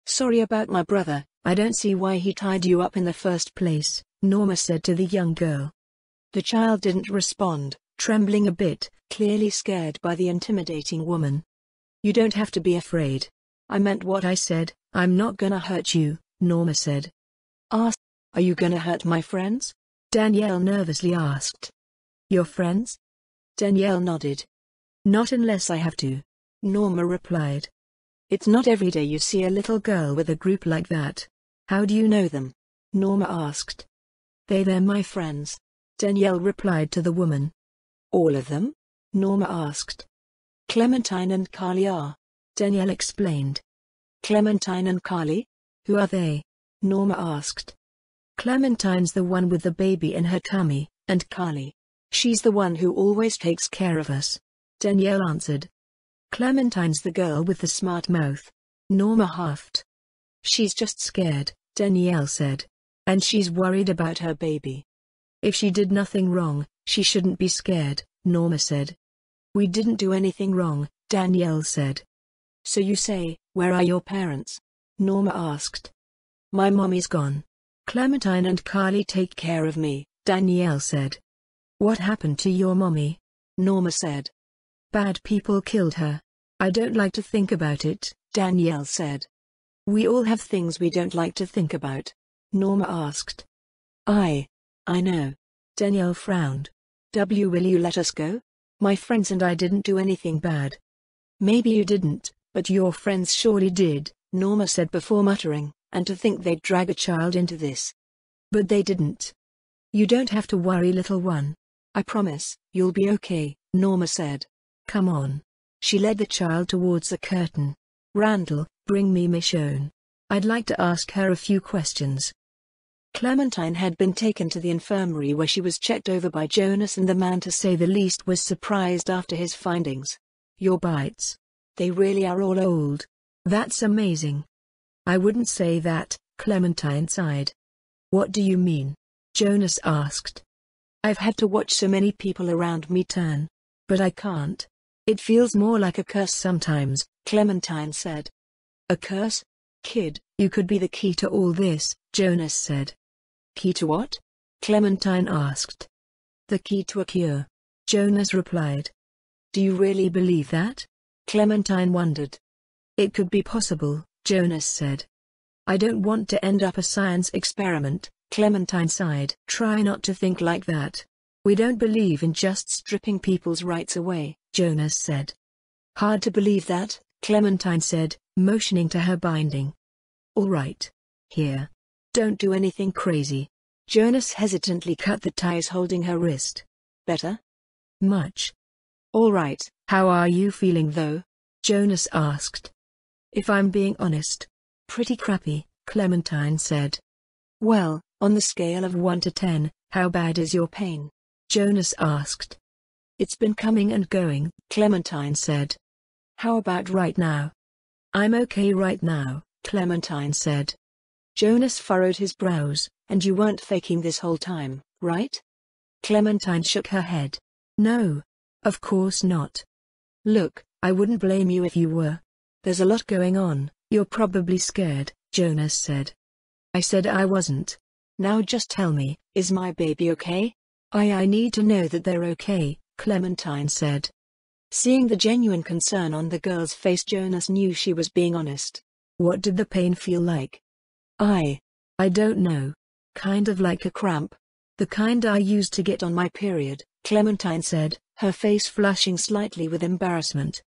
[SPEAKER 1] Sorry about my brother, I don't see why he tied you up in the first place, Norma said to the young girl. The child didn't respond, trembling a bit, clearly scared by the intimidating woman. You don't have to be afraid. I meant what I said, I'm not gonna hurt you, Norma said. Are you gonna hurt my friends? Danielle nervously asked. Your friends? Danielle nodded. Not unless I have to, Norma replied. It's not every day you see a little girl with a group like that. How do you know them? Norma asked. They're my friends, Danielle replied to the woman. All of them? Norma asked. Clementine and Carly are, Danielle explained. Clementine and Carly? Who are they? Norma asked. Clementine's the one with the baby in her tummy, and Carly. She's the one who always takes care of us, Danielle answered. Clementine's the girl with the smart mouth. Norma huffed. She's just scared, Danielle said. And she's worried about her baby. If she did nothing wrong, she shouldn't be scared, Norma said. We didn't do anything wrong, Danielle said. So you say, where are your parents? Norma asked. My mommy's gone. Clementine and Carly take care of me, Danielle said. What happened to your mommy? Norma said. Bad people killed her. I don't like to think about it, Danielle said. We all have things we don't like to think about, Norma asked. I know. Danielle frowned. Will you let us go? My friends and I didn't do anything bad. Maybe you didn't, but your friends surely did, Norma said before muttering, and to think they'd drag a child into this. But they didn't. You don't have to worry, little one. I promise, you'll be okay, Norma said. Come on. She led the child towards the curtain. Randall, bring me Michonne. I'd like to ask her a few questions. Clementine had been taken to the infirmary where she was checked over by Jonas, and the man, to say the least, was surprised after his findings. Your bites. They really are all old. That's amazing. I wouldn't say that, Clementine sighed. What do you mean? Jonas asked. I've had to watch so many people around me turn. But I can't. It feels more like a curse sometimes, Clementine said. A curse? Kid, you could be the key to all this, Jonas said. Key to what? Clementine asked. The key to a cure, Jonas replied. Do you really believe that? Clementine wondered. It could be possible, Jonas said. I don't want to end up a science experiment, Clementine sighed. Try not to think like that. We don't believe in just stripping people's rights away, Jonas said. Hard to believe that, Clementine said, motioning to her binding. All right. Here. Don't do anything crazy. Jonas hesitantly cut the ties holding her wrist. Better? Much. All right. How are you feeling though? Jonas asked. If I'm being honest. Pretty crappy, Clementine said. Well, on the scale of 1 to 10, how bad is your pain? Jonas asked. It's been coming and going, Clementine said. How about right now? I'm okay right now, Clementine said. Jonas furrowed his brows. And you weren't faking this whole time, right? Clementine shook her head. No. Of course not. Look, I wouldn't blame you if you were. There's a lot going on. You're probably scared, Jonas said. I said I wasn't. Now just tell me, is my baby okay? I need to know that they're okay, Clementine said. Seeing the genuine concern on the girl's face, Jonas knew she was being honest. What did the pain feel like? I don't know. Kind of like a cramp. The kind I used to get on my period, Clementine said, her face flushing slightly with embarrassment.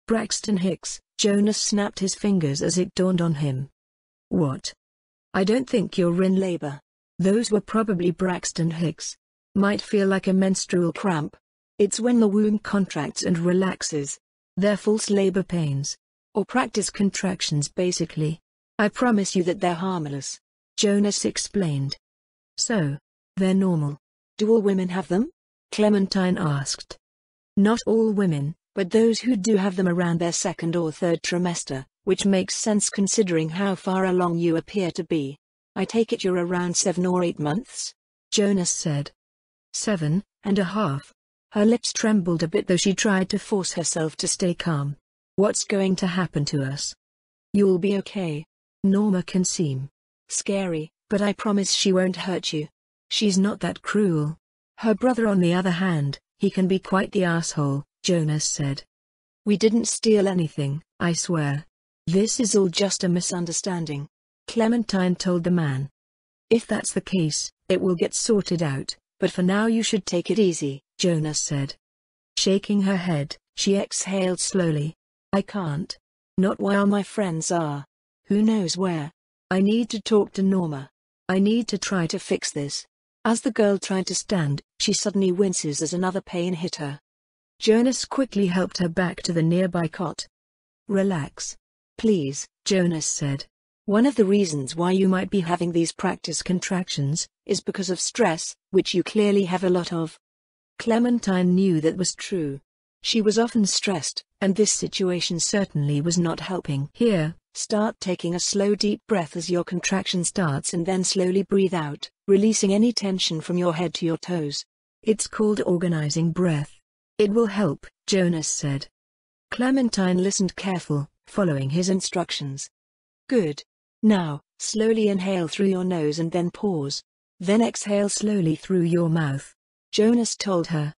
[SPEAKER 1] Braxton Hicks, Jonas snapped his fingers as it dawned on him. What? I don't think you're in labor. Those were probably Braxton Hicks. Might feel like a menstrual cramp. It's when the womb contracts and relaxes. They're false labor pains. Or practice contractions basically. I promise you that they're harmless. Jonas explained. So, they're normal. Do all women have them? Clementine asked. Not all women, but those who do have them around their second or third trimester, which makes sense considering how far along you appear to be. I take it you're around 7 or 8 months? Jonas said. 7.5. Her lips trembled a bit though she tried to force herself to stay calm. What's going to happen to us? You'll be okay. Norma can seem scary, but I promise she won't hurt you. She's not that cruel. Her brother on the other hand, he can be quite the asshole, Jonas said. We didn't steal anything, I swear. This is all just a misunderstanding, Clementine told the man. If that's the case, it will get sorted out, but for now you should take it easy, Jonas said. Shaking her head, she exhaled slowly. I can't. Not while my friends are. Who knows where? I need to talk to Norma. I need to try to fix this. As the girl tried to stand, she suddenly winces as another pain hit her. Jonas quickly helped her back to the nearby cot. Relax. Please, Jonas said. One of the reasons why you might be having these practice contractions is because of stress, which you clearly have a lot of. Clementine knew that was true. She was often stressed, and this situation certainly was not helping. Here, start taking a slow deep breath as your contraction starts and then slowly breathe out, releasing any tension from your head to your toes. It's called organizing breath. It will help, Jonas said. Clementine listened careful, following his instructions. Good. Now, slowly inhale through your nose and then pause. Then exhale slowly through your mouth. Jonas told her.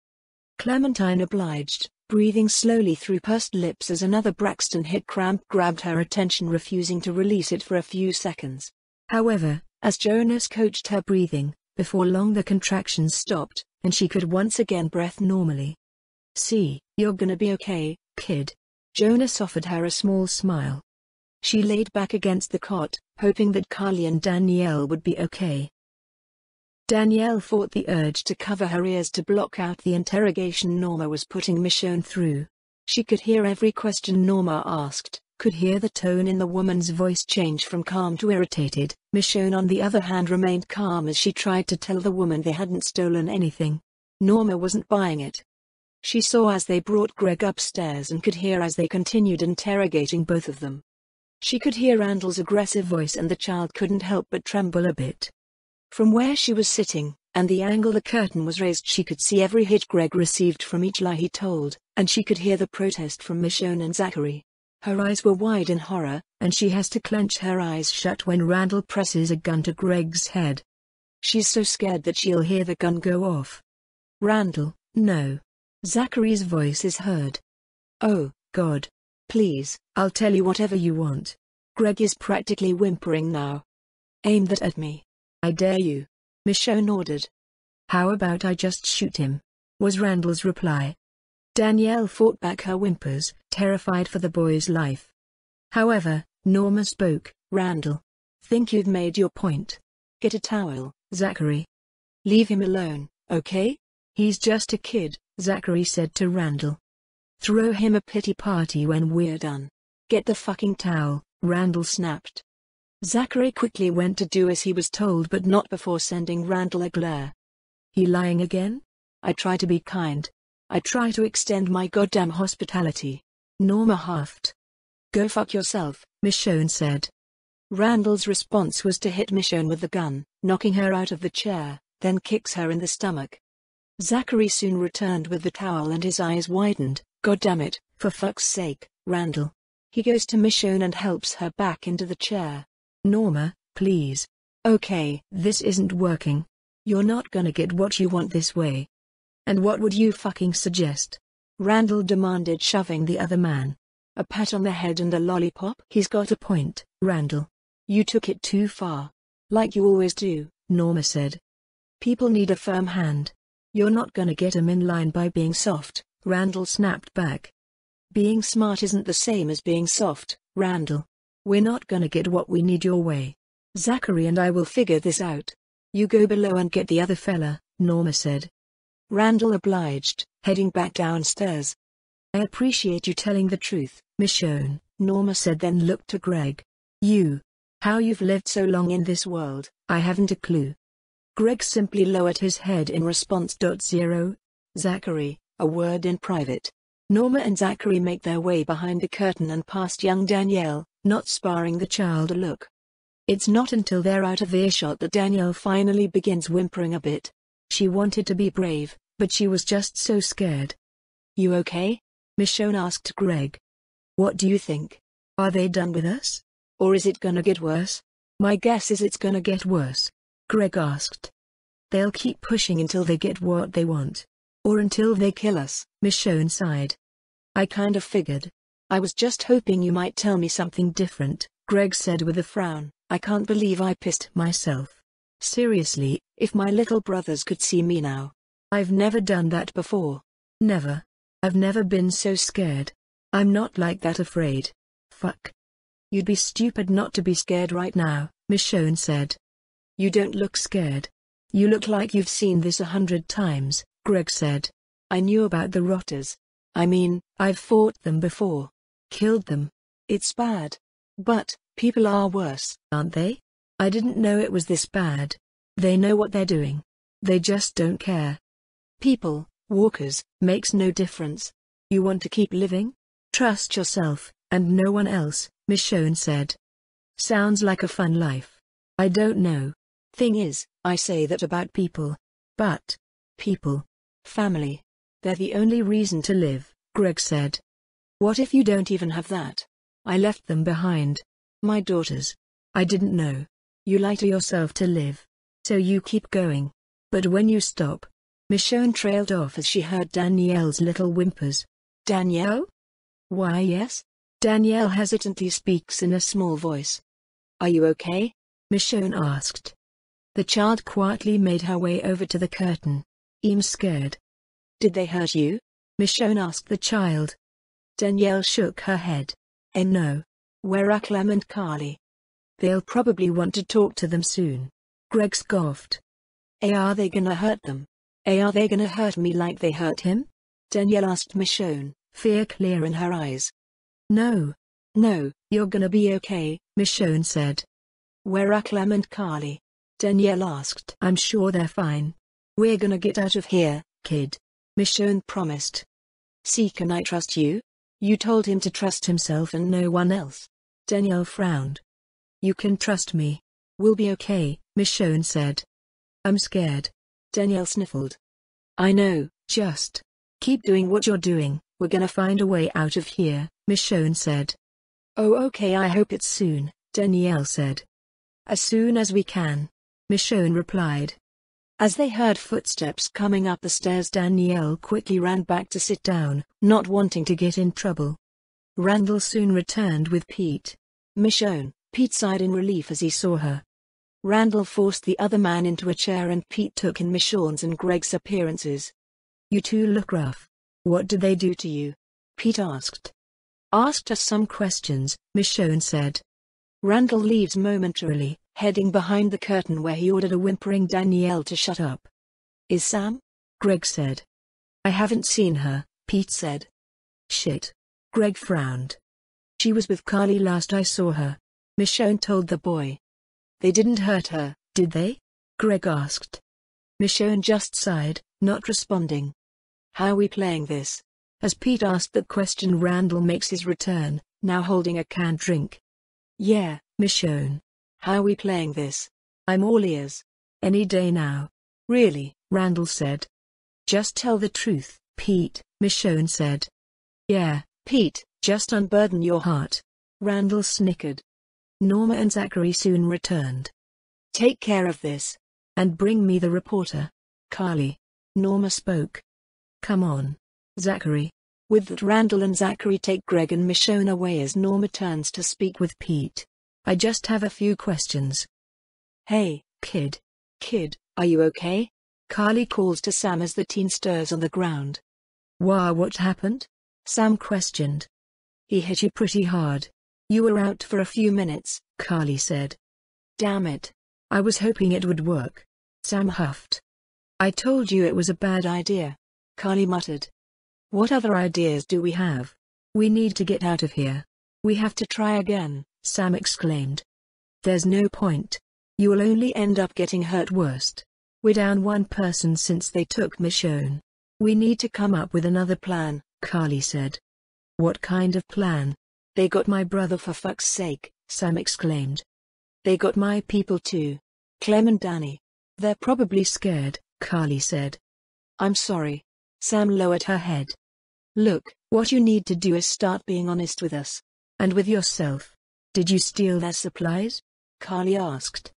[SPEAKER 1] Clementine obliged, breathing slowly through pursed lips as another Braxton Hicks cramp grabbed her attention, refusing to release it for a few seconds. However, as Jonas coached her breathing, before long the contractions stopped, and she could once again breathe normally. See, you're gonna be okay, kid. Jonas offered her a small smile. She laid back against the cot, hoping that Carly and Danielle would be okay. Danielle fought the urge to cover her ears to block out the interrogation Norma was putting Michonne through. She could hear every question Norma asked, could hear the tone in the woman's voice change from calm to irritated. Michonne on the other hand remained calm as she tried to tell the woman they hadn't stolen anything. Norma wasn't buying it. She saw as they brought Greg upstairs and could hear as they continued interrogating both of them. She could hear Randall's aggressive voice and the child couldn't help but tremble a bit. From where she was sitting, and the angle the curtain was raised, she could see every hit Greg received from each lie he told, and she could hear the protest from Michonne and Zachary. Her eyes were wide in horror, and she has to clench her eyes shut when Randall presses a gun to Greg's head. She's so scared that she'll hear the gun go off. Randall, no. Zachary's voice is heard. Oh, God. Please, I'll tell you whatever you want. Greg is practically whimpering now. Aim that at me. I dare you. Michonne ordered. How about I just shoot him? Was Randall's reply. Danielle fought back her whimpers, terrified for the boy's life. However, Norma spoke. Randall. Think you've made your point. Get a towel, Zachary. Leave him alone, okay? He's just a kid, Zachary said to Randall. Throw him a pity party when we're done. Get the fucking towel, Randall snapped. Zachary quickly went to do as he was told, but not before sending Randall a glare. He lying again? I try to be kind. I try to extend my goddamn hospitality. Norma huffed. Go fuck yourself, Michonne said. Randall's response was to hit Michonne with the gun, knocking her out of the chair, then kicks her in the stomach. Zachary soon returned with the towel and his eyes widened. God damn it, for fuck's sake, Randall. He goes to Michonne and helps her back into the chair. Norma, please. Okay, this isn't working. You're not gonna get what you want this way. And what would you fucking suggest? Randall demanded, shoving the other man. A pat on the head and a lollipop? He's got a point, Randall. You took it too far. Like you always do, Norma said. People need a firm hand. You're not gonna get 'em in line by being soft, Randall snapped back. Being smart isn't the same as being soft, Randall. We're not gonna get what we need your way. Zachary and I will figure this out. You go below and get the other fella, Norma said. Randall obliged, heading back downstairs. I appreciate you telling the truth, Michonne, Norma said, then looked to Greg. How you've lived so long in this world, I haven't a clue. Greg simply lowered his head in response. Zachary, a word in private. Norma and Zachary make their way behind the curtain and past young Danielle, not sparing the child a look. It's not until they're out of earshot that Danielle finally begins whimpering a bit. She wanted to be brave, but she was just so scared. You okay? Michonne asked Greg. What do you think? Are they done with us? Or is it gonna get worse? My guess is it's gonna get worse, Greg asked. They'll keep pushing until they get what they want. Or until they kill us, Michonne sighed. I kind of figured. I was just hoping you might tell me something different, Greg said with a frown. I can't believe I pissed myself. Seriously, if my little brothers could see me now. I've never done that before. Never. I've never been so scared. I'm not like that afraid. fuck? You'd be stupid not to be scared right now, Michonne said. You don't look scared. You look like you've seen this 100 times, Greg said. I knew about the rotters. I mean, I've fought them before. Killed them. It's bad. But, people are worse, aren't they? I didn't know it was this bad. They know what they're doing. They just don't care. People, walkers, makes no difference. You want to keep living? Trust yourself, and no one else, Michonne said. Sounds like a fun life. I don't know. Thing is, I say that about people. But, people. Family. They're the only reason to live, Greg said. What if you don't even have that? I left them behind. My daughters. I didn't know. You lie to yourself to live. So you keep going. But when you stop. Michonne trailed off as she heard Danielle's little whimpers. Danielle? Why yes? Danielle hesitantly speaks in a small voice. Are you okay? Michonne asked. The child quietly made her way over to the curtain. I'm scared. Did they hurt you? Michonne asked the child. Danielle shook her head. No. Where are Clem and Carly? They'll probably want to talk to them soon. Greg scoffed. Are they gonna hurt them? Are they gonna hurt me like they hurt him? Danielle asked Michonne, fear clear in her eyes. No. No, you're gonna be okay, Michonne said. Where are Clem and Carly? Danielle asked. I'm sure they're fine. We're gonna get out of here, kid. Michonne promised. See, can I trust you? You told him to trust himself and no one else. Danielle frowned. You can trust me. We'll be okay, Michonne said. I'm scared. Danielle sniffled. I know, just keep doing what you're doing. We're gonna find a way out of here, Michonne said. Oh okay, I hope it's soon, Danielle said. As soon as we can, Michonne replied. As they heard footsteps coming up the stairs, Danielle quickly ran back to sit down, not wanting to get in trouble. Randall soon returned with Pete. Michonne, Pete sighed in relief as he saw her. Randall forced the other man into a chair and Pete took in Michonne's and Greg's appearances. You two look rough. What did they do to you? Pete asked. Asked us some questions, Michonne said. Randall leaves momentarily, heading behind the curtain where he ordered a whimpering Danielle to shut up. Is Sam? Greg said. I haven't seen her, Pete said. Shit. Greg frowned. She was with Carly last I saw her. Michonne told the boy. They didn't hurt her, did they? Greg asked. Michonne just sighed, not responding. How we playing this? As Pete asked that question, Randall makes his return, now holding a canned drink. Yeah, Michonne. How we playing this? I'm all ears. Any day now. Really? Randall said. Just tell the truth, Pete, Michonne said. Yeah, Pete, just unburden your heart. Randall snickered. Norma and Zachary soon returned. Take care of this. And bring me the reporter. Carly. Norma spoke. Come on. Zachary. With that, Randall and Zachary take Greg and Michonne away as Norma turns to speak with Pete. I just have a few questions. Hey, kid. Kid, are you okay? Carly calls to Sam as the teen stirs on the ground. What happened? Sam questioned. He hit you pretty hard. You were out for a few minutes, Carly said. Damn it. I was hoping it would work. Sam huffed. I told you it was a bad idea. Carly muttered. What other ideas do we have? We need to get out of here. We have to try again, Sam exclaimed. There's no point. You will only end up getting hurt worst. We're down one person since they took Michonne. We need to come up with another plan, Carly said. What kind of plan? They got my brother for fuck's sake, Sam exclaimed. They got my people too. Clem and Danny. They're probably scared, Carly said. I'm sorry. Sam lowered her head. Look, what you need to do is start being honest with us. And with yourself. Did you steal their supplies? Carly asked.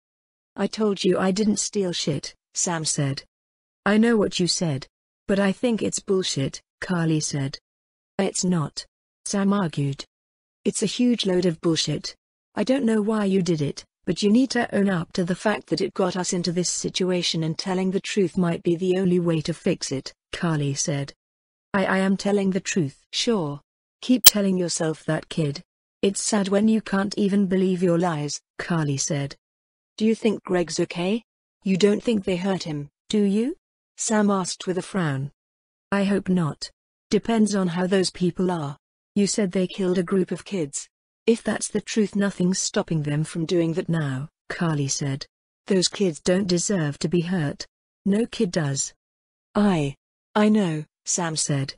[SPEAKER 1] I told you I didn't steal shit, Sam said. I know what you said. But I think it's bullshit, Carly said. It's not. Sam argued. It's a huge load of bullshit. I don't know why you did it, but you need to own up to the fact that it got us into this situation, and telling the truth might be the only way to fix it, Carly said. I am telling the truth. Sure. Keep telling yourself that, kid. It's sad when you can't even believe your lies, Carly said. Do you think Greg's okay? You don't think they hurt him, do you? Sam asked with a frown. I hope not. Depends on how those people are. You said they killed a group of kids. If that's the truth, nothing's stopping them from doing that now, Carly said. Those kids don't deserve to be hurt. No kid does. I know, Sam said.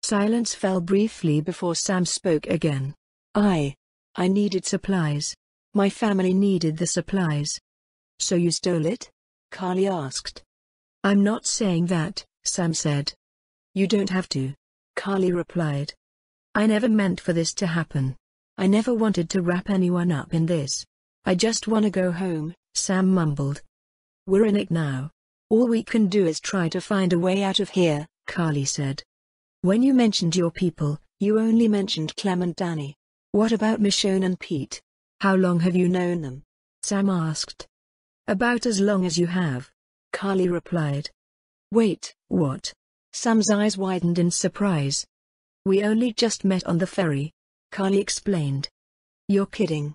[SPEAKER 1] Silence fell briefly before Sam spoke again. I needed supplies. My family needed the supplies. So you stole it? Carly asked. I'm not saying that, Sam said. You don't have to. Carly replied. I never meant for this to happen. I never wanted to wrap anyone up in this. I just want to go home, Sam mumbled. We're in it now. All we can do is try to find a way out of here, Carly said. When you mentioned your people, you only mentioned Clem and Danny. What about Michonne and Pete? How long have you known them? Sam asked. About as long as you have. Carly replied. Wait, what? Sam's eyes widened in surprise. We only just met on the ferry. Carly explained. You're kidding.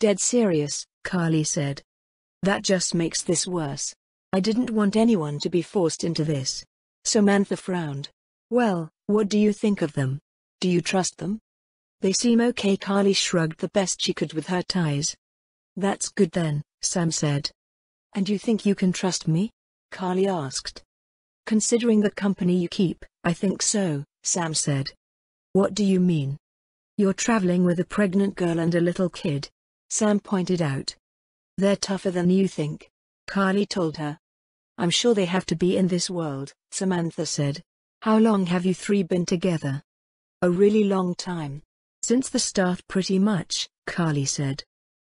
[SPEAKER 1] Dead serious, Carly said. That just makes this worse. I didn't want anyone to be forced into this. Samantha frowned. Well, what do you think of them? Do you trust them? They seem okay. Carly shrugged the best she could with her ties. That's good then, Sam said. And you think you can trust me? Carly asked. Considering the company you keep, I think so, Sam said. What do you mean? You're traveling with a pregnant girl and a little kid. Sam pointed out. They're tougher than you think. Carly told her. I'm sure they have to be in this world, Samantha said. How long have you three been together? A really long time. Since the start pretty much, Carly said.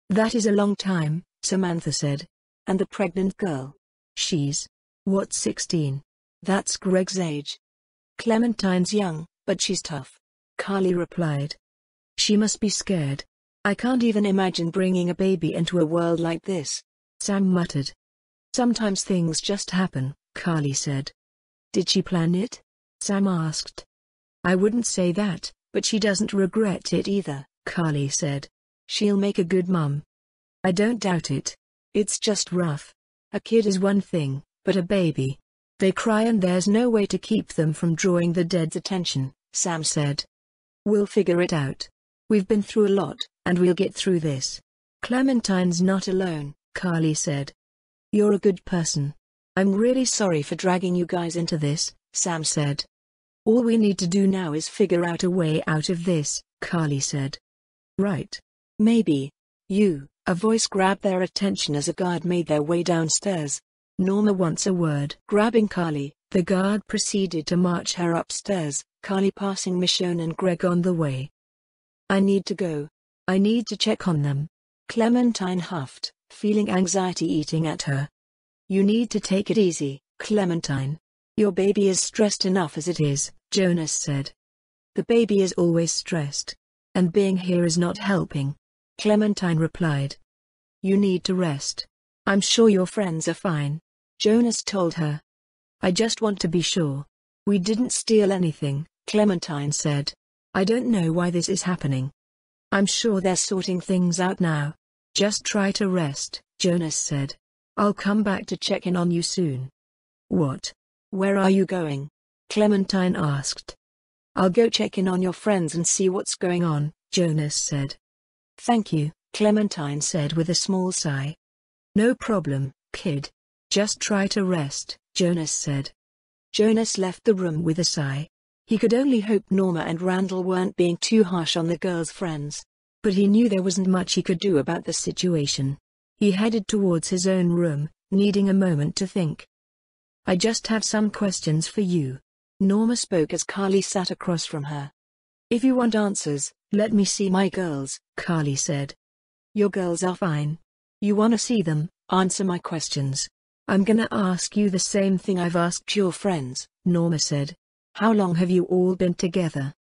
[SPEAKER 1] That is a long time, Samantha said. And the pregnant girl? She's, what, 16? That's Greg's age. Clementine's young, but she's tough. Carly replied. She must be scared. I can't even imagine bringing a baby into a world like this. Sam muttered. Sometimes things just happen, Carly said. Did she plan it? Sam asked. I wouldn't say that, but she doesn't regret it either, Carly said. She'll make a good mum. I don't doubt it. It's just rough. A kid is one thing, but a baby. They cry and there's no way to keep them from drawing the dead's attention, Sam said. We'll figure it out. We've been through a lot, and we'll get through this. Clementine's not alone, Carly said. You're a good person. I'm really sorry for dragging you guys into this, Sam said. All we need to do now is figure out a way out of this, Carly said. Right. Maybe. A voice grabbed their attention as a guard made their way downstairs. Norma wants a word. Grabbing Carly, the guard proceeded to march her upstairs, Carly passing Michonne and Greg on the way. I need to go. I need to check on them. Clementine huffed, feeling anxiety eating at her. You need to take it easy, Clementine. Your baby is stressed enough as it is, Jonas said. The baby is always stressed. And being here is not helping. Clementine replied. You need to rest. I'm sure your friends are fine, Jonas told her. I just want to be sure. We didn't steal anything, Clementine said. I don't know why this is happening. I'm sure they're sorting things out now. Just try to rest, Jonas said. I'll come back to check in on you soon. What? Where are you going? Clementine asked. I'll go check in on your friends and see what's going on, Jonas said. Thank you, Clementine said with a small sigh. No problem, kid. Just try to rest, Jonas said. Jonas left the room with a sigh. He could only hope Norma and Randall weren't being too harsh on the girl's friends. But he knew there wasn't much he could do about the situation. He headed towards his own room, needing a moment to think. I just have some questions for you. Norma spoke as Carly sat across from her. If you want answers, let me see my girls, Carly said. Your girls are fine. You want to see them, answer my questions. I'm gonna ask you the same thing I've asked your friends, Norma said. How long have you all been together?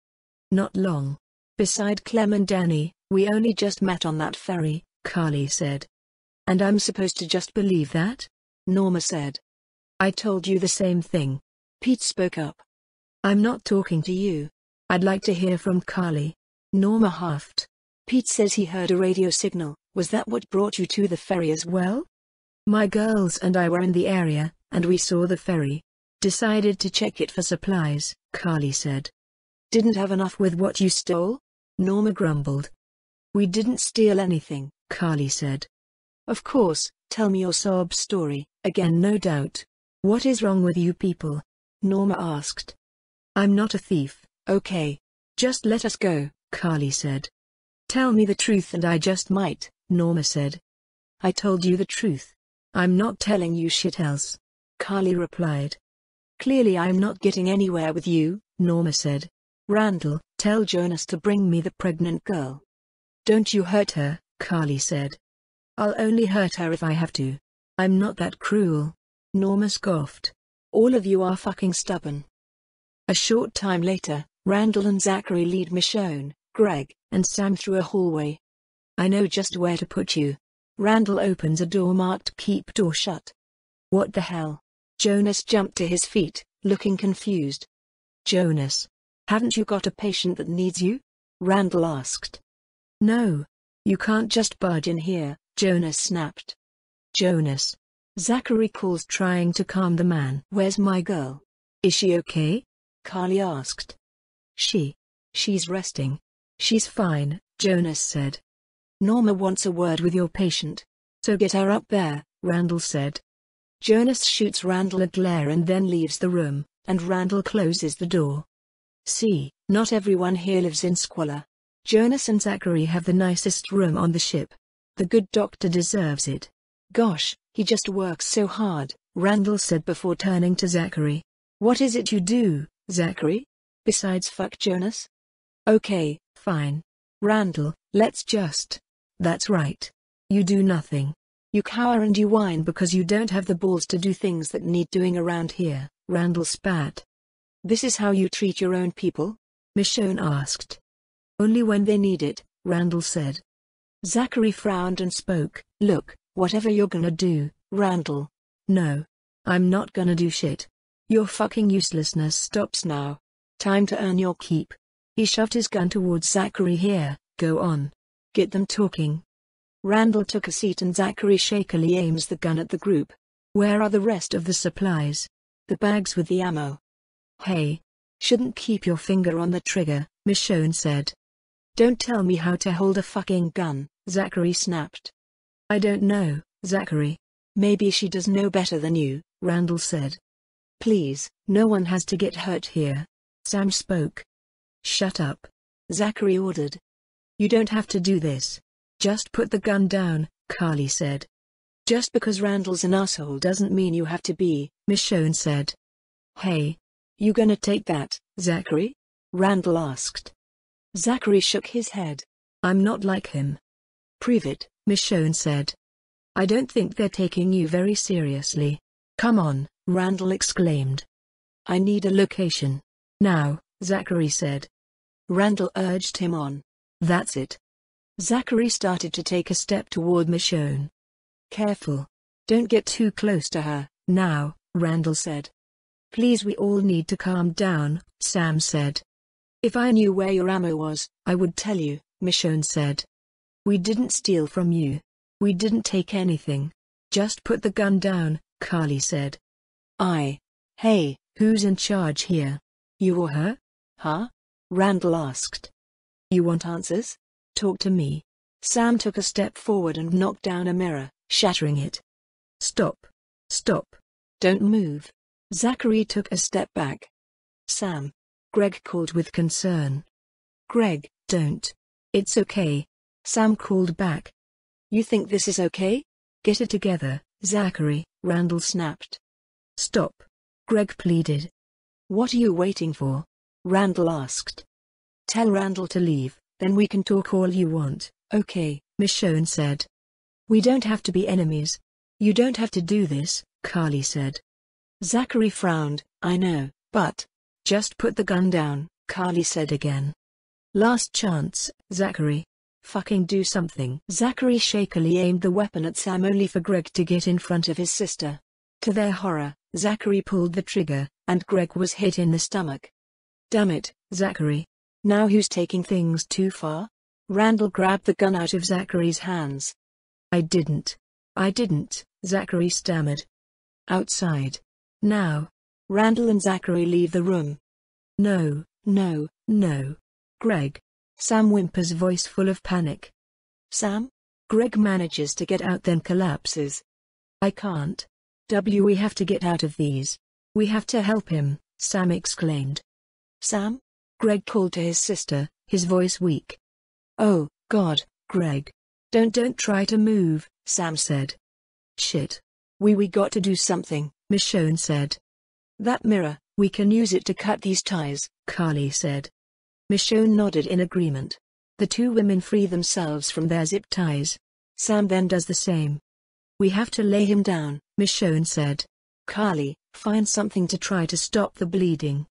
[SPEAKER 1] Not long. Beside Clem and Danny, we only just met on that ferry, Carly said. And I'm supposed to just believe that? Norma said. I told you the same thing. Pete spoke up. I'm not talking to you. I'd like to hear from Carly. Norma huffed. Pete says he heard a radio signal. Was that what brought you to the ferry as well? My girls and I were in the area, and we saw the ferry. Decided to check it for supplies, Carly said. Didn't have enough with what you stole? Norma grumbled. We didn't steal anything, Carly said. Of course, tell me your sob story. Again, no doubt. What is wrong with you people? Norma asked. I'm not a thief, okay? Just let us go, Carly said. Tell me the truth and I just might, Norma said. I told you the truth. I'm not telling you shit else, Carly replied. Clearly I'm not getting anywhere with you, Norma said. Randall, tell Jonas to bring me the pregnant girl. Don't you hurt her, Carly said. I'll only hurt her if I have to. I'm not that cruel. Norma scoffed. All of you are fucking stubborn. A short time later, Randall and Zachary lead Michonne, Greg, and Sam through a hallway. I know just where to put you. Randall opens a door marked "Keep Door Shut." What the hell? Jonas jumped to his feet, looking confused. Jonas, haven't you got a patient that needs you? Randall asked. No. You can't just barge in here, Jonas snapped. Jonas. Zachary calls, trying to calm the man. Where's my girl? Is she okay? Carly asked. She's resting. She's fine, Jonas said. Norma wants a word with your patient. So get her up there, Randall said. Jonas shoots Randall a glare and then leaves the room, and Randall closes the door. See, not everyone here lives in squalor. Jonas and Zachary have the nicest room on the ship. The good doctor deserves it. Gosh, he just works so hard, Randall said before turning to Zachary. What is it you do, Zachary? Besides fuck Jonas? Okay, fine. Randall, let's just. That's right. You do nothing. You cower and you whine because you don't have the balls to do things that need doing around here, Randall spat. This is how you treat your own people? Michonne asked. Only when they need it, Randall said. Zachary frowned and spoke. Look, whatever you're gonna do, Randall. No. I'm not gonna do shit. Your fucking uselessness stops now. Time to earn your keep. He shoved his gun towards Zachary. Here, go on. Get them talking. Randall took a seat and Zachary shakily aims the gun at the group. Where are the rest of the supplies? The bags with the ammo. Hey. Shouldn't keep your finger on the trigger, Michonne said. Don't tell me how to hold a fucking gun, Zachary snapped. I don't know, Zachary. Maybe she does know better than you, Randall said. Please, no one has to get hurt here. Sam spoke. Shut up. Zachary ordered. You don't have to do this. Just put the gun down, Carly said. Just because Randall's an asshole doesn't mean you have to be, Michonne said. Hey. You gonna take that, Zachary? Randall asked. Zachary shook his head. I'm not like him. Prove it, Michonne said. I don't think they're taking you very seriously. Come on, Randall exclaimed. I need a location. Now, Zachary said. Randall urged him on. That's it. Zachary started to take a step toward Michonne. Careful. Don't get too close to her, now, Randall said. Please, we all need to calm down, Sam said. If I knew where your ammo was, I would tell you, Michonne said. We didn't steal from you. We didn't take anything. Just put the gun down, Carly said. Hey, who's in charge here? You or her? Huh? Randall asked. You want answers? Talk to me. Sam took a step forward and knocked down a mirror, shattering it. Stop. Stop. Don't move. Zachary took a step back. Sam. Greg called with concern. Greg, don't. It's okay. Sam called back. You think this is okay? Get it together, Zachary, Randall snapped. Stop. Greg pleaded. What are you waiting for? Randall asked. Tell Randall to leave, then we can talk all you want, okay, Michonne said. We don't have to be enemies. You don't have to do this, Carly said. Zachary frowned. I know, but... Just put the gun down, Carly said again. Last chance, Zachary. Fucking do something. Zachary shakily aimed the weapon at Sam, only for Greg to get in front of his sister. To their horror, Zachary pulled the trigger, and Greg was hit in the stomach. Damn it, Zachary. Now who's taking things too far? Randall grabbed the gun out of Zachary's hands. I didn't, Zachary stammered. Outside. Now. Randall and Zachary leave the room. No, no, no. Greg. Sam whimpers, voice full of panic. Sam? Greg manages to get out, then collapses. I can't. We have to get out of these. We have to help him, Sam exclaimed. Sam? Greg called to his sister, his voice weak. Oh, God, Greg. Don't try to move, Sam said. Shit. We got to do something, Michonne said. That mirror, we can use it to cut these ties, Carly said. Michonne nodded in agreement. The two women free themselves from their zip ties. Sam then does the same. We have to lay him down, Michonne said. Carly, find something to try to stop the bleeding.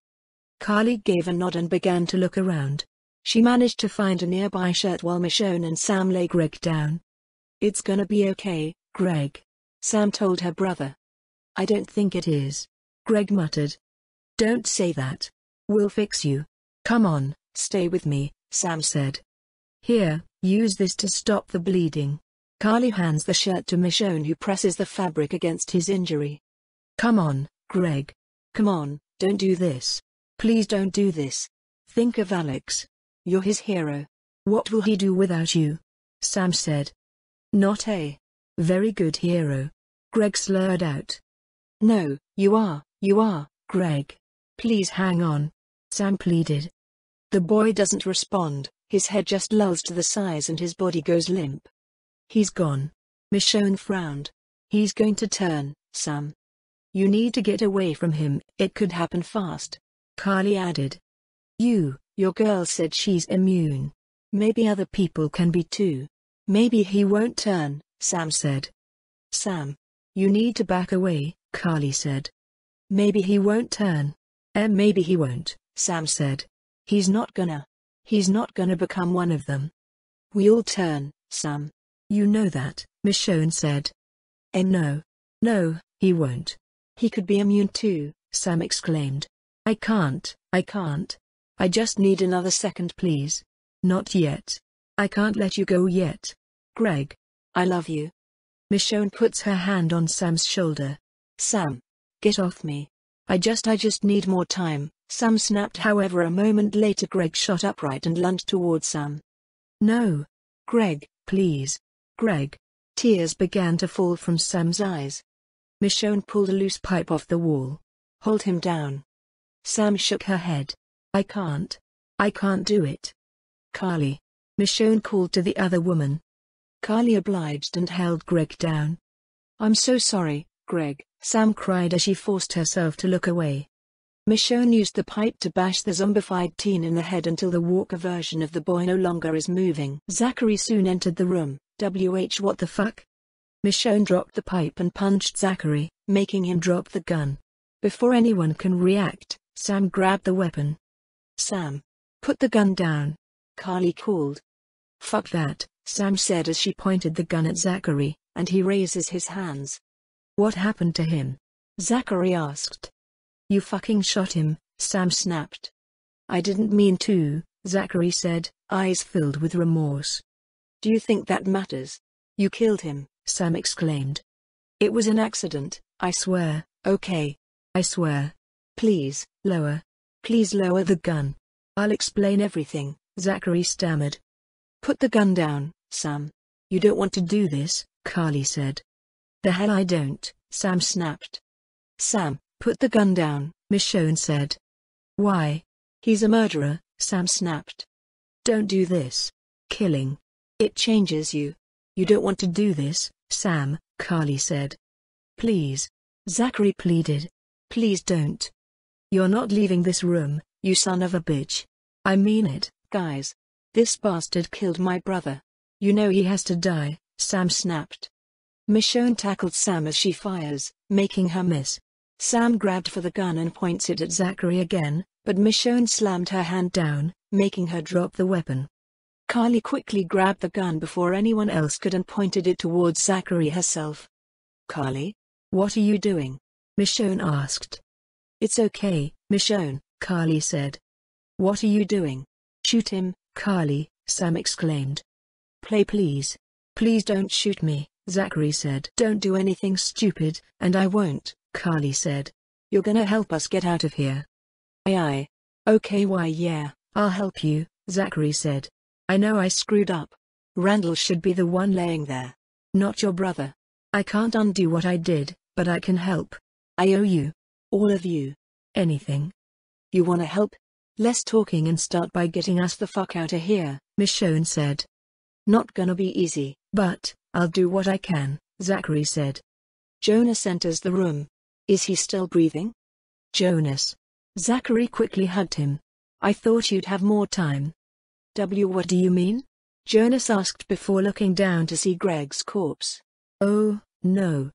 [SPEAKER 1] Carly gave a nod and began to look around. She managed to find a nearby shirt while Michonne and Sam lay Greg down. It's gonna be okay, Greg. Sam told her brother. I don't think it is. Greg muttered. Don't say that. We'll fix you. Come on, stay with me, Sam said. Here, use this to stop the bleeding. Carly hands the shirt to Michonne, who presses the fabric against his injury. Come on, Greg. Come on, don't do this. Please don't do this. Think of Alex. You're his hero. What will he do without you? Sam said. Not a very good hero. Greg slurred out. No, you are, Greg. Please hang on. Sam pleaded. The boy doesn't respond, his head just lulls to the sides and his body goes limp. He's gone. Michonne frowned. He's going to turn, Sam. You need to get away from him, it could happen fast. Carly added. Your girl said she's immune. Maybe other people can be too. Maybe he won't turn, Sam said. Sam. You need to back away, Carly said. Maybe he won't turn. Maybe he won't, Sam said. He's not gonna become one of them. We'll turn, Sam. You know that, Michonne said. No, he won't. He could be immune too, Sam exclaimed. I can't. I just need another second, please. Not yet. I can't let you go yet. Greg. I love you. Michonne puts her hand on Sam's shoulder. Sam. Get off me. I just need more time, Sam snapped. However, a moment later Greg shot upright and lunged towards Sam. No. Greg, please. Greg. Tears began to fall from Sam's eyes. Michonne pulled a loose pipe off the wall. Hold him down. Sam shook her head. I can't do it. Carly. Michonne called to the other woman. Carly obliged and held Greg down. I'm so sorry, Greg, Sam cried as she forced herself to look away. Michonne used the pipe to bash the zombified teen in the head until the walker version of the boy no longer is moving. Zachary soon entered the room. What the fuck? Michonne dropped the pipe and punched Zachary, making him drop the gun. Before anyone can react, Sam grabbed the weapon. Sam. Put the gun down. Carly called. Fuck that, Sam said as she pointed the gun at Zachary, and he raises his hands. What happened to him? Zachary asked. You fucking shot him, Sam snapped. I didn't mean to, Zachary said, eyes filled with remorse. Do you think that matters? You killed him, Sam exclaimed. It was an accident, I swear. Okay. I swear. Please, lower. Please lower the gun. I'll explain everything, Zachary stammered. Put the gun down, Sam. You don't want to do this, Carly said. The hell I don't, Sam snapped. Sam, put the gun down, Michonne said. Why? He's a murderer, Sam snapped. Don't do this. Killing. It changes you. You don't want to do this, Sam, Carly said. Please. Zachary pleaded. Please don't. You're not leaving this room, you son of a bitch. I mean it, guys. This bastard killed my brother. You know he has to die, Sam snapped. Michonne tackled Sam as she fires, making her miss. Sam grabbed for the gun and points it at Zachary again, but Michonne slammed her hand down, making her drop the weapon. Carly quickly grabbed the gun before anyone else could and pointed it towards Zachary herself. Carly? What are you doing? Michonne asked. It's okay, Michonne, Carly said. What are you doing? Shoot him, Carly, Sam exclaimed. Play please. Please don't shoot me, Zachary said. Don't do anything stupid, and I won't, Carly said. You're gonna help us get out of here. Aye. Okay, why yeah, I'll help you, Zachary said. I know I screwed up. Randall should be the one laying there, not your brother. I can't undo what I did, but I can help. I owe you, all of you, anything. You wanna help? Less talking and start by getting us the fuck out of here, Michonne said. Not gonna be easy, but I'll do what I can, Zachary said. Jonas enters the room. Is he still breathing? Jonas. Zachary quickly hugged him. I thought you'd have more time. What do you mean? Jonas asked before looking down to see Greg's corpse. Oh, no.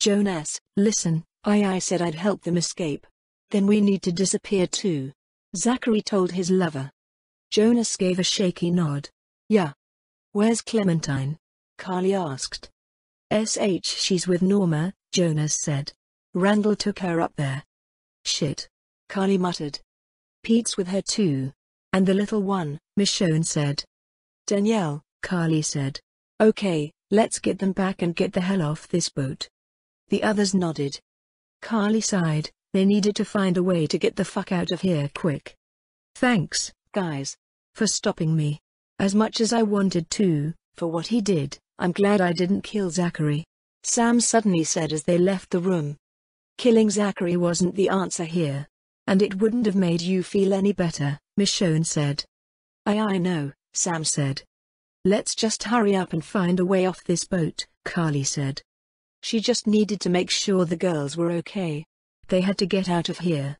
[SPEAKER 1] Jonas, listen, I said I'd help them escape. Then we need to disappear too, Zachary told his lover. Jonas gave a shaky nod. Yeah. Where's Clementine? Carly asked. She's with Norma, Jonas said. Randall took her up there. Shit. Carly muttered. Pete's with her too. And the little one, Michonne said. Danielle, Carly said. Okay, let's get them back and get the hell off this boat. The others nodded. Carly sighed. They needed to find a way to get the fuck out of here quick. Thanks, guys, for stopping me. As much as I wanted to, for what he did, I'm glad I didn't kill Zachary, Sam suddenly said as they left the room. Killing Zachary wasn't the answer here. And it wouldn't have made you feel any better, Michonne said. I know, Sam said. Let's just hurry up and find a way off this boat, Carly said. She just needed to make sure the girls were okay. They had to get out of here.